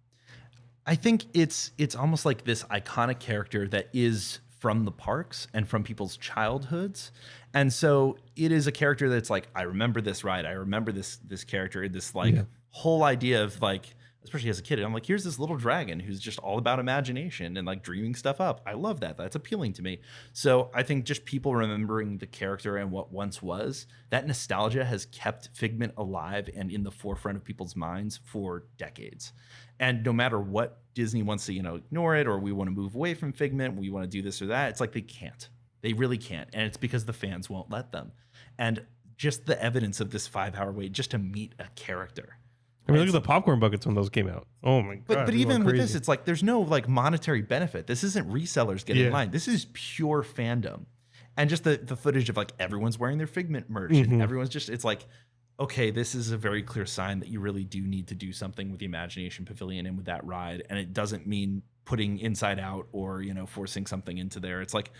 I think it's almost like this iconic character that is from the parks and from people's childhoods. And so it is a character that's like, I remember this ride. I remember this character, this like whole idea of like, especially as a kid, I'm like, here's this little dragon who's just all about imagination and like dreaming stuff up. I love that. That's appealing to me. So I think just people remembering the character and what once was, that nostalgia has kept Figment alive and in the forefront of people's minds for decades. And no matter what Disney wants to, ignore it, or we want to move away from Figment, we want to do this or that, it's like they can't. They really can't. And it's because the fans won't let them. And just the evidence of this 5-hour wait just to meet a character. I mean, look at the popcorn buckets when those came out. Oh my god! But even with this, it's like there's no like monetary benefit. This isn't resellers getting in line. This is pure fandom, and just the footage of like everyone's wearing their Figment merch and everyone's just, it's like, okay, this is a very clear sign that you really do need to do something with the Imagination Pavilion and with that ride, and it doesn't mean putting Inside Out or forcing something into there. It's like,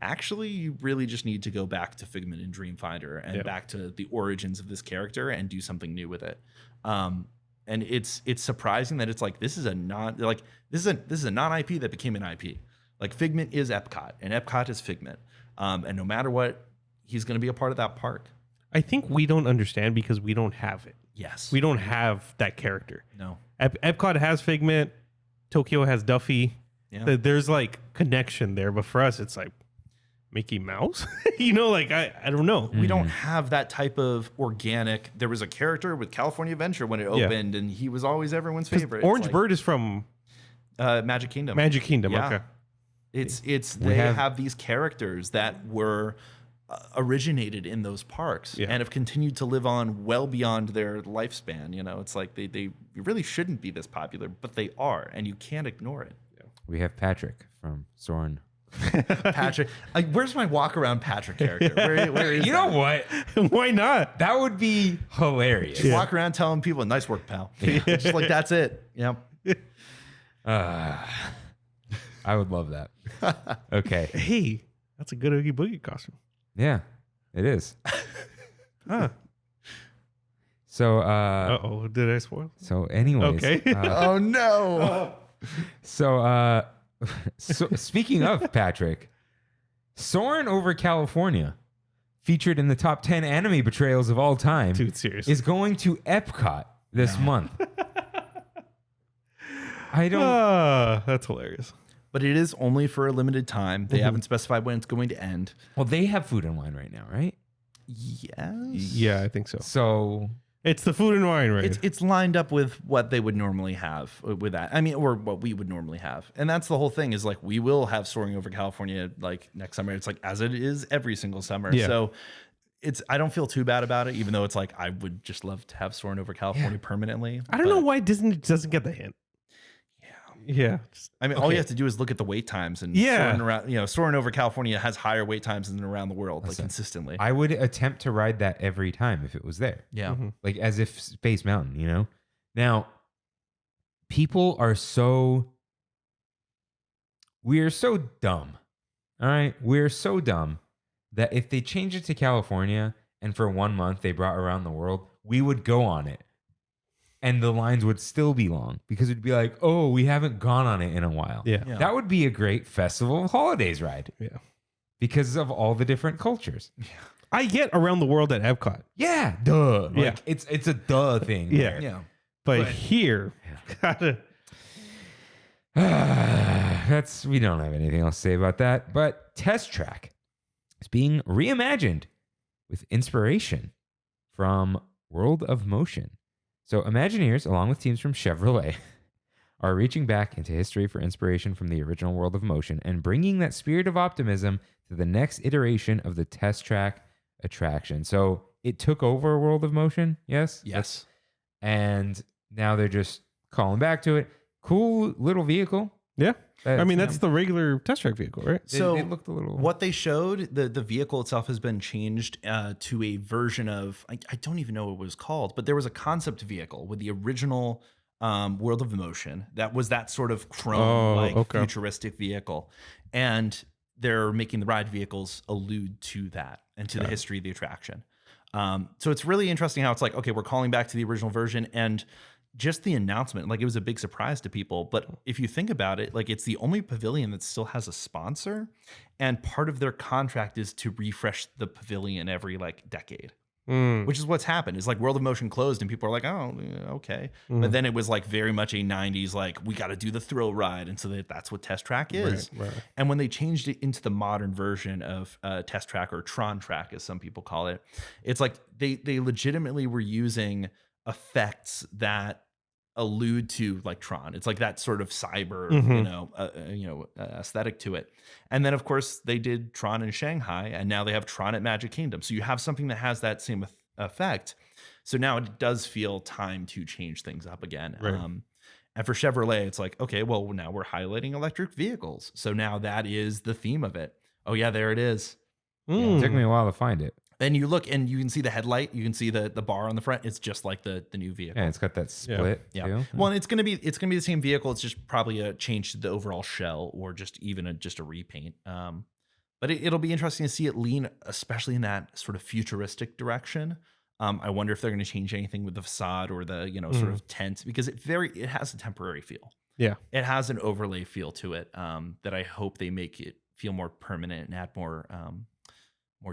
actually, you really just need to go back to Figment and Dreamfinder and back to the origins of this character and do something new with it. And it's surprising that it's like, this is a non IP that became an IP. Like Figment is EPCOT and EPCOT is Figment. And no matter what, he's going to be a part of that park. I think we don't understand because we don't have it. Yes. We don't have that character. No. Epcot has Figment. Tokyo has Duffy. Yeah. There's like connection there. But for us, it's like Mickey Mouse. I don't know. We don't have that type of organic. There was a character with California Adventure when it opened, and he was always everyone's favorite. Orange Bird is from Magic Kingdom. Magic Kingdom. Yeah. Okay. They have these characters that were originated in those parks and have continued to live on well beyond their lifespan. It's like they really shouldn't be this popular, but they are, and you can't ignore it. We have Patrick from Soren. Patrick, where's my walk around Patrick character? Where is You know what? Why not? That would be hilarious. Just walk around telling people, "Nice work, pal." Just like that's it. Yeah. I would love that. Okay. Hey, that's a good Oogie Boogie costume. Yeah, it is. So, Uh-oh, did I spoil? so anyways. Okay. Oh no. So speaking of Patrick, Soarin' Over California, featured in the top 10 anime betrayals of all time, Dude, seriously. is going to EPCOT this month. I don't. That's hilarious. But it is only for a limited time. They haven't specified when it's going to end. Well, they have Food and Wine right now, right? Yes. Yeah, I think so. So It's the Food and Wine raid. It's lined up with what they would normally have with that. I mean, or what we would normally have. And that's the whole thing, is like, we will have Soaring Over California like next summer. It's like, as it is every single summer. Yeah. So I don't feel too bad about it, even though it's like, I would just love to have Soaring Over California permanently. I don't know why Disney doesn't get the hint. Yeah. I mean, all you have to do is look at the wait times, and Soaring Over California has higher wait times than around the world, like consistently. I would attempt to ride that every time if it was there. Yeah. Like as if Space Mountain, Now, people are we are so dumb. All right? We're so dumb that if they change it to California and for 1 month they brought around the world, we would go on it. And the lines would still be long because it'd be like, oh, we haven't gone on it in a while. Yeah. That would be a great Festival of Holidays ride. Yeah. Because of all the different cultures. I get around the world at Epcot. Yeah. Duh. Yeah. Like, it's a duh thing. Yeah. there. Yeah. But here, gotta. We don't have anything else to say about that. But Test Track is being reimagined with inspiration from World of Motion. So Imagineers, along with teams from Chevrolet, are reaching back into history for inspiration from the original World of Motion and bringing that spirit of optimism to the next iteration of the Test Track attraction. So it took over World of Motion, yes? Yes. And now they're just calling back to it. Cool little vehicle. Yeah. That's the regular Test Track vehicle, right? So they looked a little. What they showed, the vehicle itself has been changed to a version of, I don't even know what it was called, but there was a concept vehicle with the original World of Motion that was that sort of chrome futuristic vehicle. And they're making the ride vehicles allude to that and to the history of the attraction. So it's really interesting how it's like, okay, we're calling back to the original version, and just the announcement, like it was a big surprise to people. But if you think about it, like it's the only pavilion that still has a sponsor, and part of their contract is to refresh the pavilion every like decade. Which is what's happened. Is like World of Motion closed and people are like, oh, yeah, okay. But then it was like very much a 90s, like we got to do the thrill ride. And so that's what Test Track is. Right. And when they changed it into the modern version of Test Track, or Tron Track, as some people call it, it's like they legitimately were using effects that allude to like Tron. It's like that sort of cyber, aesthetic to it. And then of course they did Tron in Shanghai, and now they have Tron at Magic Kingdom. So you have something that has that same effect. So now it does feel time to change things up again. Right. And for Chevrolet, it's like, okay, well now we're highlighting electric vehicles. So now that is the theme of it. Oh yeah, there it is. It took me a while to find it. And you look and you can see the headlight, you can see the bar on the front. It's just like the new vehicle. Yeah, it's got that split. Yeah. Too. Well, and it's gonna be the same vehicle. It's just probably a change to the overall shell, or just even a repaint. But it'll be interesting to see it lean, especially in that sort of futuristic direction. I wonder if they're going to change anything with the facade or the sort of tent, because it has a temporary feel. Yeah. It has an overlay feel to it that I hope they make it feel more permanent and add more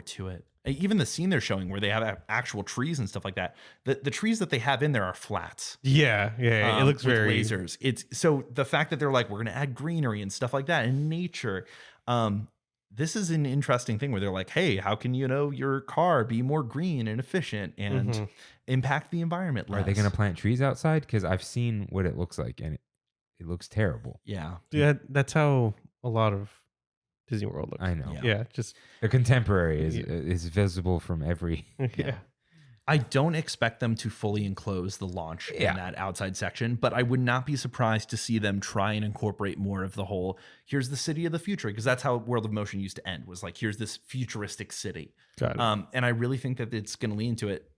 to it. Even the scene they're showing where they have actual trees and stuff like that. The trees that they have in there are flats. Yeah. It looks with very lasers. It's so the fact that they're like, we're going to add greenery and stuff like that in nature. This is an interesting thing where they're like, hey, how can your car be more green and efficient and impact the environment less? Are they going to plant trees outside? Because I've seen what it looks like, and it looks terrible. Yeah. Yeah, that's how a lot of Disney World looks. I know. Yeah, just The contemporary is visible from every. yeah. I don't expect them to fully enclose the launch in that outside section, but I would not be surprised to see them try and incorporate more of the whole, here's the city of the future, because that's how World of Motion used to end, was like, here's this futuristic city. Got it. And I really think that it's going to lean to it.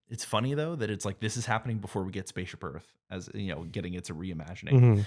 It's funny though, that it's like, this is happening before we get Spaceship Earth, as getting its reimagining.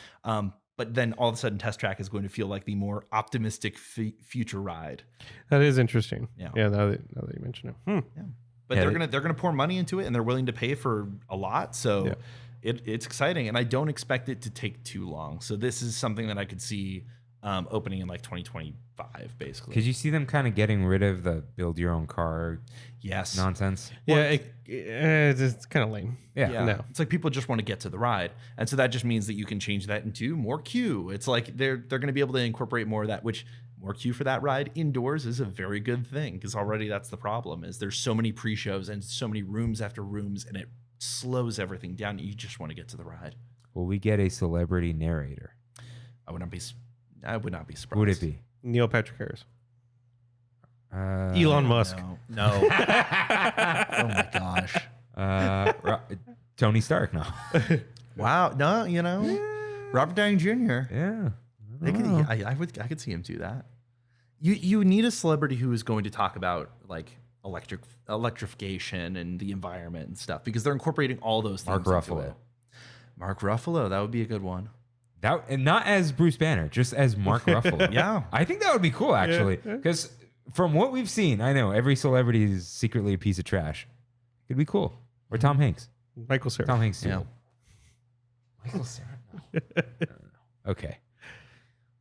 But then all of a sudden Test Track is going to feel like the more optimistic future ride. That is interesting. Yeah. Now that you mention it. Yeah. But they're gonna pour money into it, and they're willing to pay for a lot. So it's exciting, and I don't expect it to take too long. So this is something that I could see opening in like 2025, basically. Could you see them kind of getting rid of the build your own car Yes. nonsense? Yeah, it's kind of lame. Yeah. No. It's like people just want to get to the ride, and so that just means that you can change that into more queue. It's like they're going to be able to incorporate more of that, which more queue for that ride indoors is a very good thing, because already that's the problem, is there's so many pre-shows and so many rooms after rooms, and it slows everything down. You just want to get to the ride. Will we get a celebrity narrator? I would not be surprised. Who would it be? Neil Patrick Harris. Elon Elon Musk. No. Oh my gosh. Tony Stark. No. Wow. No, Robert Downey Jr. Yeah. I could see him do that. You need a celebrity who is going to talk about like electrification and the environment and stuff, because they're incorporating all those things. Mark into Ruffalo. it. Mark Ruffalo, that would be a good one. That, and not as Bruce Banner, just as Mark Ruffalo. Yeah. I think that would be cool, actually, because from what we've seen, I know every celebrity is secretly a piece of trash. It'd be cool. Or Tom Hanks. Michael Cera. Tom Hanks too. Yeah. Michael Cera. No. Okay.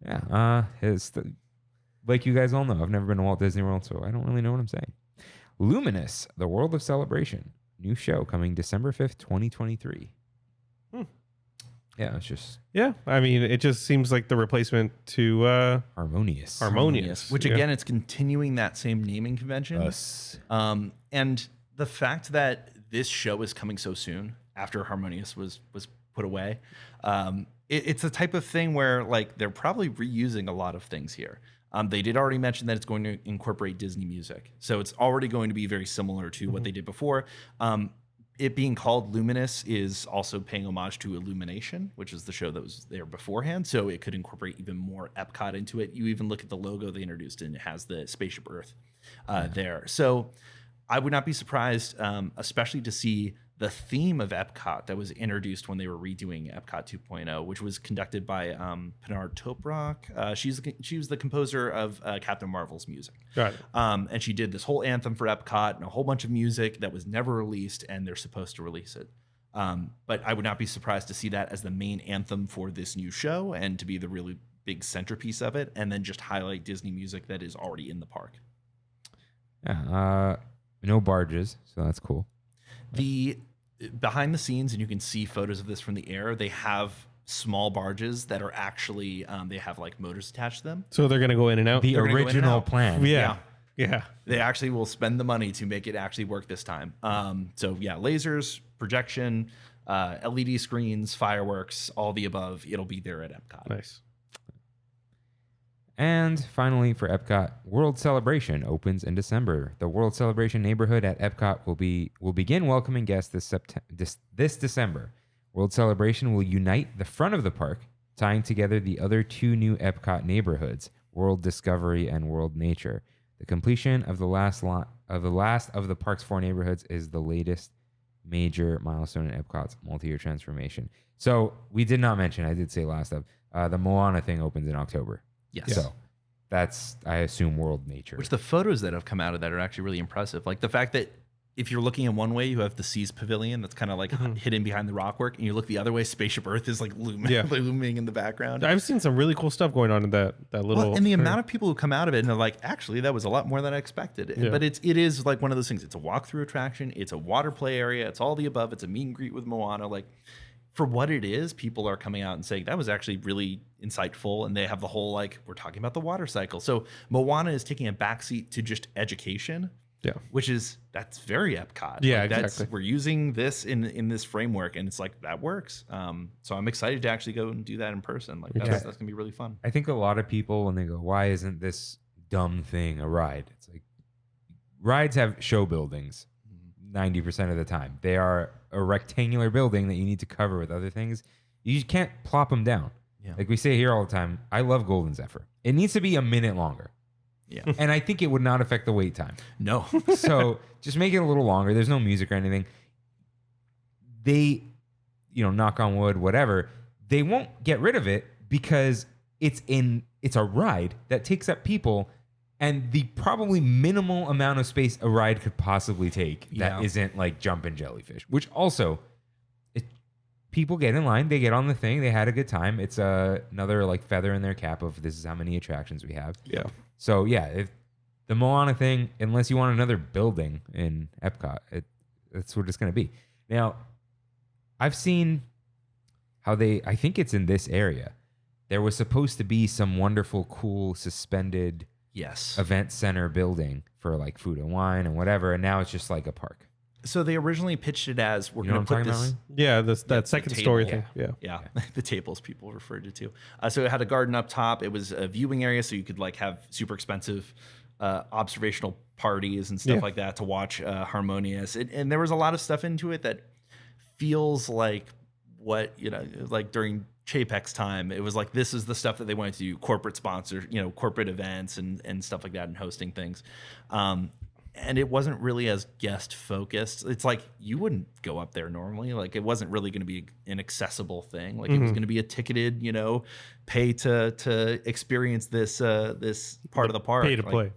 Yeah. Like you guys all know, I've never been to Walt Disney World, so I don't really know what I'm saying. Luminous, The World of Celebration. New show coming December 5th, 2023. Yeah, it's just Yeah, I mean, it just seems like the replacement to harmonious. Which again, it's continuing that same naming convention. And the fact that this show is coming so soon after Harmonious was put away, it's the type of thing where like they're probably reusing a lot of things here. They did already mention that it's going to incorporate Disney music, so it's already going to be very similar to what they did before. It being called Luminous is also paying homage to Illumination, which is the show that was there beforehand. So it could incorporate even more EPCOT into it. You even look at the logo they introduced, and it has the Spaceship Earth there. So I would not be surprised, especially to see the theme of EPCOT that was introduced when they were redoing EPCOT 2.0, which was conducted by Pinar Toprak. She was the composer of Captain Marvel's music. Got it. And she did this whole anthem for EPCOT and a whole bunch of music that was never released, and they're supposed to release it. But I would not be surprised to see that as the main anthem for this new show and to be the really big centerpiece of it, and then just highlight Disney music that is already in the park. Yeah, no barges, so that's cool. The behind the scenes, and you can see photos of this from the air, they have small barges that are actually they have like motors attached to them. So they're going to go in and out? The They're gonna go in and original out. plan. Yeah. They actually will spend the money to make it actually work this time. So yeah, lasers, projection, LED screens, fireworks, all the above. It'll be there at EPCOT. Nice. And finally, for EPCOT, World Celebration opens in December. The World Celebration neighborhood at EPCOT will begin welcoming guests this December. World Celebration will unite the front of the park, tying together the other two new EPCOT neighborhoods, World Discovery and World Nature. The completion of the last of the park's 4 neighborhoods is the latest major milestone in EPCOT's multi-year transformation. So we did not mention, I did say last of, the Moana thing opens in October. Yes. So that's, I assume, World Nature. Which the photos that have come out of that are actually really impressive. Like the fact that if you're looking in one way, you have the Seas Pavilion that's kind of like hidden behind the rockwork, and you look the other way, Spaceship Earth is like looming in the background. I've seen some really cool stuff going on in that little. Well, and the amount of people who come out of it and are like, actually, that was a lot more than I expected. Yeah. But it is like one of those things. It's a walkthrough attraction. It's a water play area. It's all the above. It's a meet and greet with Moana. Like, for what it is, people are coming out and saying that was actually really insightful. And they have the whole, like, we're talking about the water cycle. So Moana is taking a backseat to just education. Yeah. That's very EPCOT. Yeah, Like, exactly. We're using this in this framework, and it's like, that works. So I'm excited to actually go and do that in person. Like that's gonna be really fun. I think a lot of people, when they go, why isn't this dumb thing a ride? It's like, rides have show buildings 90% of the time. They are a rectangular building that you need to cover with other things. You just can't plop them down. Yeah. Like we say here all the time, I love Golden Zephyr. It needs to be a minute longer. Yeah. And I think it would not affect the wait time. No. So just make it a little longer. There's no music or anything. They, knock on wood, whatever, they won't get rid of it because it's a ride that takes up people and the probably minimal amount of space a ride could possibly take that isn't like jumping jellyfish, which also people get in line, they get on the thing, they had a good time. It's another like feather in their cap of this is how many attractions we have. Yeah. So yeah, if the Moana thing, unless you want another building in EPCOT, that's what it's going to be. Now, I've seen how I think it's in this area. There was supposed to be some wonderful, cool, suspended event center building for like food and wine and whatever, and now it's just like a park. So they originally pitched it as we're You know going to what put I'm talking this. about, Yeah, that second table. story thing. Yeah. Yeah, the tables people referred to too. So it had a garden up top. It was a viewing area, so you could like have super expensive observational parties and stuff like that to watch Harmonious. And there was a lot of stuff into it that feels like what like during Chapek's time. It was like this is the stuff that they wanted to do: corporate sponsors, corporate events and stuff like that, and hosting things. And it wasn't really as guest focused. It's like you wouldn't go up there normally. Like it wasn't really going to be an accessible thing. Like it was going to be a ticketed, pay to experience this this part of the park. Pay to play.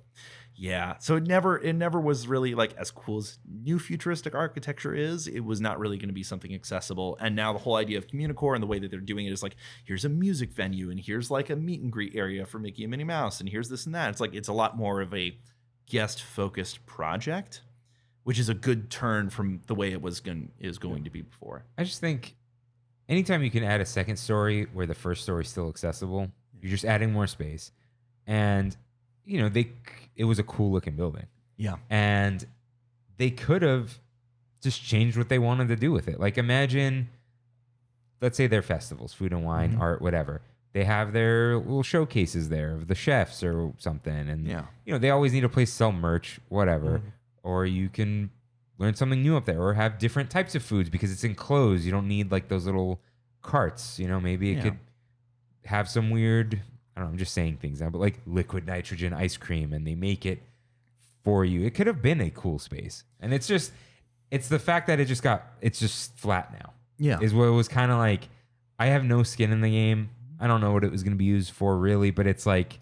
Yeah. So it never was really like as cool as new futuristic architecture is. It was not really going to be something accessible. And now the whole idea of Communicore and the way that they're doing it is like, here's a music venue and here's like a meet and greet area for Mickey and Minnie Mouse and here's this and that. It's like it's a lot more of a guest-focused project, which is a good turn from the way it is going to be before. I just think anytime you can add a second story where the first story is still accessible, you're just adding more space. And, it was a cool looking building. Yeah. And they could have just changed what they wanted to do with it. Like imagine, let's say their festivals, food and wine, art, whatever. They have their little showcases there of the chefs or something. And, they always need a place to sell merch, whatever. Or you can learn something new up there or have different types of foods because it's enclosed. You don't need like those little carts, maybe it could have some weird, I don't know, I'm just saying things now, but like liquid nitrogen ice cream and they make it for you. It could have been a cool space. And it's just, It's the fact that it's just flat now. Yeah. Is what it was kind of like. I have no skin in the game. I don't know what it was going to be used for really, but it's like,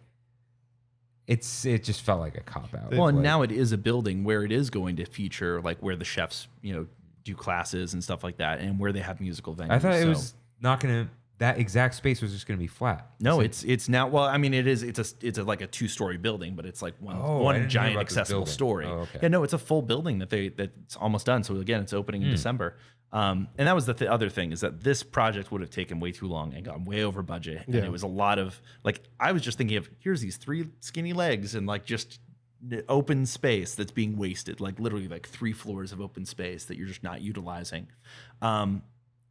it just felt like a cop out. Well, and Like, now it is a building where it is going to feature like where the chefs, do classes and stuff like that, and where they have musical venues. I thought it was not going to. That exact space was just going to be flat. No, So- it's now. Well, I mean, it's like a 2-story building, but it's like I one didn't hear giant about this accessible building. story. Oh, okay. Yeah, no, it's a full building that's almost done. So again, it's opening in December. And that was the other thing, is that this project would have taken way too long and gone way over budget. And it was a lot of like, I was just thinking of, here's these 3 skinny legs and like just open space that's being wasted, like literally like 3 floors of open space that you're just not utilizing.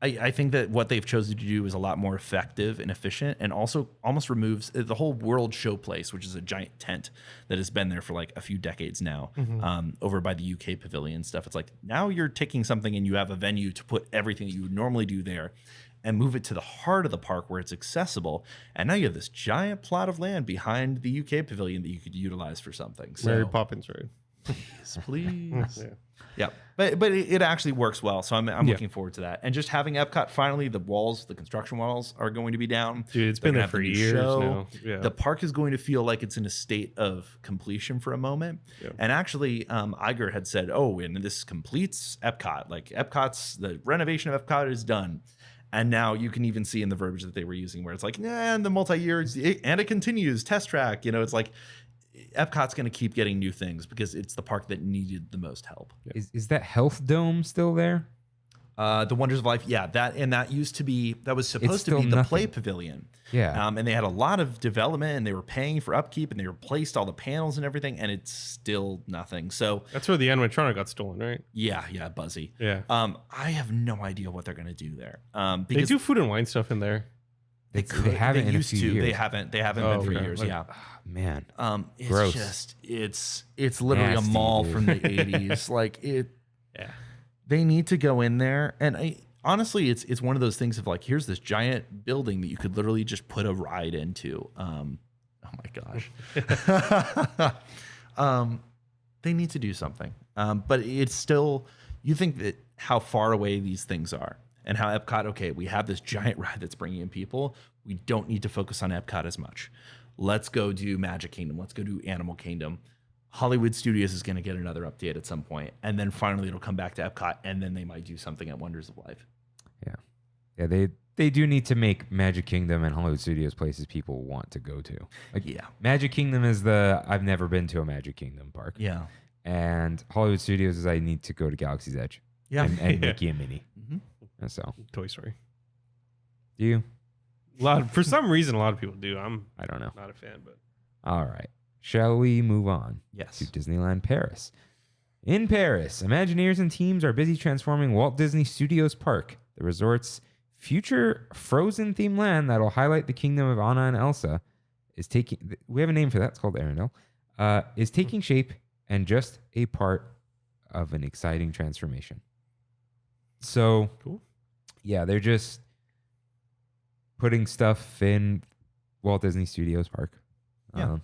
I think that what they've chosen to do is a lot more effective and efficient, and also almost removes the whole World Showplace, which is a giant tent that has been there for like a few decades now, over by the UK Pavilion stuff. It's like, now you're taking something and you have a venue to put everything that you would normally do there and move it to the heart of the park where it's accessible. And now you have this giant plot of land behind the UK Pavilion that you could utilize for something. So, Mary Poppins, right? please. Yeah, but it actually works well, so I'm looking forward to that. And just having Epcot finally, the construction walls are going to be down. Dude, it's They're been gonna there have for the new years show. now. Yeah. The park is going to feel like it's in a state of completion for a moment. Yeah. And actually, Iger had said, "Oh, and this completes Epcot. Like the renovation of Epcot is done." And now you can even see in the verbiage that they were using, where it's like, and the multi-years, and it continues, test track. It's like, Epcot's going to keep getting new things because it's the park that needed the most help. Is that health dome still there? The Wonders of Life, yeah, that was supposed to still be the nothing. play pavilion. Yeah. And they had a lot of development, and they were paying for upkeep, and they replaced all the panels and everything, and it's still nothing. So That's where the animatronic got stolen, right? yeah, Buzzy. Yeah. I have no idea what they're going to do there. They Because do food and wine stuff in there. They haven't in a used few to. years. They haven't Oh, been for okay. years. Okay. Yeah. Man. It's Gross. just it's literally Nasty, a mall dude. from the 80s. Like it. Yeah. They need to go in there, and honestly, it's one of those things of like, here's this giant building that you could literally just put a ride into. Oh my gosh. They need to do something. But it's still, you think that how far away these things are, and how Epcot, okay, we have this giant ride that's bringing in people. We don't need to focus on Epcot as much. Let's go do Magic Kingdom. Let's go do Animal Kingdom. Hollywood Studios is going to get another update at some point, and then finally it'll come back to Epcot, and then they might do something at Wonders of Life. Yeah, they do need to make Magic Kingdom and Hollywood Studios places people want to go to. Like, Yeah. Magic Kingdom is I've never been to a Magic Kingdom park. Yeah. And Hollywood Studios is I need to go to Galaxy's Edge. Yeah. And Yeah. Mickey and Minnie. Mhm. And so, Toy Story. do you? For some reason, a lot of people do. I'm I don't know. not a fan, but All right. Shall we move on Yes. to Disneyland Paris? In Paris, Imagineers and teams are busy transforming Walt Disney Studios Park, the resort's future Frozen themed land that'll highlight the kingdom of Anna and Elsa. We have a name for that. It's called Arendelle. Is taking shape and just a part of an exciting transformation. So, Cool. Yeah, they're just putting stuff in Walt Disney Studios Park. Yeah.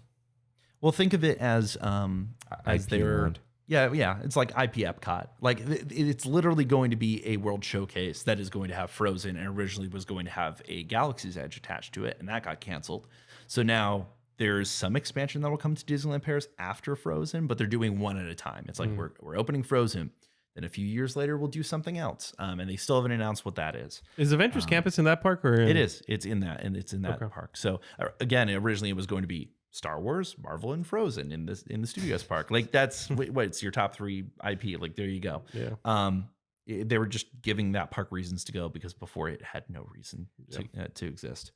Well, think of it as IP their land. yeah. It's like IP Epcot. Like it's literally going to be a world showcase that is going to have Frozen, and originally was going to have a Galaxy's Edge attached to it, and that got canceled. So now there's some expansion that will come to Disneyland Paris after Frozen, but they're doing one at a time. It's like we're opening Frozen, then a few years later we'll do something else, and they still haven't announced what that is. is Avengers Campus in that park or? It is. It's in that, and it's in that Okay. park. So again, originally it was going to be Star Wars, Marvel, and Frozen in the Studios park. Like that's what it's your top 3 IP. Like there you go. Yeah. They were just giving that park reasons to go because before it had no reason to exist.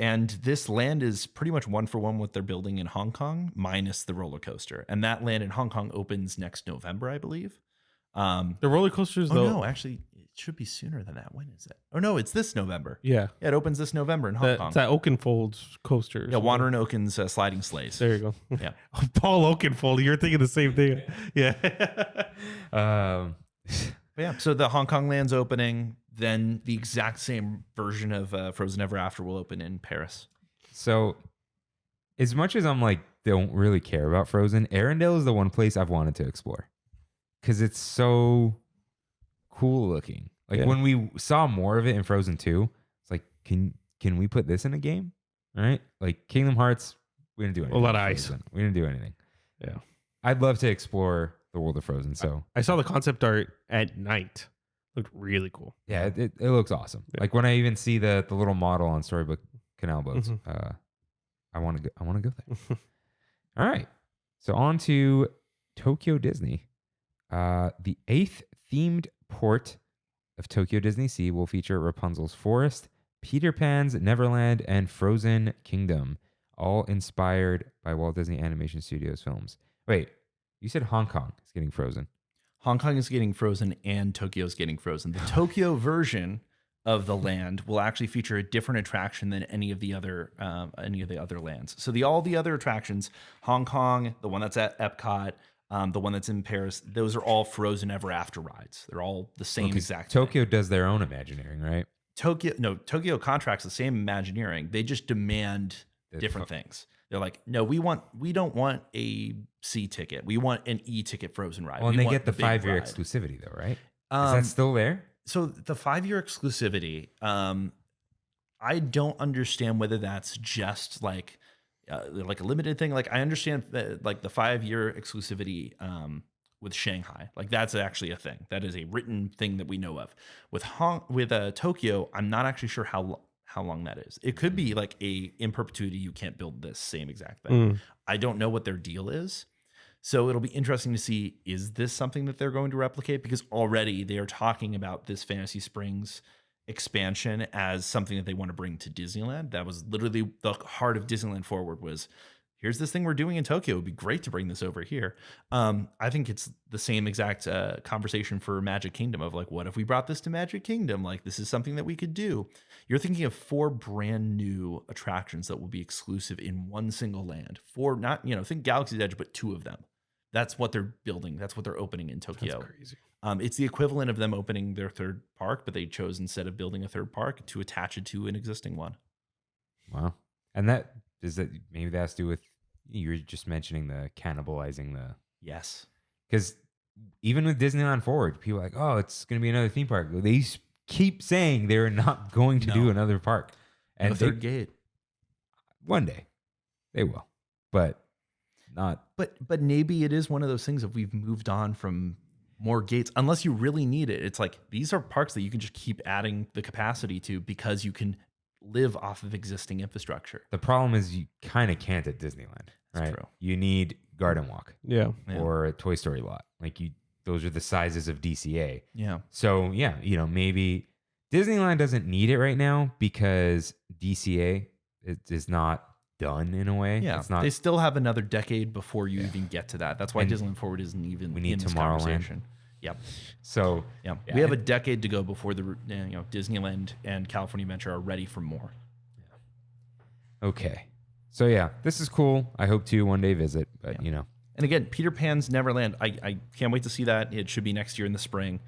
And this land is pretty much 1-for-1 what they're building in Hong Kong, minus the roller coaster. And that land in Hong Kong opens next November, I believe. The roller coasters, Oh though. no, actually, it should be sooner than that. When is it? Oh no, it's this November. Yeah. Yeah, it opens this November in Hong Kong. It's that Oakenfold coaster. Yeah, Wander and Oaken's sliding sleighs. There you go. Yeah. Paul Oakenfold. You're thinking the same thing. Yeah. Um, But yeah, so the Hong Kong land's opening. Then the exact same version of Frozen Ever After will open in Paris. so, as much as I'm like, don't really care about Frozen, Arendelle is the one place I've wanted to explore. because it's so cool looking. Like when we saw more of it in Frozen 2, it's like, can we put this in a game? Right? Like Kingdom Hearts, we didn't do anything. A lot of ice. Frozen. We didn't do anything. Yeah. I'd love to explore the world of Frozen. So I saw the concept art at night. Looked really cool. yeah, it looks awesome. Yeah. Like when I even see the little model on Storybook Canal Boats, Mm-hmm. I want to go there. All right. So on to Tokyo Disney. The 8th themed port of Tokyo Disney Sea will feature Rapunzel's Forest, Peter Pan's Neverland, and Frozen Kingdom, all inspired by Walt Disney Animation Studios films. Wait, you said Hong Kong is getting Frozen. Hong Kong is getting Frozen and Tokyo's getting Frozen. The Tokyo version of the land will actually feature a different attraction than any of the other lands. So all the other attractions, Hong Kong, the one that's at EPCOT, the one that's in Paris, those are all Frozen Ever After rides. They're all the same exact thing. Tokyo does their own Imagineering, right? Tokyo contracts the same Imagineering. They just demand different things. They're like, no, we don't want a C ticket. We want an E ticket Frozen ride. Well, and we they want get the big 5-year ride. exclusivity though, right? Is that still there? So the 5-year exclusivity, I don't understand whether that's just like a limited thing. Like I understand that like the 5-year exclusivity with Shanghai, like that's actually a thing. That is a written thing that we know of. With Tokyo, I'm not actually sure how long that is. It could be like in perpetuity, you can't build this same exact thing. I don't know what their deal is. So it'll be interesting to see, is this something that they're going to replicate? Because already they are talking about this Fantasy Springs expansion as something that they want to bring to Disneyland. That was literally the heart of Disneyland Forward was, here's this thing we're doing in Tokyo. It would be great to bring this over here. I think it's the same exact conversation for Magic Kingdom of like, what if we brought this to Magic Kingdom? Like, this is something that we could do. You're thinking of 4 brand new attractions that will be exclusive in one single land. 4, not, think Galaxy's Edge, but 2 of them. That's what they're building. That's what they're opening in Tokyo. That's crazy. It's the equivalent of them opening their 3rd park, but they chose, instead of building a 3rd park, to attach it to an existing one. Wow. And maybe that has to do with, you were just mentioning the cannibalizing the. Yes. Because even with Disneyland Forward, people are like, oh, it's going to be another theme park. They keep saying they're not going to do another park. And a 3rd gate. One day they will, but not. But maybe it is one of those things if we've moved on from more gates, unless you really need it. It's like, these are parks that you can just keep adding the capacity to because you can live off of existing infrastructure. The problem is you kind of can't at Disneyland, right? That's true. You need Garden Walk Yeah. or a Toy Story lot. Like those are the sizes of DCA. Yeah. So yeah, maybe Disneyland doesn't need it right now because DCA is not done in a way. Yeah. It's not. They still have another decade before you even get to that. That's why And Disneyland Forward isn't even we need in this Tomorrowland. conversation. Yep. So Yeah. yeah, We have a decade to go before the Disneyland and California Adventure are ready for more. okay. So yeah, this is cool. I hope to one day visit, but And again, Peter Pan's Neverland, I can't wait to see that. It should be next year in the spring,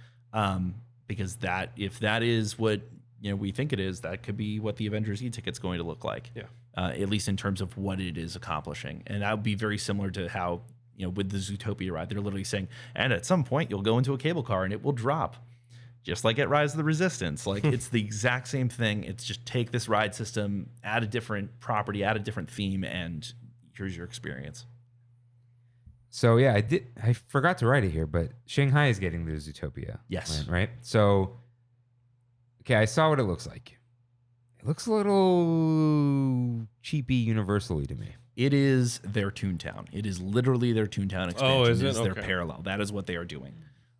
because if that is what we think it is, that could be what the Avengers E-ticket's going to look like. Yeah. At least in terms of what it is accomplishing, and that would be very similar to how with the Zootopia ride, they're literally saying, and at some point you'll go into a cable car and it will drop, just like at Rise of the Resistance. Like it's the exact same thing. It's just take this ride system, add a different property, add a different theme, and here's your experience. So yeah, I forgot to write it here, but Shanghai is getting the Zootopia. Yes. land, right? So okay, I saw what it looks like. It looks a little cheapy universally to me. It is their Toontown. It is literally their Toontown expansion. Oh, is It it? is their Okay. parallel. That is what they are doing.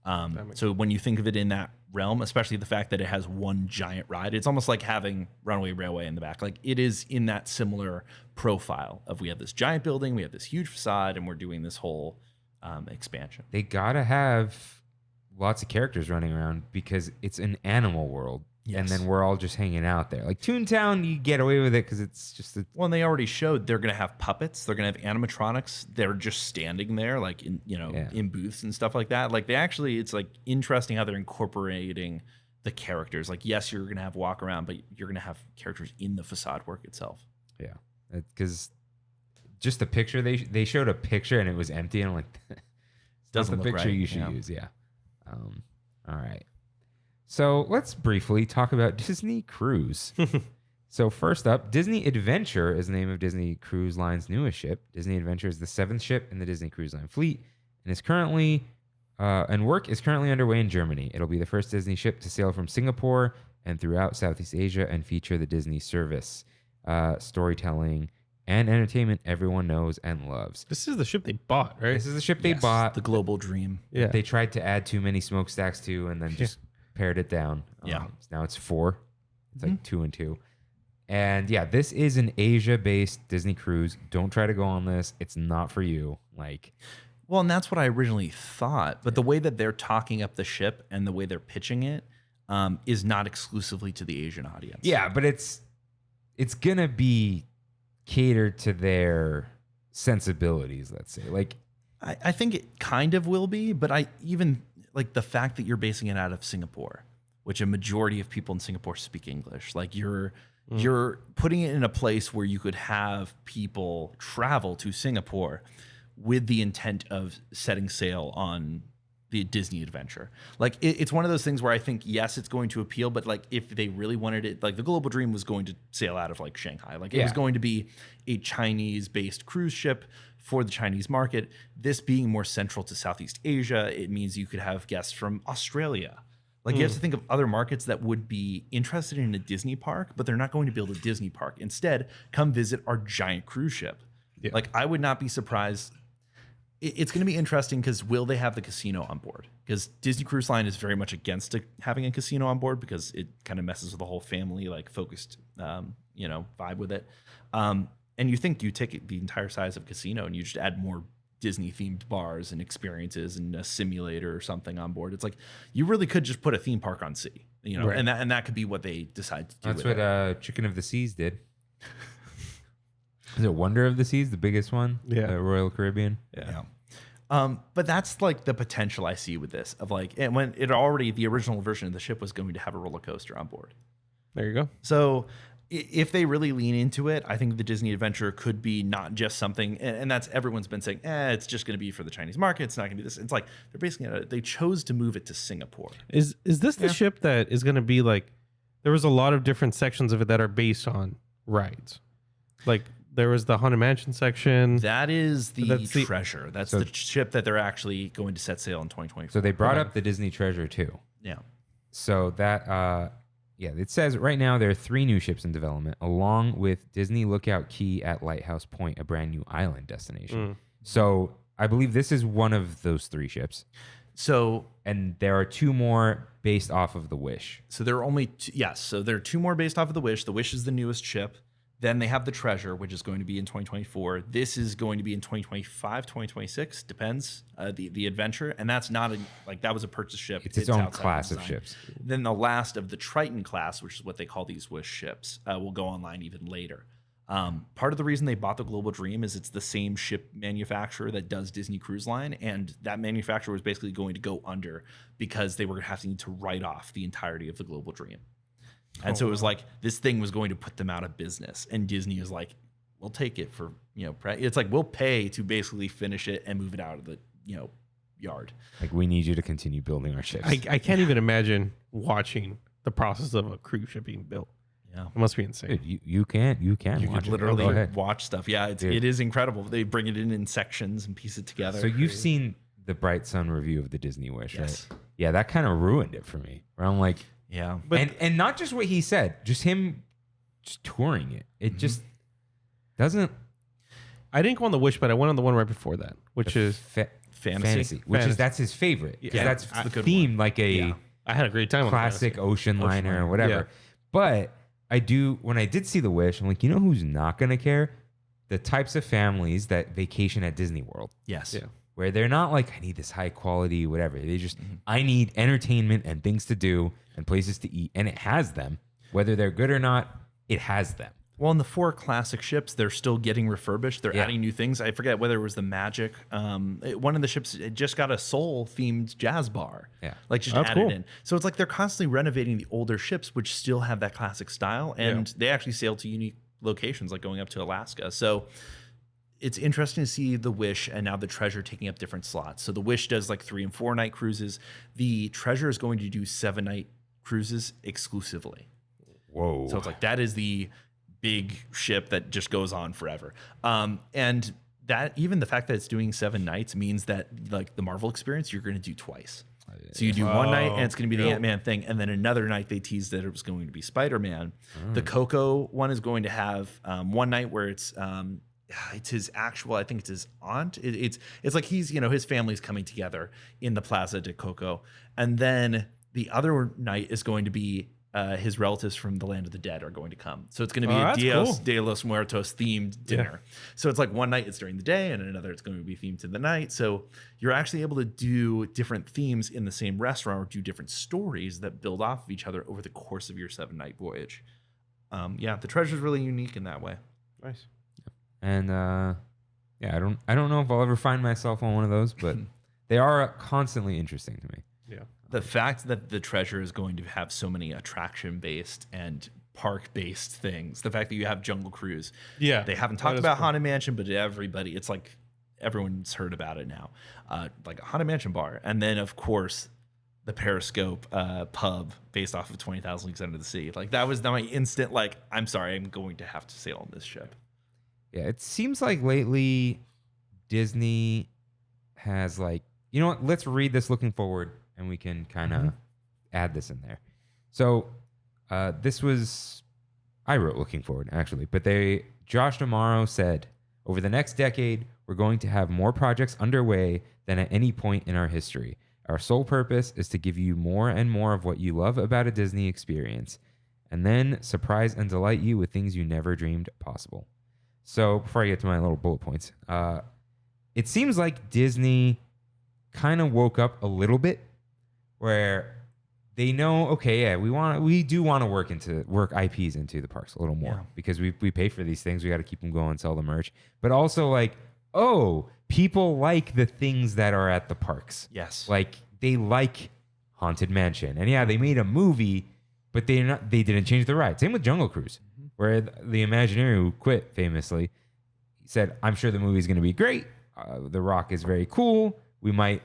makes So when you think of it in that realm, especially the fact that it has one giant ride, it's almost like having Runaway Railway in the back. Like it is in that similar profile of, we have this giant building, we have this huge facade, and we're doing this whole expansion. They gotta have lots of characters running around because it's an animal world. And Yes. then we're all just hanging out there. Like Toontown, you get away with it because it's just a. Well, and they already showed they're going to have puppets. They're going to have animatronics. They're just standing there, like in booths and stuff like that. Like it's like interesting how they're incorporating the characters. Like, yes, you're going to have walk around, but you're going to have characters in the facade work itself. Yeah. Because just the picture, they showed a picture and it was empty. And I'm like, Doesn't the look picture right. you should Yeah. use. Yeah. All right. So let's briefly talk about Disney Cruise. So first up, Disney Adventure is the name of Disney Cruise Line's newest ship. Disney Adventure is the 7th ship in the Disney Cruise Line fleet and is currently work is currently underway in Germany. It'll be the first Disney ship to sail from Singapore and throughout Southeast Asia and feature the Disney service, storytelling, and entertainment everyone knows and loves. This is the ship they bought, right? This is the ship they Yes, bought. the global dream. Yeah. They tried to add too many smokestacks to, and then just pared it down. Yeah. Now it's 4. It's like 2 and 2. And yeah, this is an Asia-based Disney cruise. Don't try to go on this. It's not for you. Like, Well, and that's what I originally thought. But the way that they're talking up the ship and the way they're pitching it is not exclusively to the Asian audience. yeah, but it's gonna be catered to their sensibilities. Let's say, like, I think it kind of will be, but I even like the fact that you're basing it out of Singapore, which a majority of people in Singapore speak English. Like you're putting it in a place where you could have people travel to Singapore with the intent of setting sail on the Disney adventure. Like it's one of those things where I think, yes, it's going to appeal, but like if they really wanted it, like the Global Dream was going to sail out of like Shanghai. Like it was Yeah. going to be a Chinese based cruise ship for the Chinese market. This being more central to Southeast Asia, it means you could have guests from Australia. Like you have to think of other markets that would be interested in a Disney park, but they're not going to build a Disney park. Instead, come visit our giant cruise ship. Yeah. Like I would not be surprised. It's going to be interesting because will they have the casino on board? Because Disney Cruise Line is very much against having a casino on board because it kind of messes with the whole family like focused, vibe with it. And you think you take the entire size of casino and you just add more Disney themed bars and experiences and a simulator or something on board. It's like you really could just put a theme park on sea, Right. and that could be what they decide to do. that's with what it. Chicken of the Seas did. Is it Wonder of the Seas, the biggest one? Yeah. Royal Caribbean. Yeah. But that's like the potential I see with this of like, and when it already, the original version of the ship was going to have a roller coaster on board. There you go. So if they really lean into it, I think the Disney Adventure could be not just something, and that's everyone's been saying, it's just going to be for the Chinese market. It's not going to be this. It's like they're basically they chose to move it to Singapore. Is this the ship that is going to be like? There was a lot of different sections of it that are based on rides. Like there was the Haunted Mansion section. That is the That's the- treasure. That's the ship that they're actually going to set sail in 2024. So they brought up the Disney Treasure too. yeah. So that, it says right now there are 3 new ships in development, along with Disney Lookout Key at Lighthouse Point, a brand new island destination. So I believe this is one of those 3 ships, So and there are 2 more based off of the Wish. So there are only so there are 2 more based off of the Wish. The Wish is the newest ship. Then they have the Treasure, which is going to be in 2024. This is going to be in 2025, 2026, depends. The Adventure, and that's not that was a purchase ship. It's its own outside class of design. ships. Then the last of the Triton class, which is what they call these Wish ships, will go online even later. Part of the reason they bought the Global Dream is it's the same ship manufacturer that does Disney Cruise Line, and that manufacturer was basically going to go under because they were going to have to need to write off the entirety of the Global Dream. And so it was like this thing was going to put them out of business, and Disney is like, "We'll take it for it's like we'll pay to basically finish it and move it out of the yard." Like, we need you to continue building our ships. I can't even imagine watching the process of a cruise ship being built. Yeah. It must be insane. Dude, you can You watch could it. Go literally ahead. watch stuff. Yeah, it is incredible. They bring it in sections and piece it together. So you've seen the Bright Sun review of the Disney Wish, Yes. right? Yeah, that kind of ruined it for me. Where I'm like, Yeah. and not just what he said, just him just touring it. It just doesn't I didn't go on the Wish, but I went on the one right before that, which is Fantasy. which Fantasy. is that's his favorite. 'Cause Yeah, that's it's the good themed like a Yeah. I had a great time. classic ocean liner or whatever. Yeah. But when I did see the Wish, I'm like, you know who's not gonna care? The types of families that vacation at Disney World. Yes. Yeah. Where they're not like, I need this high quality, whatever. They just, I need entertainment and things to do and places to eat. And it has them. Whether they're good or not, it has them. Well, in the 4 classic ships, they're still getting refurbished. They're Yeah. adding new things. I forget whether it was the Magic. One of the ships it just got a Soul-themed jazz bar. Yeah. Like just That's added cool. in. So it's like they're constantly renovating the older ships, which still have that classic style. And they actually sail to unique locations, like going up to Alaska. So it's interesting to see the Wish and now the Treasure taking up different slots. So the Wish does like 3 and 4 night cruises. The Treasure is going to do 7 night cruises exclusively. Whoa. So it's like that is the big ship that just goes on forever. And that even the fact that it's doing 7 nights means that like the Marvel experience, you're going to do twice. So you do one night and it's going to be the Ant-Man thing. And then another night they teased that it was going to be Spider-Man. The Coco one is going to have one night where it's his actual, I think it's his aunt. It's like he's, his family's coming together in the Plaza de Coco. And then the other night is going to be his relatives from the Land of the Dead are going to come. So it's going to be a Dios de los Muertos themed dinner. So it's like one night it's during the day and another it's going to be themed to the night. So you're actually able to do different themes in the same restaurant or do different stories that build off of each other over the course of your 7-night voyage. The Treasure is really unique in that way. Nice. And I don't know if I'll ever find myself on one of those, but they are constantly interesting to me. Yeah. The fact that the Treasure is going to have so many attraction-based and park-based things, the fact that you have Jungle Cruise. Yeah. They haven't talked about Haunted Mansion, but everybody, it's like everyone's heard about it now. Like a Haunted Mansion bar. And then, of course, the Periscope pub based off of 20,000 Leagues Under the Sea. Like that was my instant, like, I'm sorry, I'm going to have to sail on this ship. Yeah, it seems like lately Disney has like, you know what, let's read this looking forward and we can kind of add this in there. So I wrote looking forward actually, but Josh D'Amaro said, over the next decade, we're going to have more projects underway than at any point in our history. Our sole purpose is to give you more and more of what you love about a Disney experience, and then surprise and delight you with things you never dreamed possible. So before I get to my little bullet points, it seems like Disney kind of woke up a little bit where they know, okay, yeah, we do want to work IPs into the parks a little more because we pay for these things. We got to keep them going, sell the merch, but also like, oh, people like the things that are at the parks. Yes. Like they like Haunted Mansion. And yeah, they made a movie, but they didn't change the ride. Same with Jungle Cruise, where the Imagineer who quit famously said, I'm sure the movie's going to be great. The Rock is very cool. We might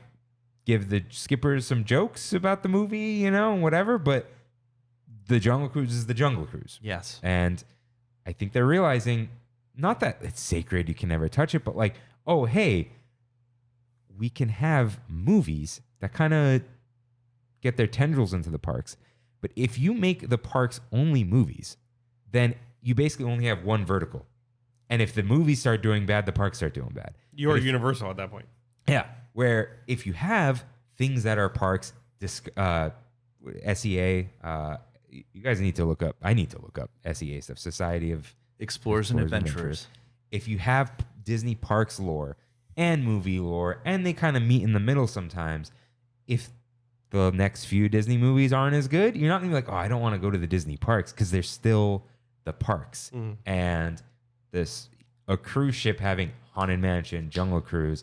give the skippers some jokes about the movie, whatever, but the Jungle Cruise is the Jungle Cruise. Yes. And I think they're realizing, not that it's sacred, you can never touch it, but like, oh, hey, we can have movies that kind of get their tendrils into the parks. But if you make the parks only movies, then you basically only have one vertical. And if the movies start doing bad, the parks start doing bad. You're Universal at that point. Yeah. Where if you have things that are parks, SEA, you guys need to look up. I need to look up SEA stuff. Society of Explorers and Adventurers. If you have Disney parks lore and movie lore, and they kind of meet in the middle sometimes, if the next few Disney movies aren't as good, you're not going to be like, oh, I don't want to go to the Disney parks, because they're still the parks. And a cruise ship having Haunted Mansion, Jungle Cruise,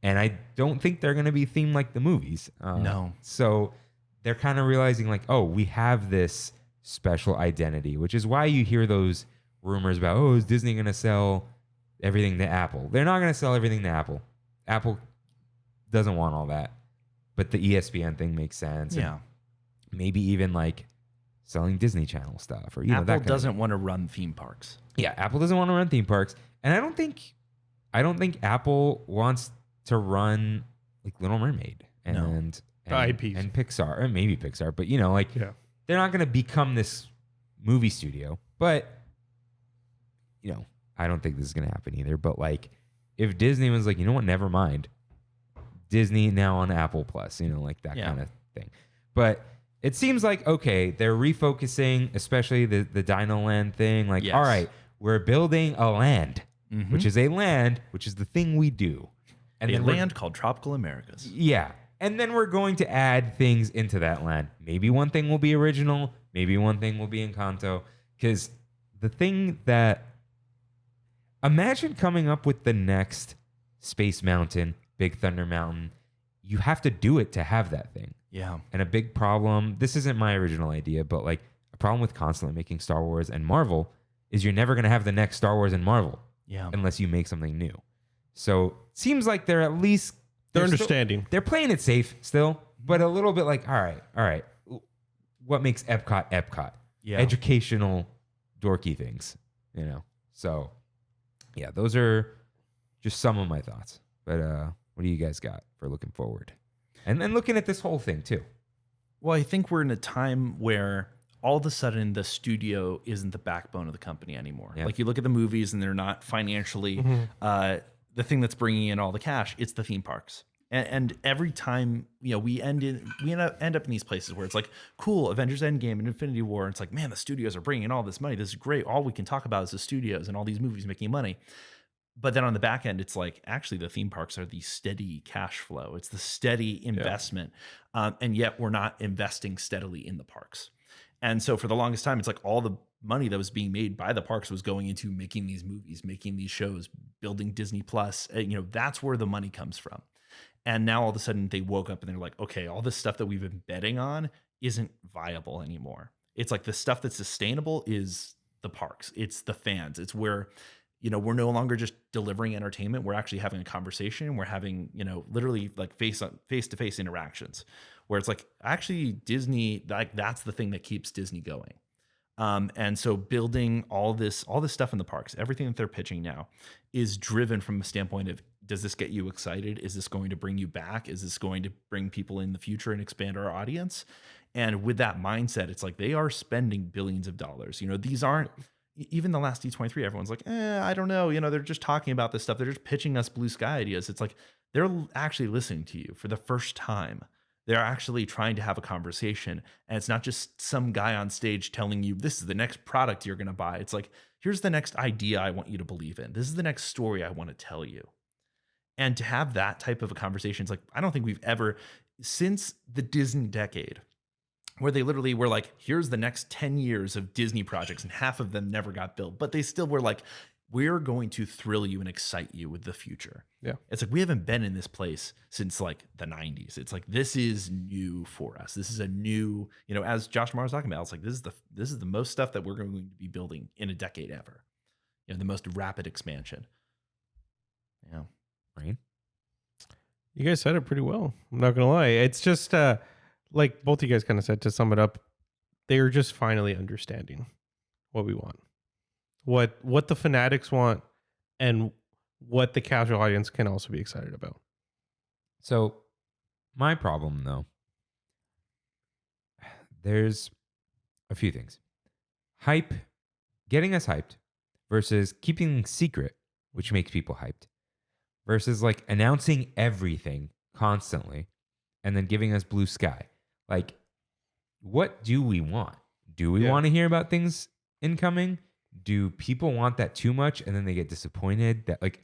and I don't think they're going to be themed like the movies. No. So they're kind of realizing like, oh, we have this special identity, which is why you hear those rumors about, oh, is Disney going to sell everything to Apple? They're not going to sell everything to Apple. Apple doesn't want all that. But the ESPN thing makes sense. Yeah. And maybe even like selling Disney Channel stuff, or Apple doesn't want to run theme parks. Yeah, Apple doesn't want to run theme parks, and I don't think Apple wants to run like Little Mermaid and IPs and Pixar, and maybe Pixar, but they're not going to become this movie studio. But I don't think this is going to happen either. But like, if Disney was like, you know what, never mind, Disney now on Apple Plus, like that kind of thing. But it seems like, okay, they're refocusing, especially the Dino Land thing. Like, all right, we're building a land, which is the thing we do. And a land called Tropical Americas. Yeah. And then we're going to add things into that land. Maybe one thing will be original. Maybe one thing will be Encanto. Because the thing that... Imagine coming up with the next Space Mountain, Big Thunder Mountain. You have to do it to have that thing. Yeah. And a big problem, this isn't my original idea, but like a problem with constantly making Star Wars and Marvel is you're never going to have the next Star Wars and Marvel unless you make something new. So seems like they're at least They're still- understanding. they're playing it safe still, but a little bit like, all right. What makes EPCOT EPCOT? Yeah. Educational, dorky things, So, yeah, those are just some of my thoughts. But what do you guys got for looking forward? And then looking at this whole thing too. Well, I think we're in a time where all of a sudden the studio isn't the backbone of the company anymore. Yeah. Like you look at the movies and they're not financially the thing that's bringing in all the cash. It's the theme parks. And every time, we end up in these places where it's like, cool, Avengers Endgame and Infinity War. And it's like, man, the studios are bringing in all this money. This is great. All we can talk about is the studios and all these movies making money. But then on the back end, it's like, actually, the theme parks are the steady cash flow. It's the steady investment. And yet we're not investing steadily in the parks. And so for the longest time, it's like all the money that was being made by the parks was going into making these movies, making these shows, building Disney Plus. That's where the money comes from. And now all of a sudden they woke up and they're like, okay, all this stuff that we've been betting on isn't viable anymore. It's like the stuff that's sustainable is the parks. It's the fans. It's where, we're no longer just delivering entertainment. We're actually having a conversation. We're having, literally like face-to-face interactions where it's like, actually Disney, like that's the thing that keeps Disney going. And so building all this stuff in the parks, everything that they're pitching now is driven from a standpoint of, does this get you excited? Is this going to bring you back? Is this going to bring people in the future and expand our audience? And with that mindset, it's like they are spending billions of dollars. These aren't, even the last D23, everyone's like, I don't know. They're just talking about this stuff. They're just pitching us blue sky ideas. It's like they're actually listening to you for the first time. They're actually trying to have a conversation. And it's not just some guy on stage telling you, this is the next product you're going to buy. It's like, here's the next idea I want you to believe in. This is the next story I want to tell you. And to have that type of a conversation, it's like, I don't think we've ever, since the Disney decade, where they literally were like, here's the next 10 years of Disney projects, and half of them never got built, but they still were like, we're going to thrill you and excite you with the future. Yeah. It's like, we haven't been in this place since like the 90s. It's like, this is new for us. This is a new, as Josh Mar was talking about, it's like, this is the most stuff that we're going to be building in a decade ever. The most rapid expansion. Yeah. Right? You guys said it pretty well. I'm not going to lie. It's just like both of you guys kind of said, to sum it up, they're just finally understanding what we want, what the fanatics want, and what the casual audience can also be excited about. So my problem, though, there's a few things. Hype, getting us hyped versus keeping secret, which makes people hyped, versus like announcing everything constantly and then giving us blue sky. Like, what do we want? Do we want to hear about things incoming? Do people want that too much and then they get disappointed that like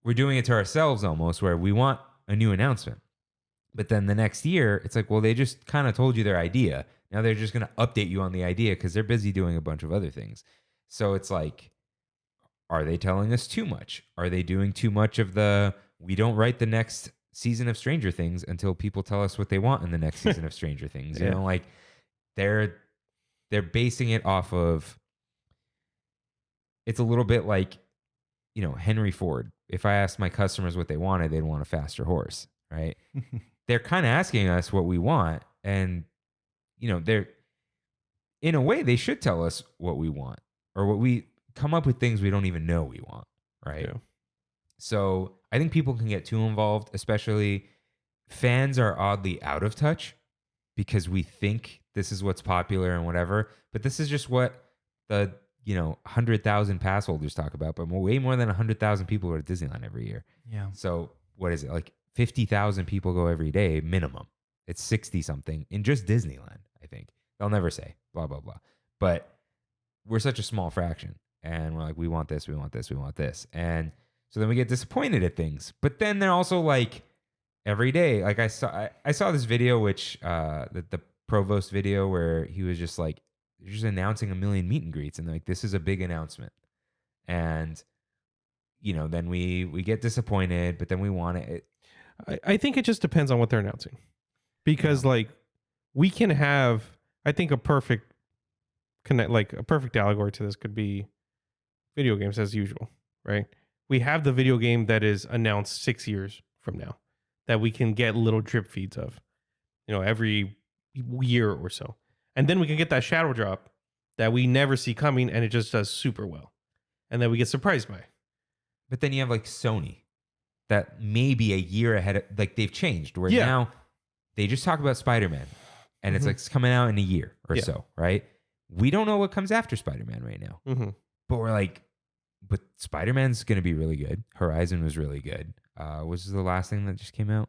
we're doing it to ourselves almost, where we want a new announcement, but then the next year it's like, well, they just kind of told you their idea. Now they're just going to update you on the idea because they're busy doing a bunch of other things. So it's like, are they telling us too much? Are they doing too much of the, we don't write the next season of Stranger Things until people tell us what they want in the next season of Stranger Things? You know, like they're basing it off of, it's a little bit like, Henry Ford. If I asked my customers what they wanted, they'd want a faster horse, right? They're kind of asking us what we want. And, they're, in a way, they should tell us what we want, or what we come up with things we don't even know we want, right? Yeah. So I think people can get too involved, especially fans are oddly out of touch because we think this is what's popular and whatever, but this is just what the 100,000 pass holders talk about, but way more than 100,000 people go to Disneyland every year. Yeah. So what is it? Like 50,000 people go every day minimum. It's 60 something in just Disneyland, I think. They'll never say blah, blah, blah. But we're such a small fraction. And we're like, we want this, we want this, we want this. And so then we get disappointed at things. But then they're also like every day, like I saw this video, which the Provost video, where he was just like, you're just announcing 1 million meet and greets, and like, this is a big announcement. And then we get disappointed, but then we want it. I think it just depends on what they're announcing, because like we can have, I think a perfect allegory to this could be video games as usual, right? we have the video game that is announced 6 years from now that we can get little drip feeds of, every year or so. And then we can get that shadow drop that we never see coming and it just does super well. And then we get surprised by. But then you have like Sony that maybe a year ahead of, like they've changed where now they just talk about Spider-Man and it's like it's coming out in a year or so, right? We don't know what comes after Spider-Man right now. But we're like, but Spider-Man's going to be really good. Horizon was really good. Was the last thing that just came out?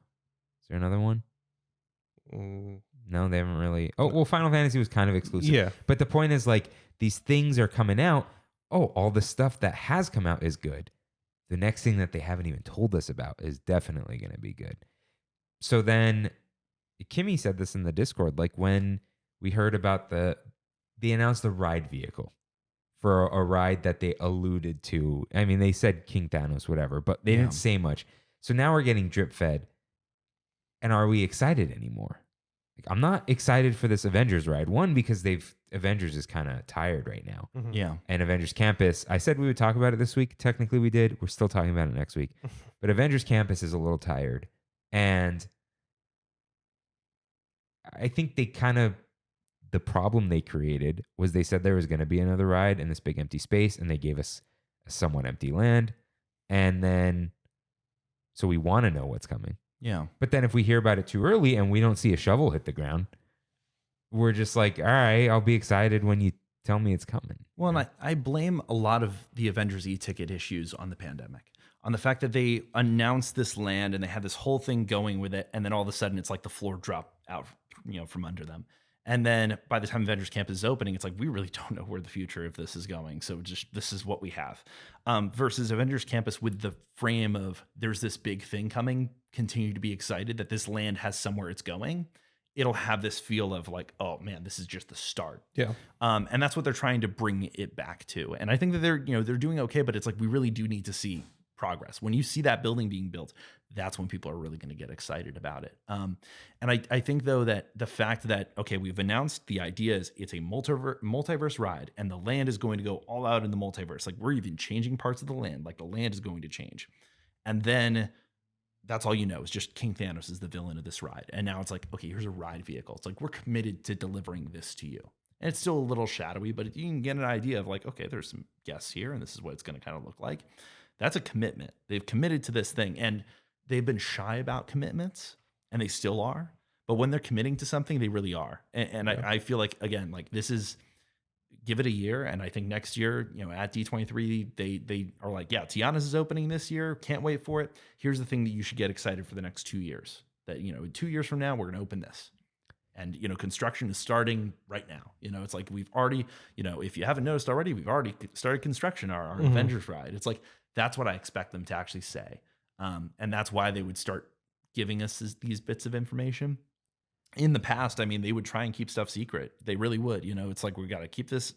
Is there another one? No, they haven't really. Oh, well, Final Fantasy was kind of exclusive. Yeah. But the point is like these things are coming out. Oh, all the stuff that has come out is good. The next thing that they haven't even told us about is definitely going to be good. So then Kimmy said this in the Discord, like when we heard about they announced the ride vehicle for a ride that they alluded to. I mean, they said King Thanos, whatever, but they didn't say much. So now we're getting drip fed. And are we excited anymore? Like, I'm not excited for this Avengers ride. One, because Avengers is kind of tired right now. Yeah. And Avengers Campus, I said we would talk about it this week. Technically we did. We're still talking about it next week. But Avengers Campus is a little tired. And I think the problem they created was they said there was going to be another ride in this big empty space, and they gave us a somewhat empty land. And then, so we want to know what's coming. Yeah. But then if we hear about it too early and we don't see a shovel hit the ground, we're just like, all right, I'll be excited when you tell me it's coming. Well, and I blame a lot of the Avengers e-ticket issues on the pandemic, on the fact that they announced this land and they had this whole thing going with it. And then all of a sudden it's like the floor dropped out, from under them. And then by the time Avengers Campus is opening, it's like, we really don't know where the future of this is going. So this is what we have. Versus Avengers Campus with the frame of there's this big thing coming, continue to be excited that this land has somewhere it's going. It'll have this feel of like, oh man, this is just the start. Yeah. And that's what they're trying to bring it back to. And I think that they're doing okay, but it's like, we really do need to see progress. When you see that building being built, that's when people are really going to get excited about it. And I think though that the fact that, okay, we've announced the idea is it's a multiverse ride and the land is going to go all out in the multiverse. Like we're even changing parts of the land, like the land is going to change. And then that's all is just King Thanos is the villain of this ride. And now it's like, okay, here's a ride vehicle. It's like, we're committed to delivering this to you. And it's still a little shadowy, but you can get an idea of like, okay, there's some guests here and this is what it's going to kind of look like. That's a commitment. They've committed to this thing and they've been shy about commitments and they still are. But when they're committing to something, they really are. And I feel like, again, like this is, give it a year. And I think next year, at D23, they are like, yeah, Tiana's is opening this year. Can't wait for it. Here's the thing that you should get excited for the next 2 years. That, 2 years from now, we're going to open this. And, construction is starting right now. It's like we've already, if you haven't noticed already, we've already started construction, our Avengers ride. It's like, that's what I expect them to actually say. And that's why they would start giving us these bits of information. In the past, I mean, they would try and keep stuff secret. They really would. It's like, we got to keep this,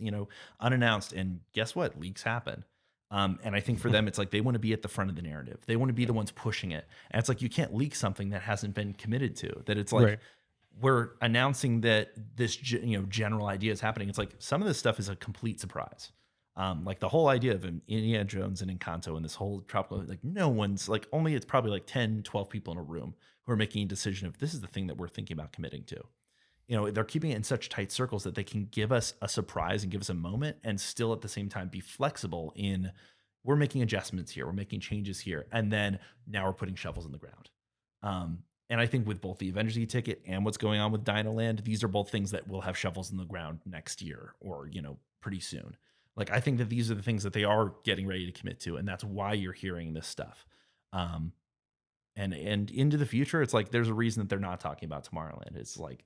unannounced. And guess what? Leaks happen. And I think for them, it's like they want to be at the front of the narrative. They want to be the ones pushing it. And it's like, you can't leak something that hasn't been committed to. That it's like, we're announcing that this, general idea is happening. It's like some of this stuff is a complete surprise. Like the whole idea of Indiana Jones and Encanto and this whole tropical, like no one's like, only it's probably like 10, 12 people in a room who are making a decision of this is the thing that we're thinking about committing to. They're keeping it in such tight circles that they can give us a surprise and give us a moment and still at the same time be flexible in we're making adjustments here, we're making changes here, and then now we're putting shovels in the ground. And I think with both the Avengers e-ticket and what's going on with Dino Land, these are both things that will have shovels in the ground next year or, pretty soon. Like, I think that these are the things that they are getting ready to commit to. And that's why you're hearing this stuff. And into the future, it's like, there's a reason that they're not talking about Tomorrowland. It's like,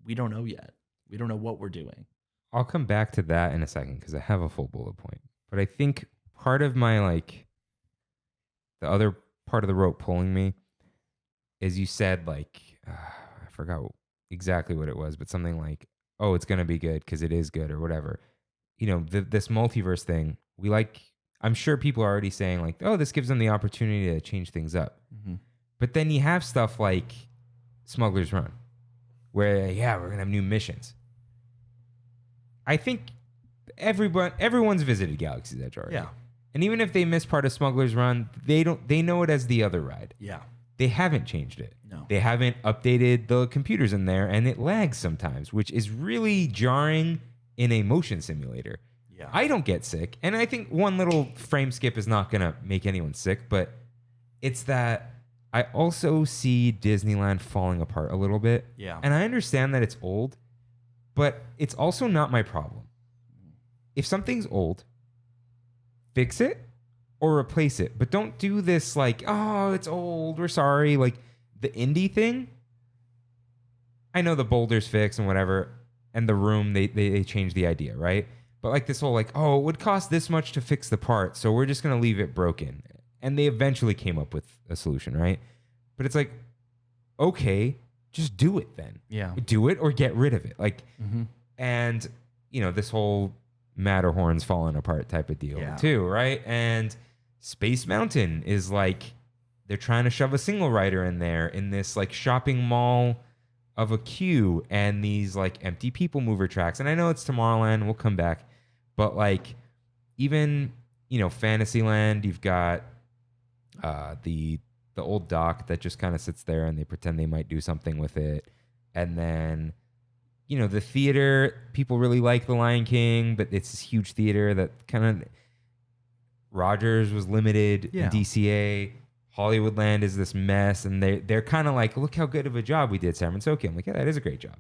we don't know yet. We don't know what we're doing. I'll come back to that in a second because I have a full bullet point. But I think part of my, the other part of the rope pulling me is you said, I forgot exactly what it was, but something like, oh, it's going to be good because it is good or whatever. This multiverse thing, I'm sure people are already saying oh, this gives them the opportunity to change things up. Mm-hmm. But then you have stuff like Smuggler's Run, where, we're going to have new missions. I think everyone's visited Galaxy's Edge already. Yeah. And even if they miss part of Smuggler's Run, they know it as the other ride. Yeah. They haven't changed it. No. They haven't updated the computers in there, and it lags sometimes, which is really jarring in a motion simulator. Yeah. I don't get sick, and I think one little frame skip is not going to make anyone sick, but it's that I also see Disneyland falling apart a little bit. Yeah. And I understand that it's old, but it's also not my problem. If something's old, fix it or replace it. But don't do this like, oh, it's old, we're sorry. Like the indie thing, I know the boulder's fixed and whatever, and the room, they changed the idea, right? But like this whole like, oh, it would cost this much to fix the part, so we're just going to leave it broken. And they eventually came up with a solution, right? But it's like, okay, just do it then. Yeah. Do it or get rid of it. Like, and, you know, this whole Matterhorn's falling apart type of deal too, right? And Space Mountain is like, they're trying to shove a single rider in there in this like shopping mall of a queue and these like empty people mover tracks. And I know it's Tomorrowland, we'll come back, but like even, you know, Fantasyland, you've got the old dock that just kind of sits there and they pretend they might do something with it. And then, you know, the theater, people really like The Lion King, but it's this huge theater that kind of Rogers was limited in DCA. Hollywoodland is this mess, and they're kind of like, look how good of a job we did, San Francisco. I'm like, yeah, that is a great job.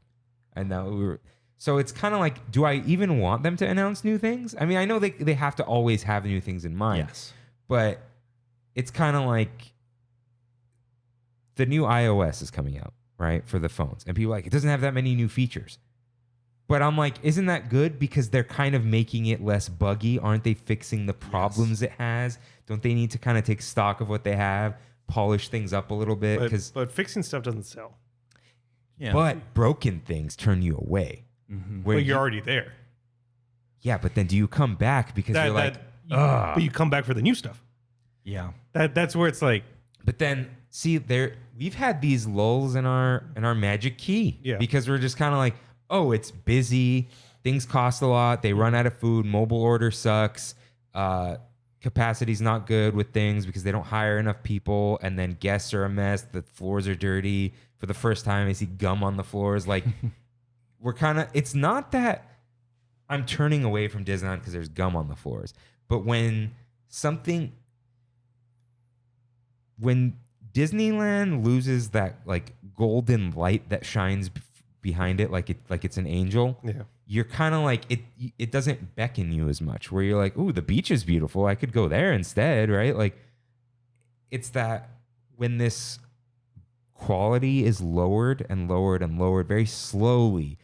And now so it's kind of like, do I even want them to announce new things? I mean, I know they have to always have new things in mind. Yes. But it's kind of like the new iOS is coming out, right, for the phones. And people are like, it doesn't have that many new features. But I'm like, isn't that good? Because they're kind of making it less buggy. Aren't they fixing the problems it has? Don't they need to kind of take stock of what they have, polish things up a little bit? But fixing stuff doesn't sell. Yeah. But broken things turn you away. Well, you're already there. Yeah, but then do you come back because you're like, but you come back for the new stuff. Yeah. That's where it's like. But then see we've had these lulls in our Magic Key. Yeah. Because we're just kind of like, oh, it's busy. Things cost a lot. They run out of food. Mobile order sucks. Capacity's not good with things because they don't hire enough people. And then guests are a mess. The floors are dirty. For the first time, I see gum on the floors. Like, we're kind of, it's not that I'm turning away from Disneyland because there's gum on the floors. But when Disneyland loses that like golden light that shines behind it, like it's an angel, you're kind of like it doesn't beckon you as much. Where you're like, ooh, the beach is beautiful, I could go there instead, right? Like it's that when this quality is lowered and lowered and lowered very slowly,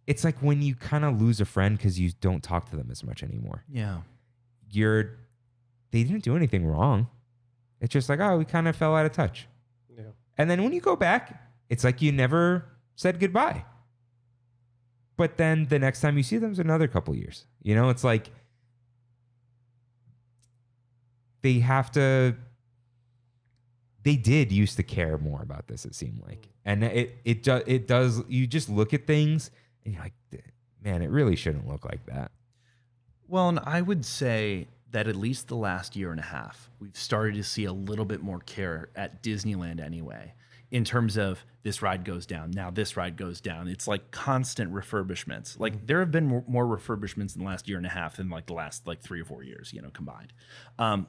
it's like when you kind of lose a friend because you don't talk to them as much anymore. Yeah. They didn't do anything wrong. It's just like, oh, we kind of fell out of touch. Yeah. And then when you go back, it's like you never said goodbye. But then the next time you see them is another couple years. You know, it's like they did used to care more about this, it seemed like. And it does, you just look at things and you're like, man, it really shouldn't look like that. Well, and I would say that at least the last year and a half, we've started to see a little bit more care at Disneyland anyway, in terms of this ride goes down, now this ride goes down. It's like constant refurbishments. Like there have been more refurbishments in the last year and a half than like the last like 3 or 4 years, you know, combined.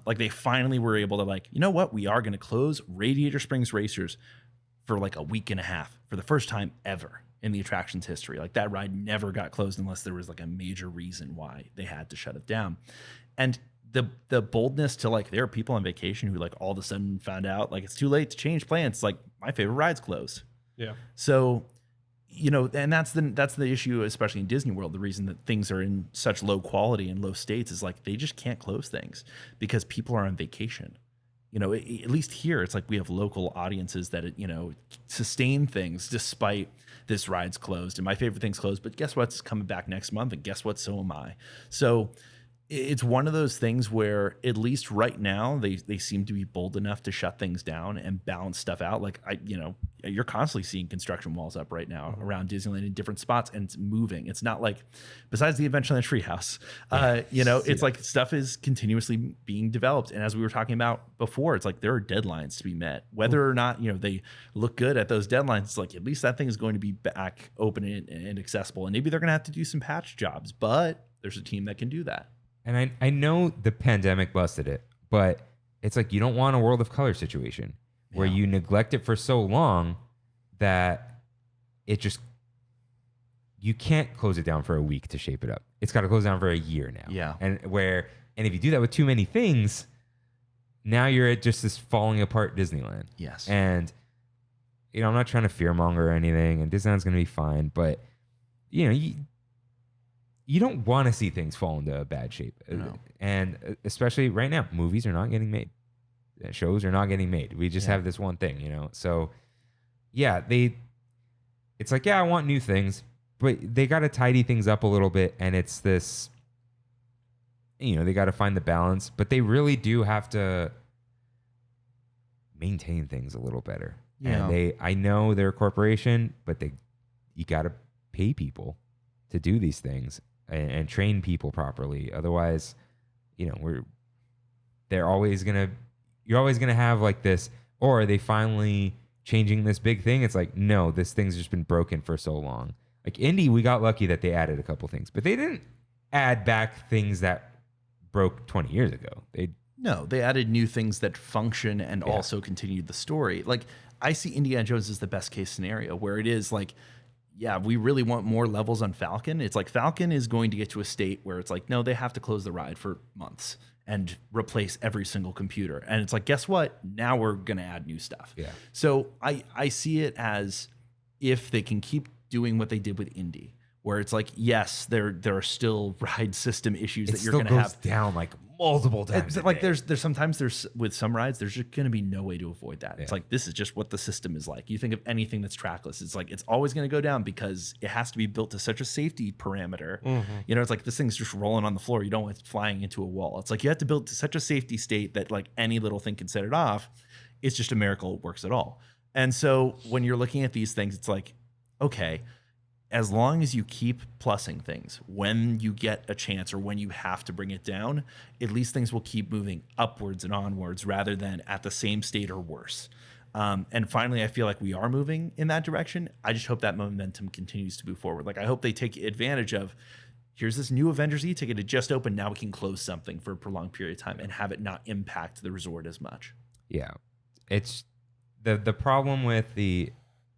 Like they finally were able to like, you know what, we are going to close Radiator Springs Racers for like a week and a half for the first time ever in the attraction's history. Like that ride never got closed unless there was like a major reason why they had to shut it down. And the boldness to like, there are people on vacation who like all of a sudden found out like it's too late to change plans. Like my favorite ride's closed. Yeah. So, you know, and that's the issue, especially in Disney World. The reason that things are in such low quality and low states is like they just can't close things because people are on vacation. You know, at least here, it's like we have local audiences that, you know, sustain things despite this ride's closed. And my favorite thing's closed, but guess what's coming back next month? And guess what? So am I. So it's one of those things where at least right now they seem to be bold enough to shut things down and balance stuff out. Like you're constantly seeing construction walls up right now around Disneyland in different spots, and it's moving. It's not like, besides the Adventureland Treehouse, it's like stuff is continuously being developed. And as we were talking about before, it's like there are deadlines to be met. Whether or not they look good at those deadlines, it's like at least that thing is going to be back open and accessible. And maybe they're going to have to do some patch jobs, but there's a team that can do that. And I know the pandemic busted it, but it's like you don't want a World of Color situation where you neglect it for so long that you can't close it down for a week to shape it up. It's got to close down for a year now. Yeah. And if you do that with too many things, now you're at just this falling apart Disneyland. Yes. And, I'm not trying to fearmonger or anything, and Disneyland's going to be fine, but, you don't want to see things fall into a bad shape. No. And especially right now, movies are not getting made. Shows are not getting made. We just have this one thing, So, yeah, it's like, I want new things, but they got to tidy things up a little bit. And it's this, they got to find the balance, but they really do have to maintain things a little better. Yeah. And I know they're a corporation, but you got to pay people to do these things. And train people properly. Otherwise, you're always gonna have like this, or are they finally changing this big thing? It's like, no, this thing's just been broken for so long. Like Indy, we got lucky that they added a couple things, but they didn't add back things that broke 20 years ago. They added new things that function and also continued the story. Like I see Indiana Jones as the best case scenario, where it is like, we really want more levels on Falcon. It's like Falcon is going to get to a state where it's like, no, they have to close the ride for months and replace every single computer. And it's like, guess what? Now we're going to add new stuff. Yeah. So I see it as if they can keep doing what they did with Indy, where it's like, yes, there are still ride system issues that you're going to have down like multiple times. It's like there's sometimes with some rides, there's just going to be no way to avoid that. Yeah. It's like, this is just what the system is like. You think of anything that's trackless, it's like, it's always going to go down because it has to be built to such a safety parameter. It's like this thing's just rolling on the floor. You don't want it flying into a wall. It's like you have to build to such a safety state that like any little thing can set it off. It's just a miracle it works at all. And so when you're looking at these things, it's like, okay, as long as you keep plussing things when you get a chance or when you have to bring it down, at least things will keep moving upwards and onwards rather than at the same state or worse. And finally, I feel like we are moving in that direction. I just hope that momentum continues to move forward. Like I hope they take advantage of, here's this new Avengers e-ticket. It just opened. Now we can close something for a prolonged period of time and have it not impact the resort as much. Yeah. It's the problem with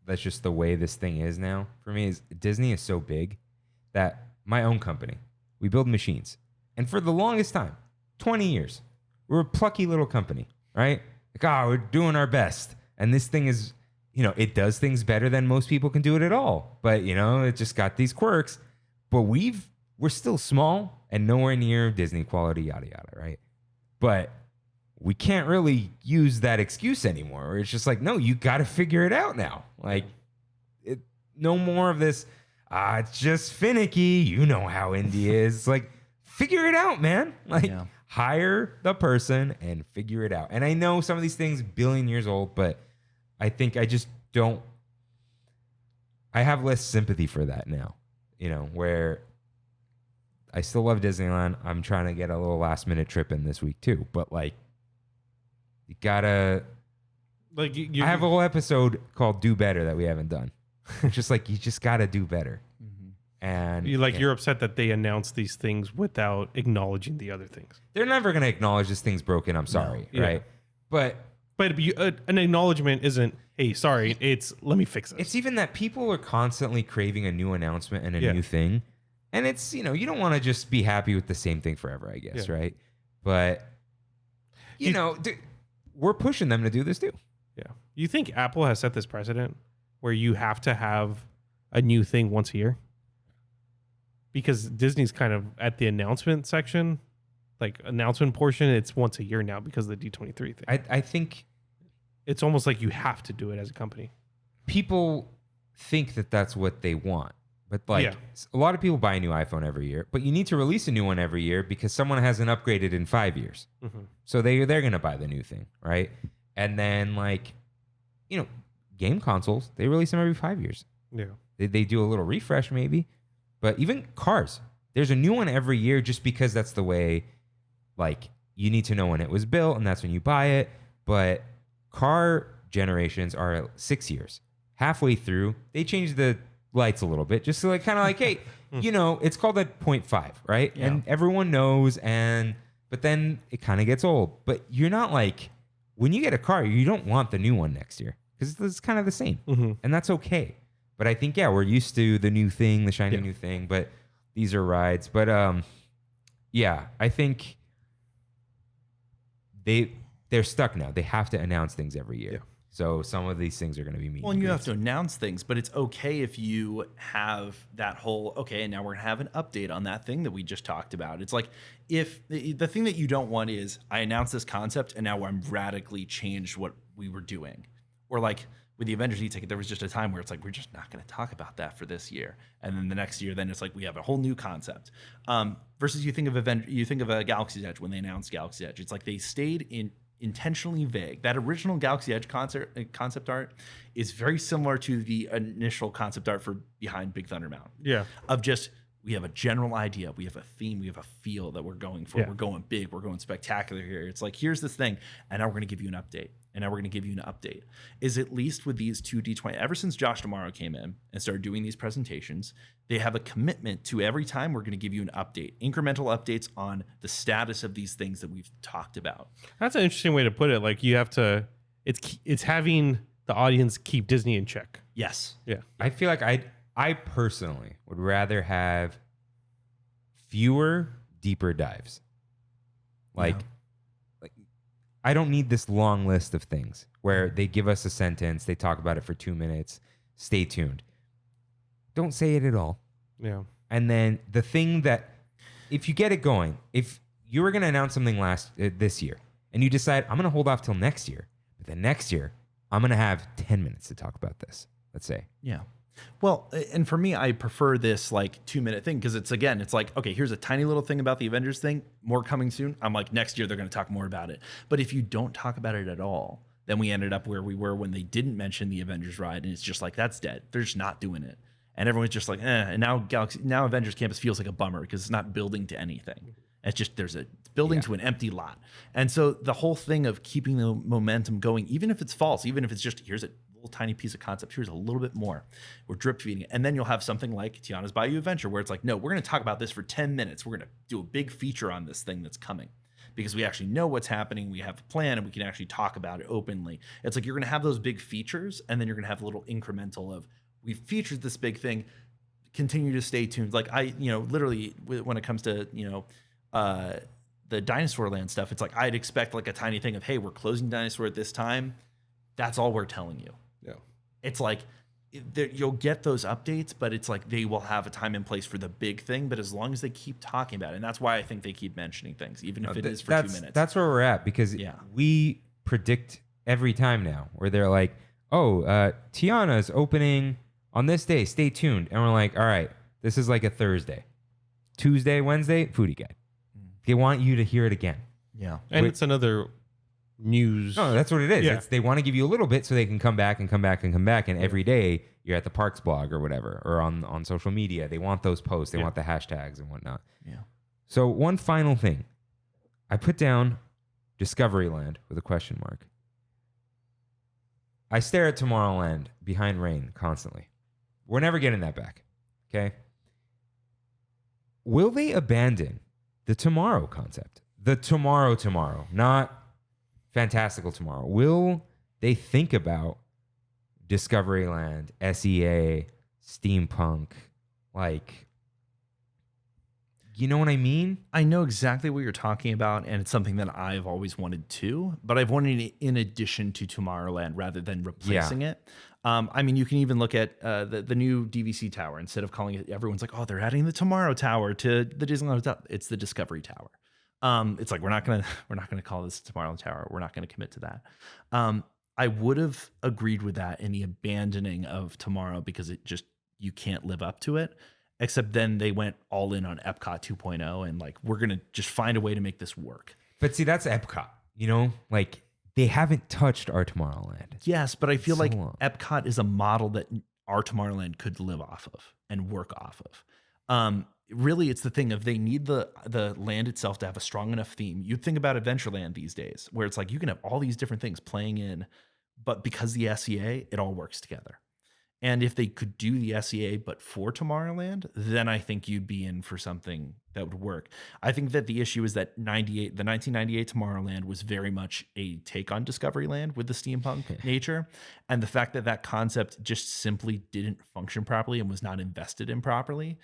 that's just the way this thing is now for me is Disney is so big that my own company, we build machines. And for the longest time, 20 years, we're a plucky little company, right? Like, we're doing our best. And this thing is, it does things better than most people can do it at all. But, it just got these quirks. But we're still small and nowhere near Disney quality, yada, yada, right? But we can't really use that excuse anymore. It's just like, no, you got to figure it out now. Like, no more of this, it's just finicky. You know how Indy is. It's like, figure it out, man. Like, hire the person and figure it out. And I know some of these things, billion years old, but I think I just don't, I have less sympathy for that now, where I still love Disneyland. I'm trying to get a little last minute trip in this week too. But like, you gotta, like, I have a whole episode called Do Better that we haven't done. It's just like, you just gotta do better. And you're upset that they announced these things without acknowledging the other things. They're never going to acknowledge this thing's broken. I'm sorry. No. Right. But an acknowledgement isn't, hey, sorry, it's let me fix this. It's even that people are constantly craving a new announcement and a new thing. And it's, you don't want to just be happy with the same thing forever, I guess. Yeah. Right. But, we're pushing them to do this too. Yeah. You think Apple has set this precedent where you have to have a new thing once a year? Because Disney's kind of at the announcement section, like announcement portion, it's once a year now because of the D23 thing. I think it's almost like you have to do it as a company. People think that that's what they want, But like Yeah. a lot of people buy a new iPhone every year, but you need to release a new one every year because someone hasn't upgraded in 5 years. So they're going to buy the new thing, right? And then like, you know, game consoles, they release them every 5 years. Yeah. They do a little refresh maybe. But even cars, there's a new one every year just because that's the way, like, you need to know when it was built and that's when you buy it. But car generations are 6 years. Halfway through, they change the lights a little bit just to like kind of like, hey, you know, it's called a 0.5, right? Yeah. And everyone knows, but then it kind of gets old. But you're not like, when you get a car, you don't want the new one next year because it's kind of the same. And that's okay. But I think, yeah, we're used to the new thing, the shiny new thing, but these are rides. But yeah, I think they're stuck now. They have to announce things every year. So some of these things are going to be meet. Well, and you have to announce things, but it's okay if you have that whole, okay, and now we're going to have an update on that thing that we just talked about. It's like if the thing that you don't want is I announced this concept and now I'm radically changed what we were doing. Or like with the Avengers e-ticket, there was just a time where it's like, we're just not going to talk about that for this year. And then the next year, then it's like, we have a whole new concept. Versus you think of a Galaxy's Edge when they announced Galaxy's Edge. It's like they stayed intentionally vague. That original Galaxy Edge concept art is very similar to the initial concept art for behind Big Thunder Mountain. Yeah. Of just, we have a general idea, we have a theme, we have a feel that we're going for. Yeah. We're going big, we're going spectacular here. It's like, here's this thing, and now we're going to give you an update. And now we're going to give you an update. Is at least with these two D20, ever since Josh Tomorrow came in and started doing these presentations, they have a commitment to every time we're going to give you an update, incremental updates on the status of these things that we've talked about. That's an interesting way to put it. Like you have to, it's having the audience keep Disney in check. Yes. Yeah. I feel like I personally would rather have fewer, deeper dives. Like I don't need this long list of things where they give us a sentence, they talk about it for 2 minutes, stay tuned. Don't say it at all. Yeah. And then the thing that, if you get it going, if you were going to announce something this year and you decide, I'm going to hold off till next year, but then next year, I'm going to have 10 minutes to talk about this, let's say. Yeah. Well, and for me, I prefer this like 2 minute thing because it's like, okay, here's a tiny little thing about the Avengers thing, more coming soon. I'm like, next year they're going to talk more about it. But if you don't talk about it at all, then we ended up where we were when they didn't mention the Avengers ride, and it's just like, that's dead. They're just not doing it. And everyone's just like, And now Avengers Campus feels like a bummer because it's not building to anything. It's just, it's building to an empty lot. And so the whole thing of keeping the momentum going, even if it's false, even if it's just, here's a little tiny piece of concept, here's a little bit more, we're drip feeding it. And then you'll have something like Tiana's Bayou Adventure where it's like, no, we're going to talk about this for 10 minutes. We're going to do a big feature on this thing that's coming because we actually know what's happening. We have a plan and we can actually talk about it openly. It's like, you're going to have those big features and then you're going to have a little incremental of, we've featured this big thing, continue to stay tuned. Like literally when it comes to, the Dinosaur Land stuff, it's like, I'd expect like a tiny thing of, hey, we're closing Dinosaur at this time. That's all we're telling you. Yeah. It's like, you'll get those updates, but it's like they will have a time and place for the big thing. But as long as they keep talking about it, and that's why I think they keep mentioning things, even if it is for 2 minutes. That's where we're at because we predict every time now where they're like, oh, Tiana's opening on this day, stay tuned. And we're like, all right, this is like a Thursday. Tuesday, Wednesday, Foodie Guide. They want you to hear it again. Yeah. And it's another news. No, that's what it is. Yeah. They want to give you a little bit so they can come back and come back and come back. And every day you're at the Parks blog or whatever, or on social media. They want those posts. They want the hashtags and whatnot. Yeah. So one final thing. I put down Discoveryland with a question mark. I stare at Tomorrowland behind rain constantly. We're never getting that back. Okay? Will they abandon the tomorrow concept? The tomorrow, not fantastical tomorrow. Will they think about Discoveryland, SEA, steampunk, like, you know what I mean? I know exactly what you're talking about, and it's something that I've always wanted too, but I've wanted it in addition to Tomorrowland rather than replacing it. I mean, you can even look at the new DVC tower. Instead of calling it, everyone's like, oh, they're adding the Tomorrow Tower to the Disneyland Hotel. It's the Discovery Tower. It's like, we're not gonna call this Tomorrow Tower. We're not gonna commit to that. I would have agreed with that in the abandoning of Tomorrow because it just, you can't live up to it. Except then they went all in on Epcot 2.0 and like, we're going to just find a way to make this work. But see, that's Epcot, you know, like they haven't touched our Tomorrowland. Yes, but I feel So like long. Epcot is a model that our Tomorrowland could live off of and work off of. Really, it's the thing of they need the land itself to have a strong enough theme. You think about Adventureland these days, where it's like you can have all these different things playing in, but because the SEA, it all works together. And if they could do the SEA but for Tomorrowland, then I think you'd be in for something that would work. I think that the issue is that the 1998 Tomorrowland was very much a take on Discoveryland with the steampunk nature. And the fact that that concept just simply didn't function properly and was not invested in properly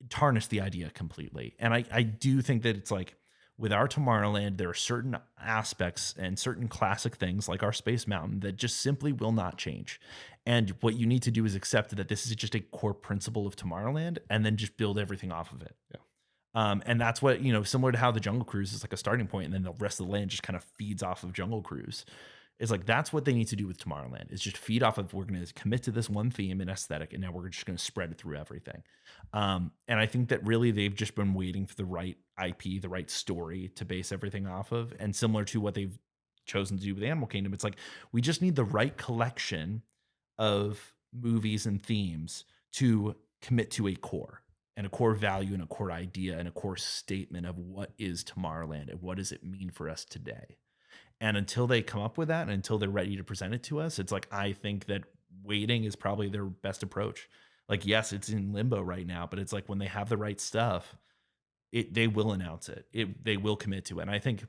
tarnished the idea completely. And I do think that it's like, with our Tomorrowland, there are certain aspects and certain classic things like our Space Mountain that just simply will not change. And what you need to do is accept that this is just a core principle of Tomorrowland and then just build everything off of it. Yeah. And that's what, you know, similar to how the Jungle Cruise is like a starting point and then the rest of the land just kind of feeds off of Jungle Cruise. It's like, that's what they need to do with Tomorrowland is just feed off of, we're going to commit to this one theme and aesthetic, and now we're just going to spread it through everything. And I think that really they've just been waiting for the right IP, the right story to base everything off of. And similar to what they've chosen to do with Animal Kingdom, it's like, we just need the right collection of movies and themes to commit to a core and a core value and a core idea and a core statement of what is Tomorrowland and what does it mean for us today. And until they come up with that and until they're ready to present it to us, it's like, I think that waiting is probably their best approach. Like, yes, it's in limbo right now, but it's like when they have the right stuff, they will announce it. They will commit to it. And I think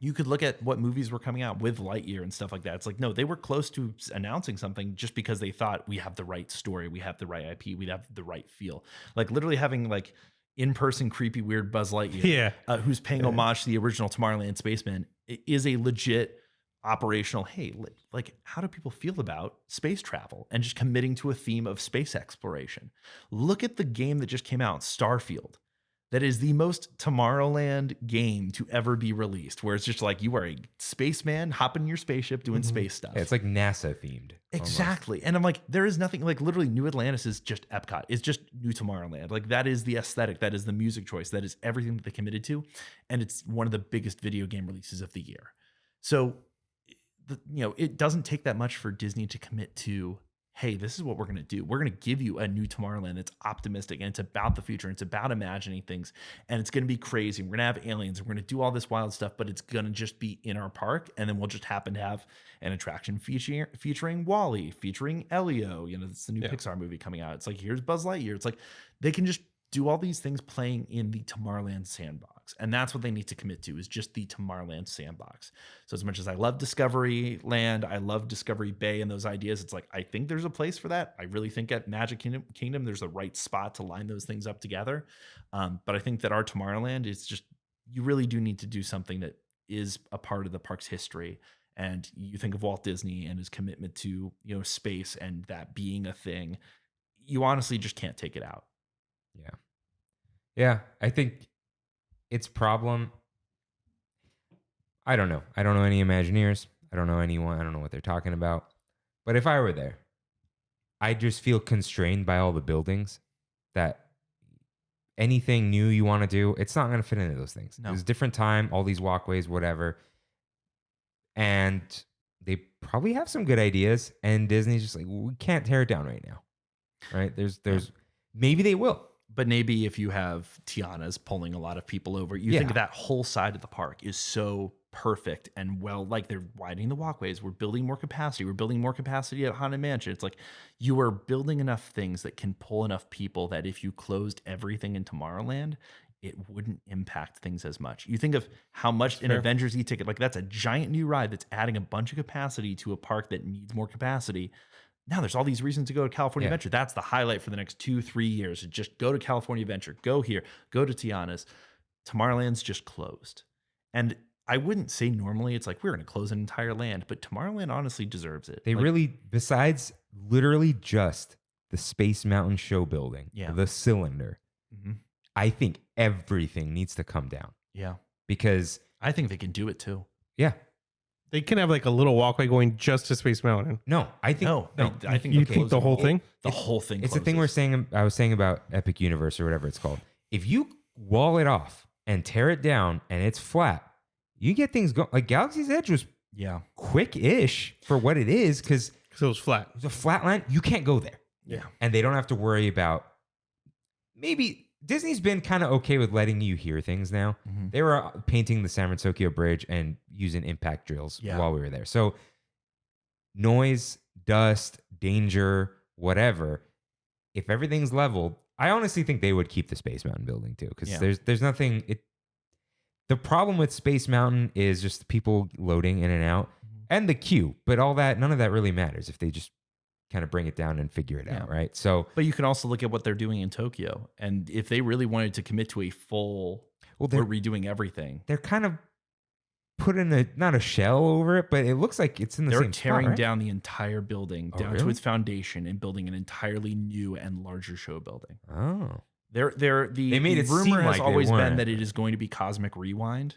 you could look at what movies were coming out with Lightyear and stuff like that. It's like, no, they were close to announcing something just because they thought we have the right story, we have the right IP, we have the right feel. Like literally having like in-person creepy weird Buzz Lightyear, who's paying homage to the original Tomorrowland Spaceman, is a legit operational, hey, like how do people feel about space travel and just committing to a theme of space exploration? Look at the game that just came out, Starfield. That is the most Tomorrowland game to ever be released, where it's just like you are a spaceman hopping in your spaceship doing space stuff. Yeah, it's like NASA themed. Exactly. And I'm like, there is nothing like literally New Atlantis is just Epcot. It's just New Tomorrowland. Like that is the aesthetic. That is the music choice. That is everything that they committed to. And it's one of the biggest video game releases of the year. So, it doesn't take that much for Disney to commit to, hey, this is what we're going to do. We're going to give you a new Tomorrowland that's optimistic and it's about the future. And it's about imagining things and it's going to be crazy. We're going to have aliens. We're going to do all this wild stuff, but it's going to just be in our park. And then we'll just happen to have an attraction featuring Wall-E, featuring Elio. It's the new Pixar movie coming out. It's like, here's Buzz Lightyear. It's like, they can just do all these things playing in the Tomorrowland sandbox. And that's what they need to commit to, is just the Tomorrowland sandbox. So as much as I love Discovery Land, I love Discovery Bay and those ideas, it's like, I think there's a place for that. I really think at Magic Kingdom there's the right spot to line those things up together. But I think that our Tomorrowland is just, you really do need to do something that is a part of the park's history. And you think of Walt Disney and his commitment to, space and that being a thing, you honestly just can't take it out. Yeah, I think its problem, I don't know. I don't know any Imagineers. I don't know anyone. I don't know what they're talking about. But if I were there, I just feel constrained by all the buildings that anything new you want to do, it's not going to fit into those things. No. It's a different time, all these walkways, whatever. And they probably have some good ideas. And Disney's just like, we can't tear it down right now. Right? Maybe they will. But maybe if you have Tiana's pulling a lot of people over, you think that whole side of the park is so perfect and like they're widening the walkways. We're building more capacity. We're building more capacity at Haunted Mansion. It's like you are building enough things that can pull enough people that if you closed everything in Tomorrowland, it wouldn't impact things as much. You think of how much an Avengers e-ticket, like that's a giant new ride that's adding a bunch of capacity to a park that needs more capacity. Now there's all these reasons to go to California Adventure. That's the highlight for the next 2-3 years. Just go to California Adventure, go here, go to Tiana's. Tomorrowland's just closed. And I wouldn't say normally it's like we're going to close an entire land, but Tomorrowland honestly deserves it. They really, besides literally just the Space Mountain show building, the cylinder, I think everything needs to come down. Yeah. Because I think they can do it too. Yeah. They can have like a little walkway going just to Space Mountain. No, I think No, I think You they think close the it whole all. thing? The whole thing. it's the thing I was saying about Epic Universe or whatever it's called. If you wall it off and tear it down and it's flat, you get things going. Like Galaxy's Edge was quick-ish for what it is because Because it was flat. it's a flat line. You can't go there. Yeah. And they don't have to worry about maybe Disney's been kind of okay with letting you hear things now. Mhm. They were painting the San Francisco Bridge and using impact drills while we were there. So noise, dust, danger, whatever. If everything's leveled, I honestly think they would keep the Space Mountain building too, because there's nothing. The problem with Space Mountain is just people loading in and out and the queue, but all that, none of that really matters if they just kind of bring it down and figure it out, right? So, But you can also look at what they're doing in Tokyo, and if they really wanted to commit to a full, they're we're redoing everything. they're kind of putting not a shell over it, but it looks like it's in the They're same spot, tearing right? down the entire building Oh, down to really? its foundation and building an entirely new and larger show building. Oh, They made it rumor seem has like they always been weren't. that it is going to be Cosmic Rewind,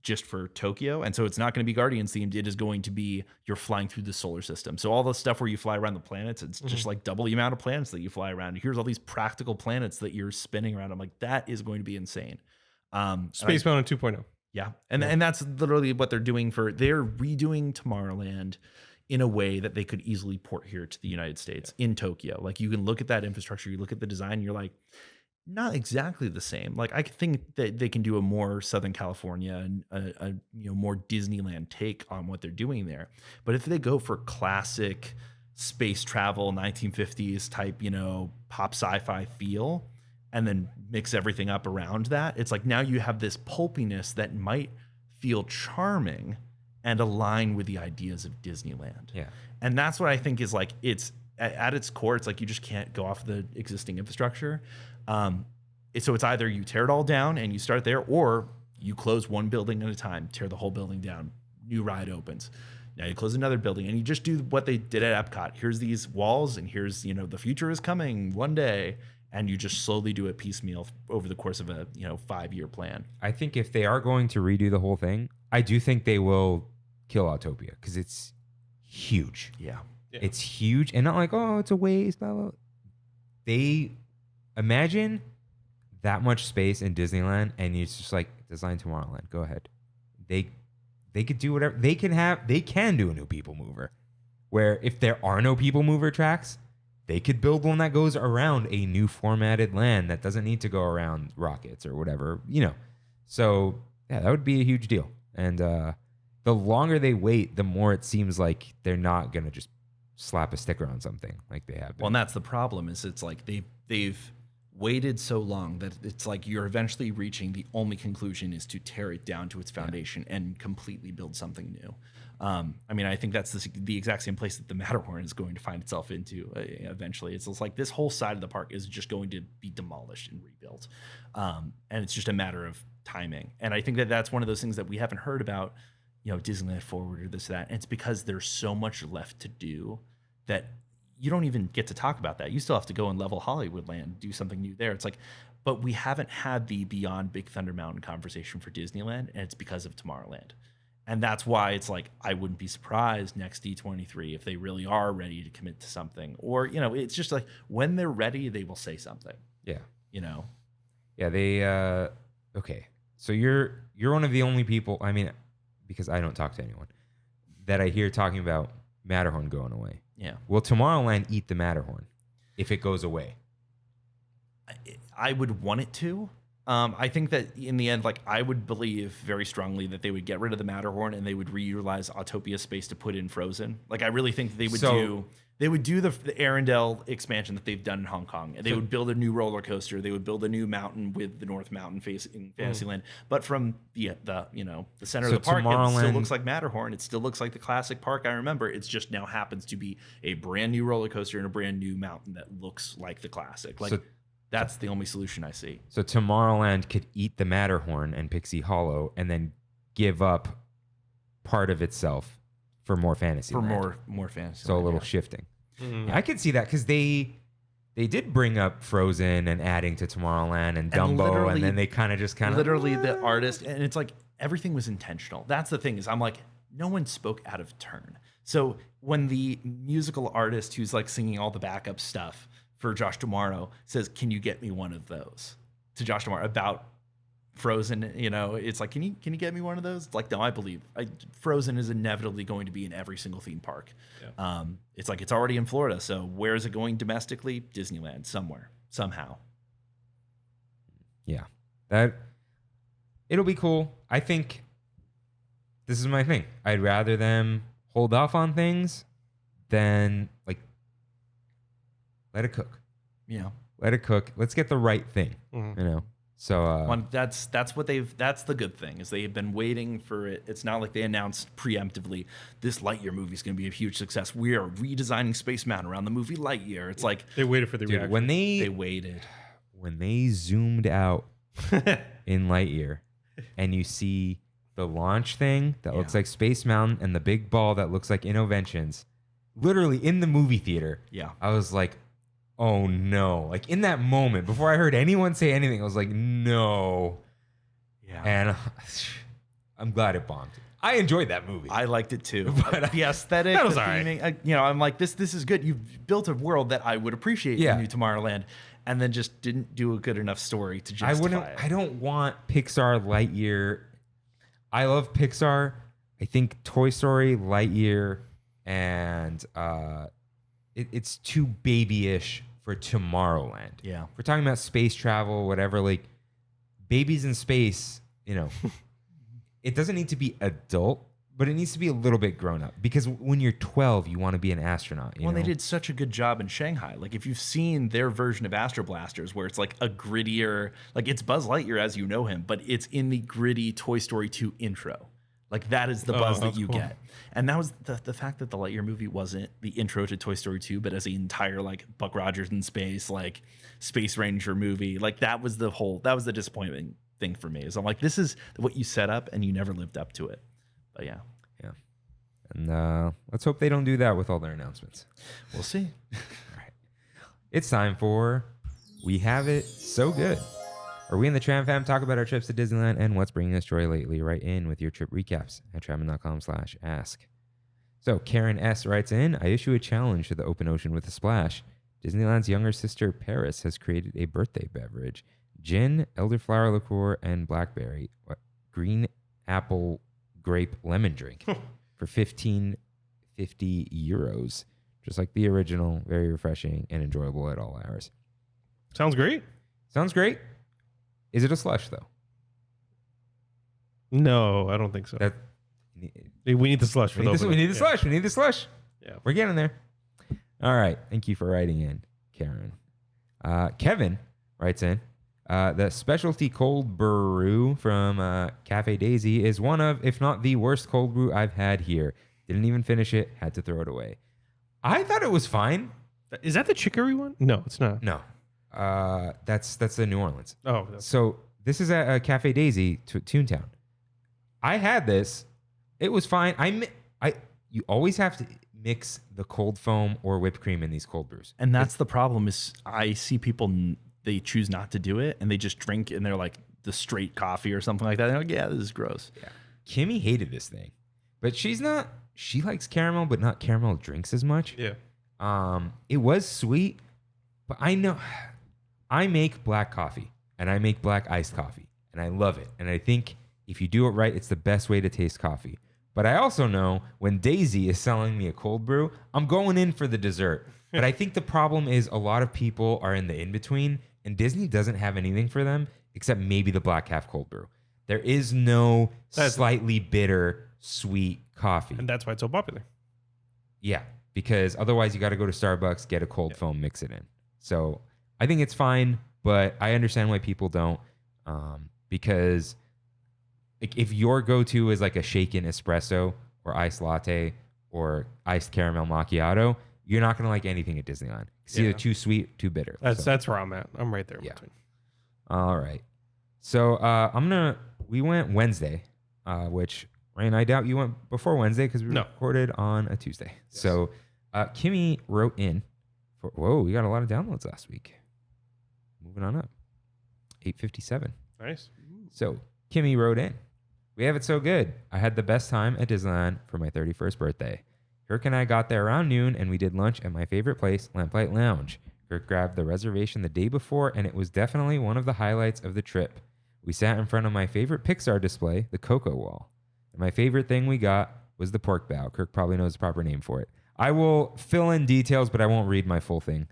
just for Tokyo, and so it's not going to be Guardians themed. It is going to be you're flying through the solar system. So all the stuff where you fly around the planets, it's just like double the amount of planets that you fly around. Here's all these practical planets that you're spinning around. I'm like, that is going to be insane. Space Mountain 2.0. Yeah. And that's literally what they're doing they're redoing Tomorrowland in a way that they could easily port here to the United States in Tokyo. Like you can look at that infrastructure, you look at the design, you're like, not exactly the same. Like I think that they can do a more Southern California and a more Disneyland take on what they're doing there. But if they go for classic space travel 1950s type, pop sci-fi feel, and then mix everything up around that, it's like now you have this pulpiness that might feel charming and align with the ideas of Disneyland. yeah. And that's what I think is like, it's at its core, it's like you just can't go off the existing infrastructure. So it's either you tear it all down and you start there, or you close one building at a time, tear the whole building down, new ride opens. Now you close another building and you just do what they did at Epcot. Here's these walls and here's, the future is coming one day. And you just slowly do it piecemeal over the course of a 5-year plan. I think if they are going to redo the whole thing, I do think they will kill Autopia because it's huge. Yeah. It's huge and not like, oh, it's a waste. Blah, blah. They imagine that much space in Disneyland and it's just like design Tomorrowland. Go ahead. They could do whatever they can do a new people mover where if there are no people mover tracks, they could build one that goes around a new formatted land that doesn't need to go around rockets or whatever, So, yeah, that would be a huge deal. And the longer they wait, the more it seems like they're not going to just slap a sticker on something like they have been. Well, and that's the problem is it's like they've waited so long that it's like you're eventually reaching the only conclusion is to tear it down to its foundation and completely build something new. I think that's the exact same place that the Matterhorn is going to find itself into eventually. It's like this whole side of the park is just going to be demolished and rebuilt. And it's just a matter of timing. And I think that that's one of those things that we haven't heard about, Disneyland Forward or this or that. And it's because there's so much left to do that you don't even get to talk about that. You still have to go and level Hollywoodland, do something new there. It's like, but we haven't had the Beyond Big Thunder Mountain conversation for Disneyland, and it's because of Tomorrowland. And that's why it's like, I wouldn't be surprised next D23 if they really are ready to commit to something. Or, it's just like when they're ready, they will say something. yeah. Yeah, they okay. So you're one of the only people, because I don't talk to anyone, that I hear talking about Matterhorn going away. Yeah. Will Tomorrowland eat the Matterhorn if it goes away? I would want it to. I think that in the end, like I would believe very strongly that they would get rid of the Matterhorn and they would reutilize Autopia space to put in Frozen. Like I really think that they would do the Arendelle expansion that they've done in Hong Kong. And they would build a new roller coaster. They would build a new mountain with the North Mountain facing Fantasyland. But from the center of the park, it still looks like Matterhorn. It still looks like the classic park I remember. It's just now happens to be a brand new roller coaster and a brand new mountain that looks like the classic. Like that's the only solution I see. So Tomorrowland could eat the Matterhorn and Pixie Hollow and then give up part of itself for more fantasy. For more fantasy. So a little shifting. Mm-hmm. I could see that because they did bring up Frozen and adding to Tomorrowland and Dumbo, and then they literally the artist, and it's like everything was intentional. That's the thing is I'm like, no one spoke out of turn. So when the musical artist who's like singing all the backup stuff for Josh D'Amaro says, "Can you get me one of those?" to Josh D'Amaro about Frozen, you know, it's like, can you get me one of those? It's like, no, I believe Frozen is inevitably going to be in every single theme park. Yeah. It's like, it's already in Florida. So where is it going domestically? Disneyland, somewhere, somehow. Yeah, it'll be cool. I think this is my thing. I'd rather them hold off on things than like let it cook. Yeah. Let it cook. Let's get the right thing, you know? So that's the good thing is they've been waiting for it. It's not like they announced preemptively this Lightyear movie is going to be a huge success. We are redesigning Space Mountain around the movie Lightyear. It's like They waited for the dude, reaction. when they waited. when they zoomed out in Lightyear and you see the launch thing that looks like Space Mountain and the big ball that looks like Innoventions, literally in the movie theater, I was like, oh no. Like in that moment, before I heard anyone say anything, I was like, no. Yeah. And I'm glad it bombed. I enjoyed that movie. I liked it too. But the aesthetic, that was the all right. theming, you know, I'm like, this is good. You've built a world that I would appreciate in New Tomorrowland, and then just didn't do a good enough story to justify it. I don't want Pixar Lightyear. I love Pixar. I think Toy Story, Lightyear, and it's too babyish for Tomorrowland. Yeah. We're talking about space travel, whatever, like babies in space, you know, it doesn't need to be adult, but it needs to be a little bit grown up because when you're 12, you want to be an astronaut. You know? They did such a good job in Shanghai. Like if you've seen their version of Astro Blasters, where it's like a grittier, like it's Buzz Lightyear as you know him, but it's in the gritty Toy Story 2 intro. Like that is the buzz that you get. And that was the fact that the Lightyear movie wasn't the intro to Toy Story 2, but as the entire like Buck Rogers in space, like Space Ranger movie. Like that was the disappointing thing for me. Is I'm like, this is what you set up and you never lived up to it. But yeah. Yeah. And let's hope they don't do that with all their announcements. We'll see. All right. It's time for We Have It So Good. Where we in the Tram Fam talk about our trips to Disneyland and what's bringing us joy lately. Write in with your trip recaps at trammin.com/ask. So Karen S. writes in, I issue a challenge to the open ocean with a splash. Disneyland's younger sister, Paris, has created a birthday beverage. Gin, elderflower liqueur, and blackberry. Green apple grape lemon drink for €15.50. Just like the original, very refreshing and enjoyable at all hours. Sounds great. Sounds great. Is it a slush, though? No, I don't think so. We need the slush for the opening. We need the slush. We need the slush. Yeah. We're getting there. All right. Thank you for writing in, Karen. Kevin writes in, the specialty cold brew from Cafe Daisy is one of, if not the worst cold brew I've had here. Didn't even finish it. Had to throw it away. I thought it was fine. Is that the chicory one? No, it's not. No. That's the New Orleans. Oh. So this is at Cafe Daisy, Toontown. I had this. It was fine. You always have to mix the cold foam or whipped cream in these cold brews. And that's the problem is I see people, they choose not to do it and they just drink and they're like the straight coffee or something like that. They're like, yeah, this is gross. Yeah. Kimmy hated this thing, but she likes caramel, but not caramel drinks as much. Yeah. It was sweet, but I make black coffee and I make black iced coffee and I love it. And I think if you do it right, it's the best way to taste coffee. But I also know when Daisy is selling me a cold brew, I'm going in for the dessert. But I think the problem is a lot of people are in the in-between and Disney doesn't have anything for them except maybe the black half cold brew. There is no slightly bitter, sweet coffee. And that's why it's so popular. Yeah, because otherwise you got to go to Starbucks, get a cold foam, mix it in. So I think it's fine, but I understand why people don't. Because if your go-to is like a shaken espresso or iced latte or iced caramel macchiato, you're not going to like anything at Disneyland. It's either too sweet, too bitter. That's where I'm at. I'm right there in between. All right. So we went Wednesday, which Rain, I doubt you went before Wednesday because we recorded on a Tuesday. Yes. So Kimmy wrote in we got a lot of downloads last week. Moving on up. 857. Nice. So Kimmy wrote in. We have it so good. I had the best time at Disneyland for my 31st birthday. Kirk and I got there around noon, and we did lunch at my favorite place, Lamplight Lounge. Kirk grabbed the reservation the day before, and it was definitely one of the highlights of the trip. We sat in front of my favorite Pixar display, the Coco Wall. And my favorite thing we got was the pork bow. Kirk probably knows the proper name for it. I will fill in details, but I won't read my full thing.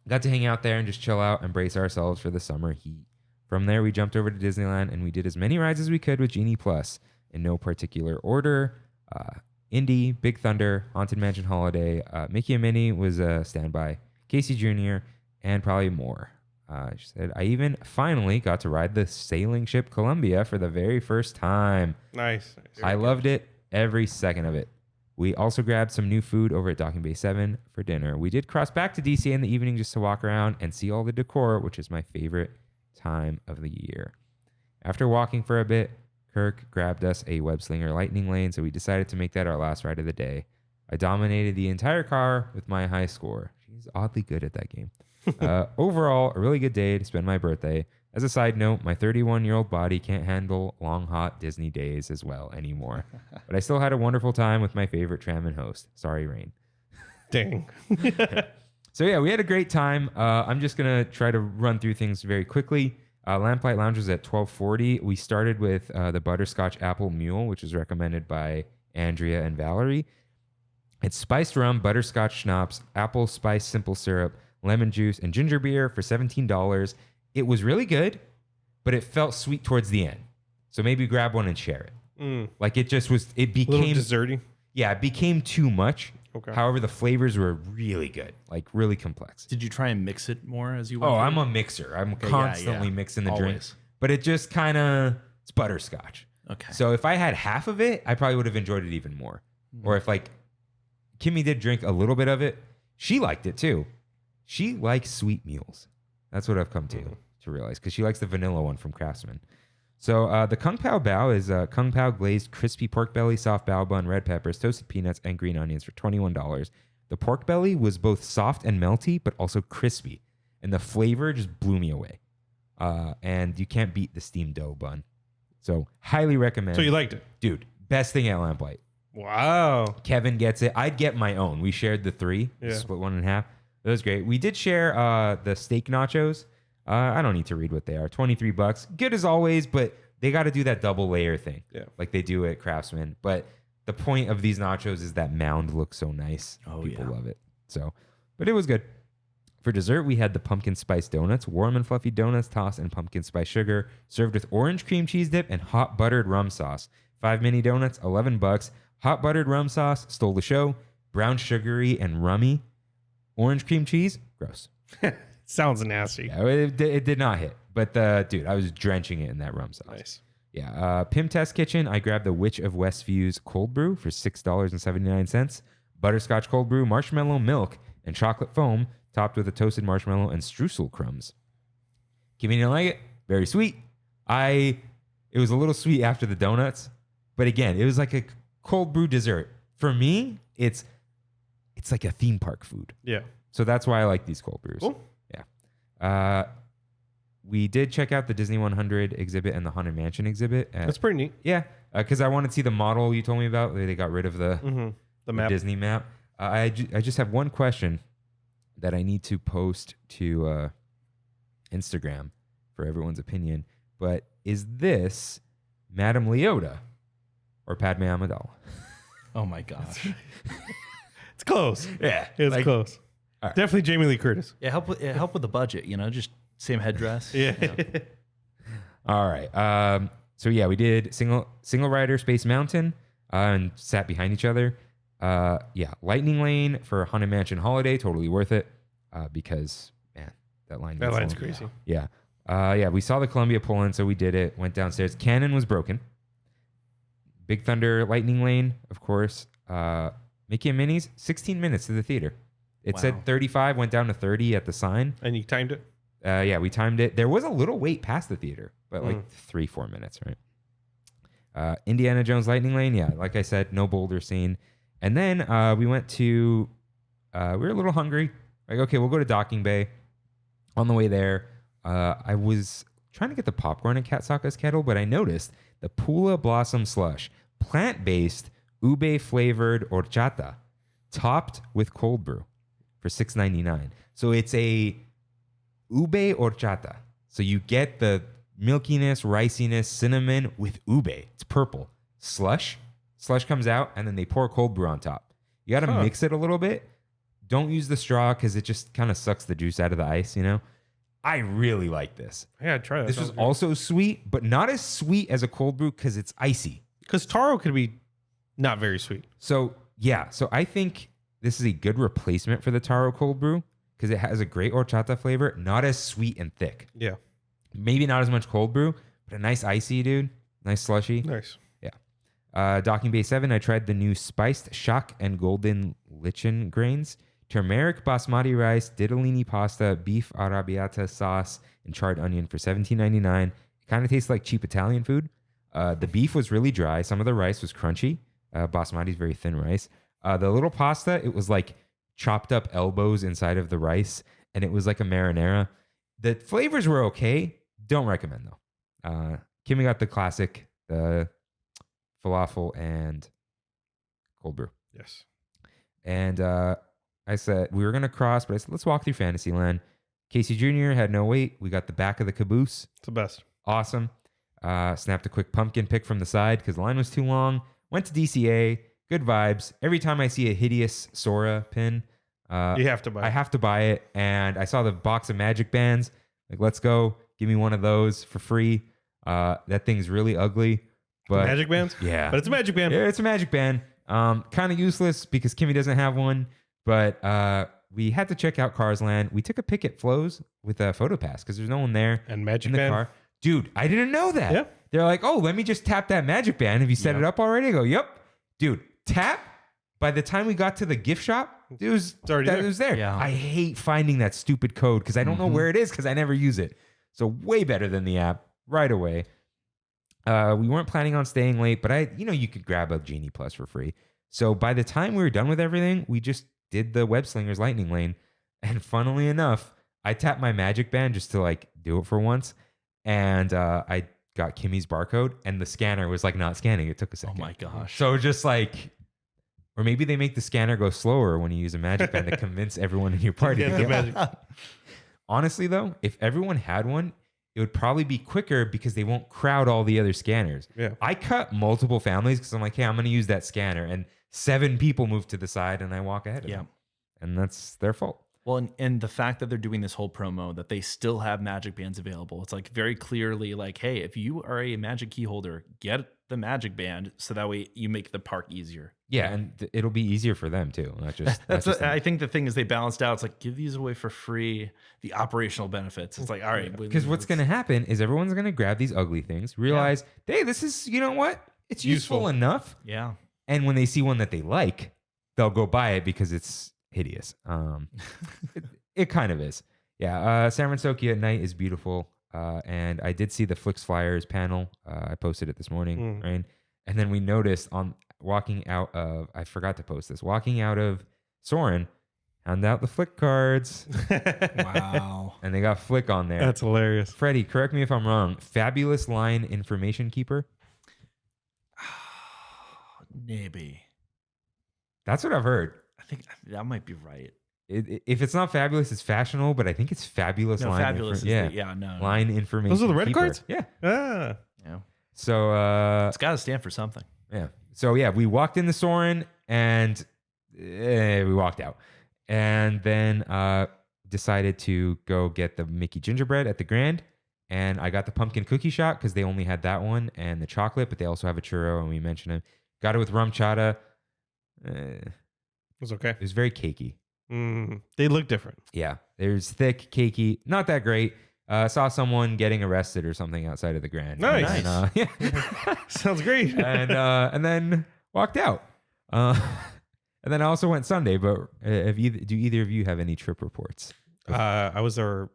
Got to hang out there and just chill out and brace ourselves for the summer heat. From there, we jumped over to Disneyland, and we did as many rides as we could with Genie Plus in no particular order. Indy, Big Thunder, Haunted Mansion Holiday, Mickey and Minnie was a standby, Casey Jr., and probably more. She said, I even finally got to ride the sailing ship Columbia for the very first time. Nice. I loved it, every second of it. We also grabbed some new food over at Docking Bay 7 for dinner. We did cross back to DCA in the evening just to walk around and see all the decor, which is my favorite time of the year. After walking for a bit, Kirk grabbed us a Web Slinger Lightning Lane, so we decided to make that our last ride of the day. I dominated the entire car with my high score. She's oddly good at that game. Overall, a really good day to spend my birthday. As a side note, my 31-year-old body can't handle long, hot Disney days as well anymore. But I still had a wonderful time with my favorite Trammin host. Sorry, Rain. Dang. So yeah, we had a great time. I'm just going to try to run through things very quickly. Lamplight Lounge was at 12:40. We started with the Butterscotch Apple Mule, which was recommended by Andrea and Valerie. It's spiced rum, butterscotch schnapps, apple spice simple syrup, lemon juice, and ginger beer for $17. It was really good, but it felt sweet towards the end. So maybe grab one and share it. Like it just was, it A little became, desserty. yeah, it became too much. Okay. However, the flavors were really good, like really complex. Did you try and mix it more as you went? Oh, through? I'm a mixer. I'm constantly mixing the drink. Always. But it just kind of, it's butterscotch. Okay. So if I had half of it, I probably would have enjoyed it even more. Or if like Kimmy did drink a little bit of it, she liked it too. She likes sweet meals. That's what I've come to realize, because she likes the vanilla one from Craftsman. So the Kung Pao Bao is Kung Pao glazed crispy pork belly, soft bao bun, red peppers, toasted peanuts, and green onions for $21. The pork belly was both soft and melty, but also crispy. And the flavor just blew me away. And you can't beat the steamed dough bun. So highly recommend. So you liked it? Dude, best thing at Lamplight. Wow. Kevin gets it. I'd get my own. We shared the three, split one in half. It was great. We did share the steak nachos. I don't need to read what they are. $23. Good as always, but they got to do that double layer thing. Yeah. Like they do at Craftsman. But the point of these nachos is that mound looks so nice. Oh, People yeah. love it. So, but it was good. For dessert, we had the pumpkin spice donuts, warm and fluffy donuts tossed in pumpkin spice sugar, served with orange cream cheese dip and hot buttered rum sauce. 5 mini donuts, $11. Hot buttered rum sauce stole the show. Brown sugary and rummy. Orange cream cheese, gross. Sounds nasty. Yeah, it did not hit. But dude, I was drenching it in that rum sauce. Nice. Yeah. Pim Test Kitchen, I grabbed the Witch of Westview's cold brew for $6.79. Butterscotch cold brew, marshmallow milk, and chocolate foam, topped with a toasted marshmallow and streusel crumbs. Kimmy didn't like it. Very sweet. It was a little sweet after the donuts. But again, it was like a cold brew dessert. For me, it's like a theme park food. Yeah. So that's why I like these cold brews. Cool. Yeah. We did check out the Disney 100 exhibit and the Haunted Mansion exhibit. That's pretty neat. Yeah. Because I wanted to see the model you told me about. They got rid of the map. Disney map. I just have one question that I need to post to Instagram for everyone's opinion. But is this Madame Leota or Padme Amidala? Oh my gosh. It's close. Yeah. It's close. All right. Definitely Jamie Lee Curtis. Yeah, help with the budget. Just same headdress. Yeah. All right. So yeah, we did single rider Space Mountain and sat behind each other. Yeah, Lightning Lane for Haunted Mansion Holiday, totally worth it because man, that line. That gets line's long. crazy. Yeah. Yeah, we saw the Columbia pull in, so we did it. Went downstairs. Cannon was broken. Big Thunder Lightning Lane, of course. Mickey and Minnie's, 16 minutes to the theater. It said 35, went down to 30 at the sign. And you timed it? Yeah, we timed it. There was a little wait past the theater, but like 3-4 minutes, right? Indiana Jones Lightning Lane, yeah, like I said, no boulder scene. And then we went to, we were a little hungry. Like, okay, we'll go to Docking Bay. On the way there, I was trying to get the popcorn at Katsaka's Kettle, but I noticed the Pula Blossom Slush, plant-based, ube-flavored horchata, topped with cold brew for $6.99. So it's a ube horchata. So you get the milkiness, riciness, cinnamon with ube. It's purple. Slush comes out, and then they pour cold brew on top. You got to mix it a little bit. Don't use the straw because it just kind of sucks the juice out of the ice, you know? I really like this. Yeah, try that. This was also sweet, but not as sweet as a cold brew because it's icy. Because taro could be not very sweet. So, yeah. So I think this is a good replacement for the taro cold brew because it has a great horchata flavor, not as sweet and thick. Yeah. Maybe not as much cold brew, but a nice icy, dude. Nice slushy. Nice. Yeah. Docking Bay 7, I tried the new spiced shock and golden lichen grains, turmeric basmati rice, ditalini pasta, beef arrabbiata sauce, and charred onion for $17.99. It kind of tastes like cheap Italian food. The beef was really dry. Some of the rice was crunchy. Basmati is very thin rice. The little pasta, it was like chopped up elbows inside of the rice, and it was like a marinara. The flavors were okay. Don't recommend though. Kimmy got the classic, the falafel and cold brew. Yes. And I said we were gonna cross, but I said let's walk through Fantasyland. Casey Jr. had no wait. We got the back of the caboose. It's the best. Awesome. Snapped a quick pumpkin pick from the side because the line was too long. Went to DCA. Good vibes. Every time I see a hideous Sora pin, You have to buy it. I have to buy it. And I saw the box of magic bands. Like, let's go. Give me one of those for free. That thing's really ugly. But Magic bands? yeah. But it's a magic band. Yeah, it's a magic band. Kind of useless because Kimmy doesn't have one. But we had to check out Cars Land. We took a pick at Flo's with a photo pass because there's no one there And magic in the band. car. Dude, I didn't know that. Yeah. They're like, oh, let me just tap that magic band. Have you set it up already? I go, yep. Dude, tap. By the time we got to the gift shop, it was already there. It was there. Yeah. I hate finding that stupid code because I don't know where it is because I never use it. So way better than the app right away. We weren't planning on staying late, but you could grab a Genie Plus for free. So by the time we were done with everything, we just did the Web Slingers Lightning Lane. And funnily enough, I tapped my magic band just to like do it for once. And I got Kimmy's barcode and the scanner was like not scanning. It took a Oh second. my gosh. So just like, or maybe they make the scanner go slower when you use a magic band to convince everyone in your party to Yeah, get the one. magic. Honestly though, if everyone had one, it would probably be quicker because they won't crowd all the other scanners. Yeah. I cut multiple families because I'm like, hey, I'm going to use that scanner. And 7 people move to the side and I walk ahead of them. And that's their fault. Well, and the fact that they're doing this whole promo, that they still have magic bands available, it's like very clearly like, hey, if you are a magic key holder, get the magic band so that way you make the park easier. Yeah, and it'll be easier for them too. Not just That's just what, I think the thing is they balanced out. It's like, give these away for free. The operational benefits. It's like, all right. because what's going to happen is everyone's going to grab these ugly things, realize, hey, this is, you know what? It's useful enough. Yeah. And when they see one that they like, they'll go buy it because it's hideous. It kind of is. Yeah. San Francisco at night is beautiful. And I did see the Flix Flyers panel. I posted it this morning, right? And then we noticed on walking out of, I forgot to post this, walking out of Soarin', hand out the Flick cards. Wow. And they got Flick on there. That's hilarious. Freddy, correct me if I'm wrong. Fabulous line information keeper. Maybe. That's what I've heard. I think that might be right. If it's not fabulous, it's fashionable, but I think it's fabulous No, line. fabulous. Yeah. No. Line information. Those are the red keeper. cards? Yeah. Ah. Yeah. So It's got to stand for something. yeah. So yeah, we walked in the Soarin' and we walked out, and then decided to go get the Mickey gingerbread at the Grand, and I got the pumpkin cookie shot because they only had that one and the chocolate, but they also have a churro, and we mentioned it. Got it with rum chata. It It was okay. was very cakey. They look different. Yeah, there's thick, cakey, not that great. Saw someone getting arrested or something outside of the Grand. Nice. And, yeah. Sounds great. and then walked out. And then I also went Sunday. But do either of you have any trip reports? I was there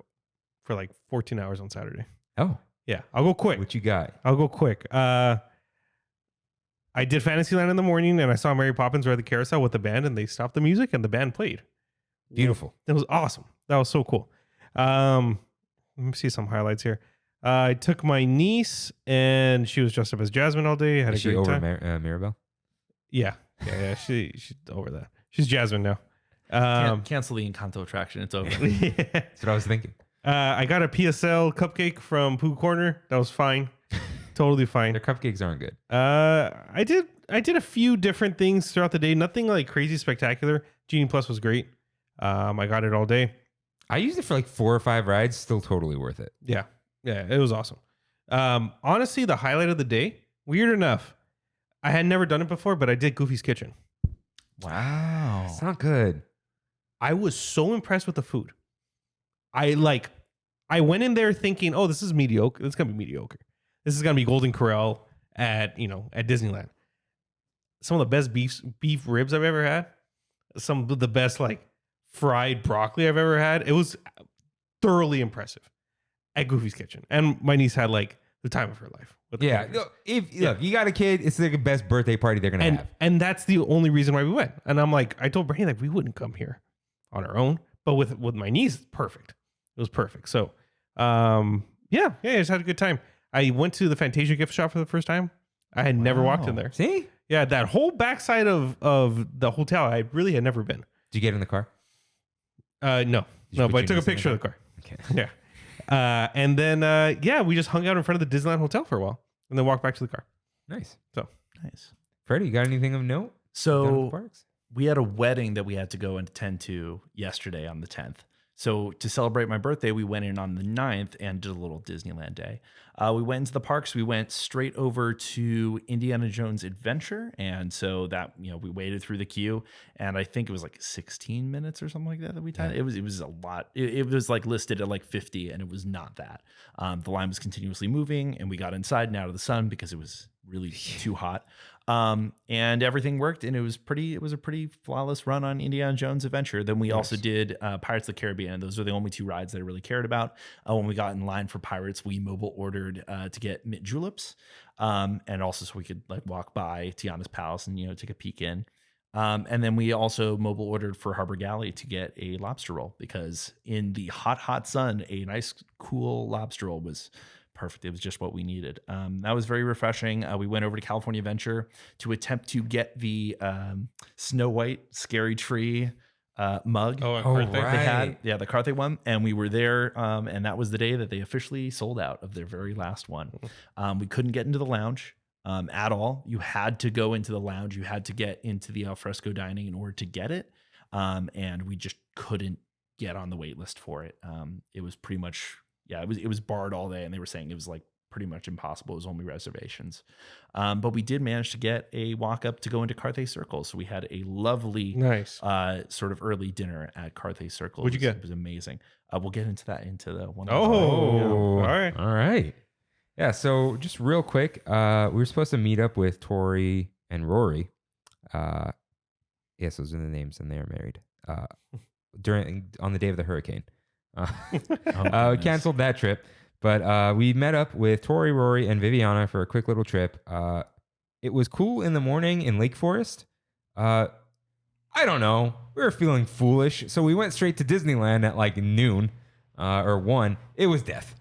for like 14 hours on Saturday. Oh, Yeah, I'll go quick. what you got? I'll go quick. I did Fantasyland in the morning, and I saw Mary Poppins ride the carousel with the band, and they stopped the music, and the band played. Beautiful. That was awesome. That was so cool. Let me see some highlights here. I took my niece, and she was dressed up as Jasmine all day. Had Is a she great over time. Mirabelle? Yeah. She's over that. She's Jasmine now. Cancel the Encanto attraction. It's over. That's what I was thinking. I got a PSL cupcake from Pooh Corner. That was fine. Totally fine. Their cupcakes aren't good. I did a few different things throughout the day. Nothing like crazy spectacular. Genie Plus was great. I got it all day. I used it for like 4 or 5 rides. Still totally worth it. Yeah. Yeah, it was awesome. Honestly, the highlight of the day, weird enough, I had never done it before, but I did Goofy's Kitchen. Wow. It's not good. I was so impressed with the food. I went in there thinking, oh, this is mediocre. It's gonna be mediocre. This is gonna be Golden Corral at Disneyland. Some of the best beef ribs I've ever had. Some of the best like fried broccoli I've ever had. It was thoroughly impressive at Goofy's Kitchen. And my niece had like the time of her life. With the Yeah. cookies. Look, if you got a kid, it's like the best birthday party they're gonna have. And that's the only reason why we went. And I'm like, I told Brandy, like, we wouldn't come here on our own, but with my niece, it's perfect. It was perfect. So, I just had a good time. I went to the Fantasia gift shop for the first time. I had never walked in there. See? Yeah, that whole backside of the hotel, I really had never been. Did you get in the car? No, you but put I your took a niece in the picture of the car. Okay. Yeah. And then, we just hung out in front of the Disneyland Hotel for a while and then walked back to the car. Nice. So, Nice. Freddie, you got anything of note? Down at the So parks? we had a wedding that we had to go and attend to yesterday on the 10th. So to celebrate my birthday, we went in on the 9th and did a little Disneyland day. We went into the parks. We went straight over to Indiana Jones Adventure. And so that, we waited through the queue, and I think it was like 16 minutes or something like that we timed. Yeah. It was a lot. It was like listed at like 50, and it was not that. The line was continuously moving, and we got inside and out of the sun because it was really too hot. And everything worked, and it was a pretty flawless run on Indiana Jones Adventure. Then we also did Pirates of the Caribbean. Those are the only 2 rides that I really cared about. When we got in line for Pirates, we mobile ordered to get mint juleps, and also so we could like walk by Tiana's Palace and take a peek in. And then we also mobile ordered for Harbor Galley to get a lobster roll, because in the hot sun, a nice cool lobster roll was perfect. It was just what we needed. That was very refreshing. We went over to California Adventure to attempt to get the Snow White Scary Tree mug. Oh, right. They had, the Carthay one, and we were there, and that was the day that they officially sold out of their very last one. We couldn't get into the lounge at all. You had to go into the lounge. You had to get into the alfresco dining in order to get it, and we just couldn't get on the wait list for it. It was pretty much, it was barred all day, and they were saying it was like pretty much impossible. It was only reservations. But we did manage to get a walk up to go into Carthay Circle. So we had a lovely nice. sort of early dinner at Carthay Circle. What'd you get? It was amazing. We'll get into that into the one. All right. All right. Yeah. So just real quick, we were supposed to meet up with Tori and Rory. Yes, those are the names, and they are married. On the day of the hurricane. We canceled that trip, but we met up with Tori, Rory, and Viviana for a quick little trip. It was cool in the morning in Lake Forest. I don't know. We were feeling foolish, so we went straight to Disneyland at like noon or 1. It was death.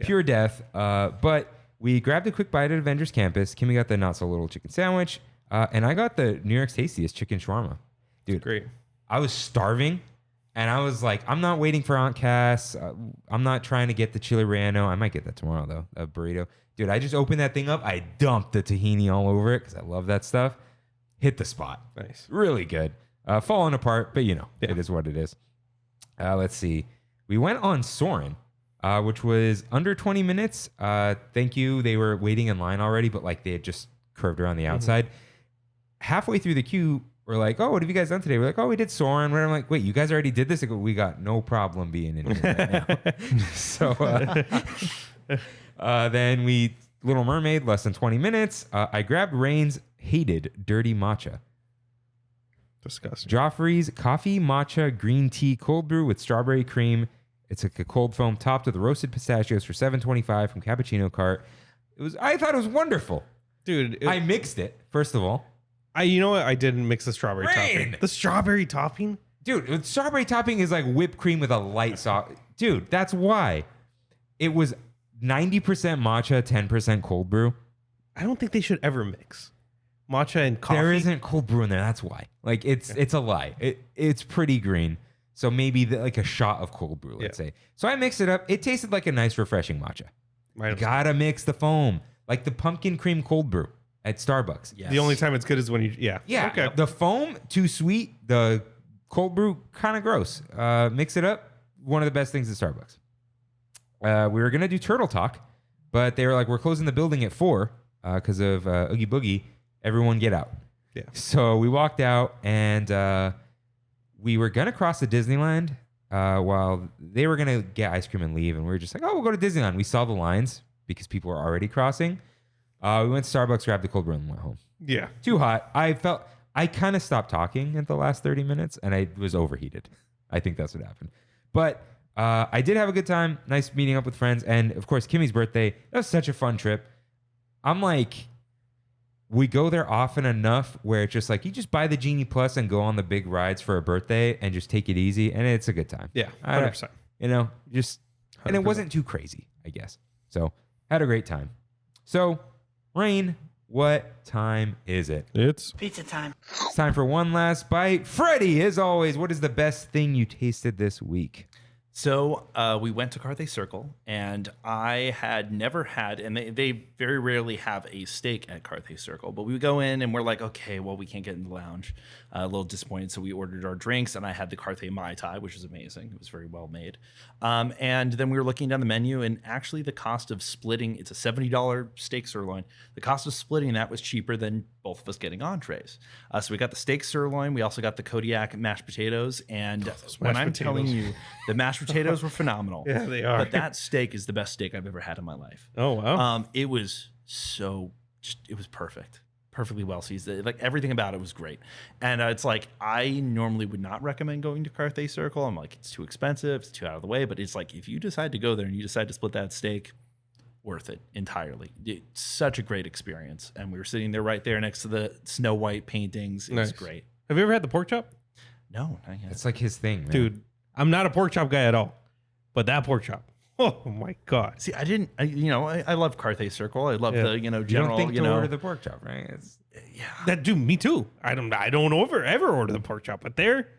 Pure death. But we grabbed a quick bite at Avengers Campus. Kimmy got the not so little chicken sandwich, and I got the New York's tastiest chicken shawarma. Dude, Great. I was starving. And I was like, I'm not waiting for Aunt Cass. I'm not trying to get the chili relleno. I might get that tomorrow, though, a burrito. Dude, I just opened that thing up. I dumped the tahini all over it because I love that stuff. Hit the spot. Nice. Really good. Falling apart, but it is what it is. Let's see. We went on Soarin', which was under 20 minutes. Thank you. They were waiting in line already, but like they had just curved around the outside. Halfway through the queue, we're like, oh, what have you guys done today? We're like, oh, we did Soarin'. I'm like, wait, you guys already did this? I go, we got no problem being in here right now. So then we, Little Mermaid, less than 20 minutes. I grabbed Rain's hated dirty matcha. Disgusting. Joffrey's coffee matcha green tea cold brew with strawberry cream. It's like a cold foam topped with roasted pistachios for $7.25 from Cappuccino Cart. I thought it was wonderful. Dude, I mixed it, first of all. you know what? I didn't mix the strawberry Rain! topping. The strawberry topping? Dude, strawberry topping is like whipped cream with a light sauce. Dude, that's why. It was 90% matcha, 10% cold brew. I don't think they should ever mix matcha and coffee. There isn't cold brew in there. That's why. Like it's a lie. It's pretty green. So maybe like a shot of cold brew, let's say. So I mixed it up. It tasted like a nice, refreshing matcha. You gotta mix the foam, like the pumpkin cream cold brew at Starbucks. Yes. The only time it's good is when you, Yeah. Okay. The foam, too sweet. The cold brew, kind of gross. Mix it up. One of the best things at Starbucks. We were going to do Turtle Talk, but they were like, we're closing the building at 4 because of Oogie Boogie. Everyone get out. Yeah. So we walked out and we were going to cross to Disneyland while they were going to get ice cream and leave. And we were just like, oh, we'll go to Disneyland. We saw the lines because people were already crossing. We went to Starbucks, grabbed the cold brew, and went home. Yeah. Too hot. I kind of stopped talking at the last 30 minutes and I was overheated. I think that's what happened. But I did have a good time. Nice meeting up with friends. And of course, Kimmy's birthday. That was such a fun trip. I'm like, we go there often enough where it's just like, you just buy the Genie Plus and go on the big rides for a birthday and just take it easy. And it's a good time. Yeah. 100%. And it wasn't too crazy, I guess. So had a great time. So Rain, what time is it? It's Pizza time. It's time for one last bite. Freddy, as always, what is the best thing you tasted this week? So we went to Carthay Circle, and I had never had, and they very rarely have a steak at Carthay Circle, but we go in and we're like, okay, well, we can't get in the lounge. A little disappointed, so we ordered our drinks, and I had the Carthay Mai Tai, which was amazing. It was very well made. And then we were looking down the menu, and actually the cost of splitting, it's a $70 steak sirloin. The cost of splitting that was cheaper than both of us getting entrees. So we got the steak sirloin. We also got the Kodiak mashed potatoes. And when I'm telling you, the mashed potatoes were phenomenal. Yeah, they are. But that steak is the best steak I've ever had in my life. Oh, wow. It was it was perfect. Perfectly well seasoned. Like everything about it was great. And it's like, I normally would not recommend going to Carthay Circle. I'm like, it's too expensive. It's too out of the way. But it's like, if you decide to go there and you decide to split that steak, worth it entirely. It's such a great experience. And we were sitting there right there next to the Snow White paintings. It was great. Have you ever had the pork chop? No, not yet. It's like his thing, man. Dude, I'm not a pork chop guy at all. But that pork chop, oh my God. See, I love Carthay Circle. I love the, You general, don't think to order the pork chop, right? That dude, me too. I don't ever order the pork chop, but there,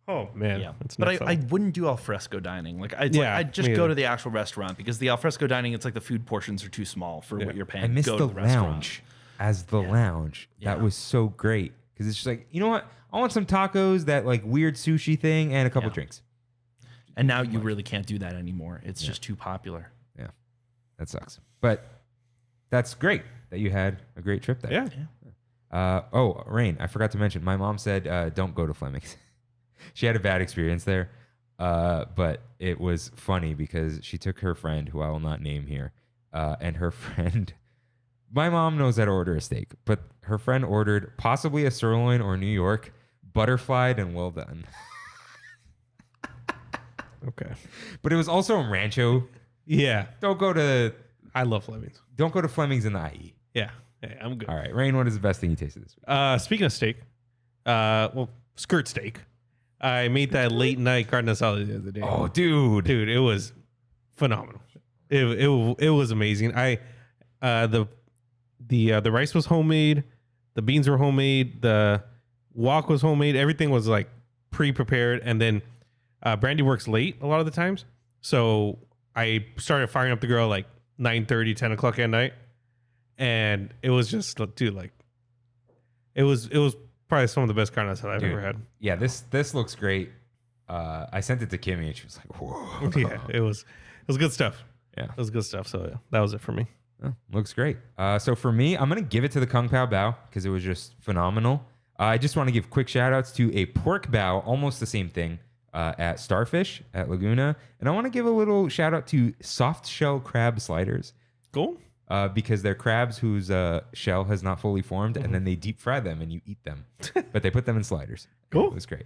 oh man, yeah. it's But next I level. wouldn't do alfresco dining. Like I'd just me go either. to the actual restaurant, because the alfresco dining, it's like the food portions are too small for what you're paying. I missed go the to the restaurant. lounge as the lounge. That Yeah. was so great because it's just like, you know what? I want some tacos, that like weird sushi thing, and a couple drinks. And now you really can't do that anymore. It's just too popular. Yeah, that sucks. But that's great that you had a great trip there. Yeah. Rain, I forgot to mention, my mom said don't go to Fleming's. She had a bad experience there, but it was funny because she took her friend, who I will not name here, and her friend, my mom knows how to order a steak, but her friend ordered possibly a sirloin or New York, butterflied and well done. Okay. But it was also in Rancho. Yeah. Don't go to Fleming's in the IE. Yeah. I'm good. All right, Rain, what is the best thing you tasted this week? Speaking of steak, skirt steak. I made that late night carne asada the other day. Oh, dude. Dude, it was phenomenal. It was amazing. The rice was homemade, the beans were homemade, the wok was homemade. Everything was like pre-prepared, and then Brandy works late a lot of the times, so I started firing up the grill like 9:30, 10 o'clock at night, and it was just, dude, like it was probably some of the best carne asada I've ever had. Yeah, this looks great. I sent it to Kimmy and she was like, whoa. Yeah, it was good stuff. Yeah. It was good stuff. So yeah, that was it for me. Oh, looks great. So for me, I'm going to give it to the Kung Pao Bao because it was just phenomenal. I just want to give quick shout outs to a pork bao, almost the same thing, at Starfish at Laguna. And I want to give a little shout out to soft shell crab sliders. Cool. Because they're crabs whose shell has not fully formed, and then they deep fry them and you eat them. But they put them in sliders. Cool. It was great.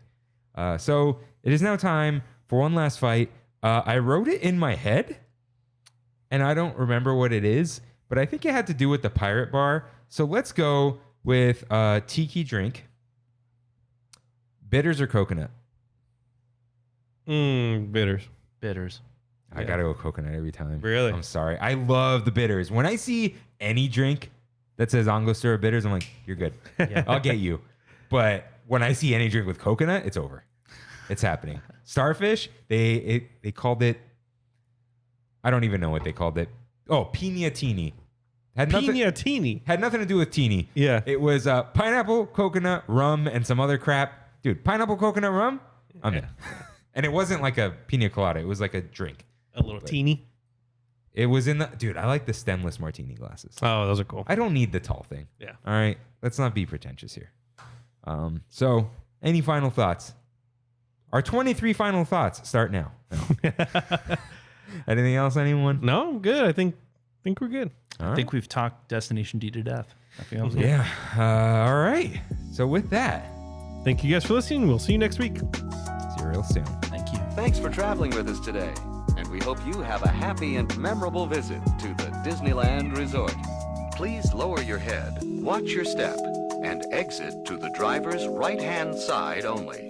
So it is now time for one last fight. I wrote it in my head, and I don't remember what it is, but I think it had to do with the pirate bar. So let's go with tiki drink. Bitters or coconut? Bitters. Bitters. I gotta go coconut every time. Really? I'm sorry. I love the bitters. When I see any drink that says Angostura bitters, I'm like, you're good. I'll get you. But when I see any drink with coconut, it's over. It's happening. Starfish, they called it, I don't even know what they called it. Oh, Pignatini. Pignatini. Had nothing to do with teeny. Yeah. It was pineapple, coconut, rum, and some other crap. Dude, pineapple, coconut, rum? I'm in. And it wasn't like a pina colada. It was like a drink. A little teeny. It was in the... Dude, I like the stemless martini glasses. Oh, those are cool. I don't need the tall thing. Yeah. All right? Let's not be pretentious here. So, any final thoughts? Our 23 final thoughts start now. No. Anything else, anyone? No, I'm good. I think we're good. I think we've talked Destination D to death. Nothing else. Yeah. All right. So with that, Thank you guys for listening. We'll see you next week. see you real soon. Thank you. Thanks for traveling with us today, and we hope you have a happy and memorable visit to the Disneyland Resort. Please lower your head, watch your step, and exit to the driver's right-hand side only.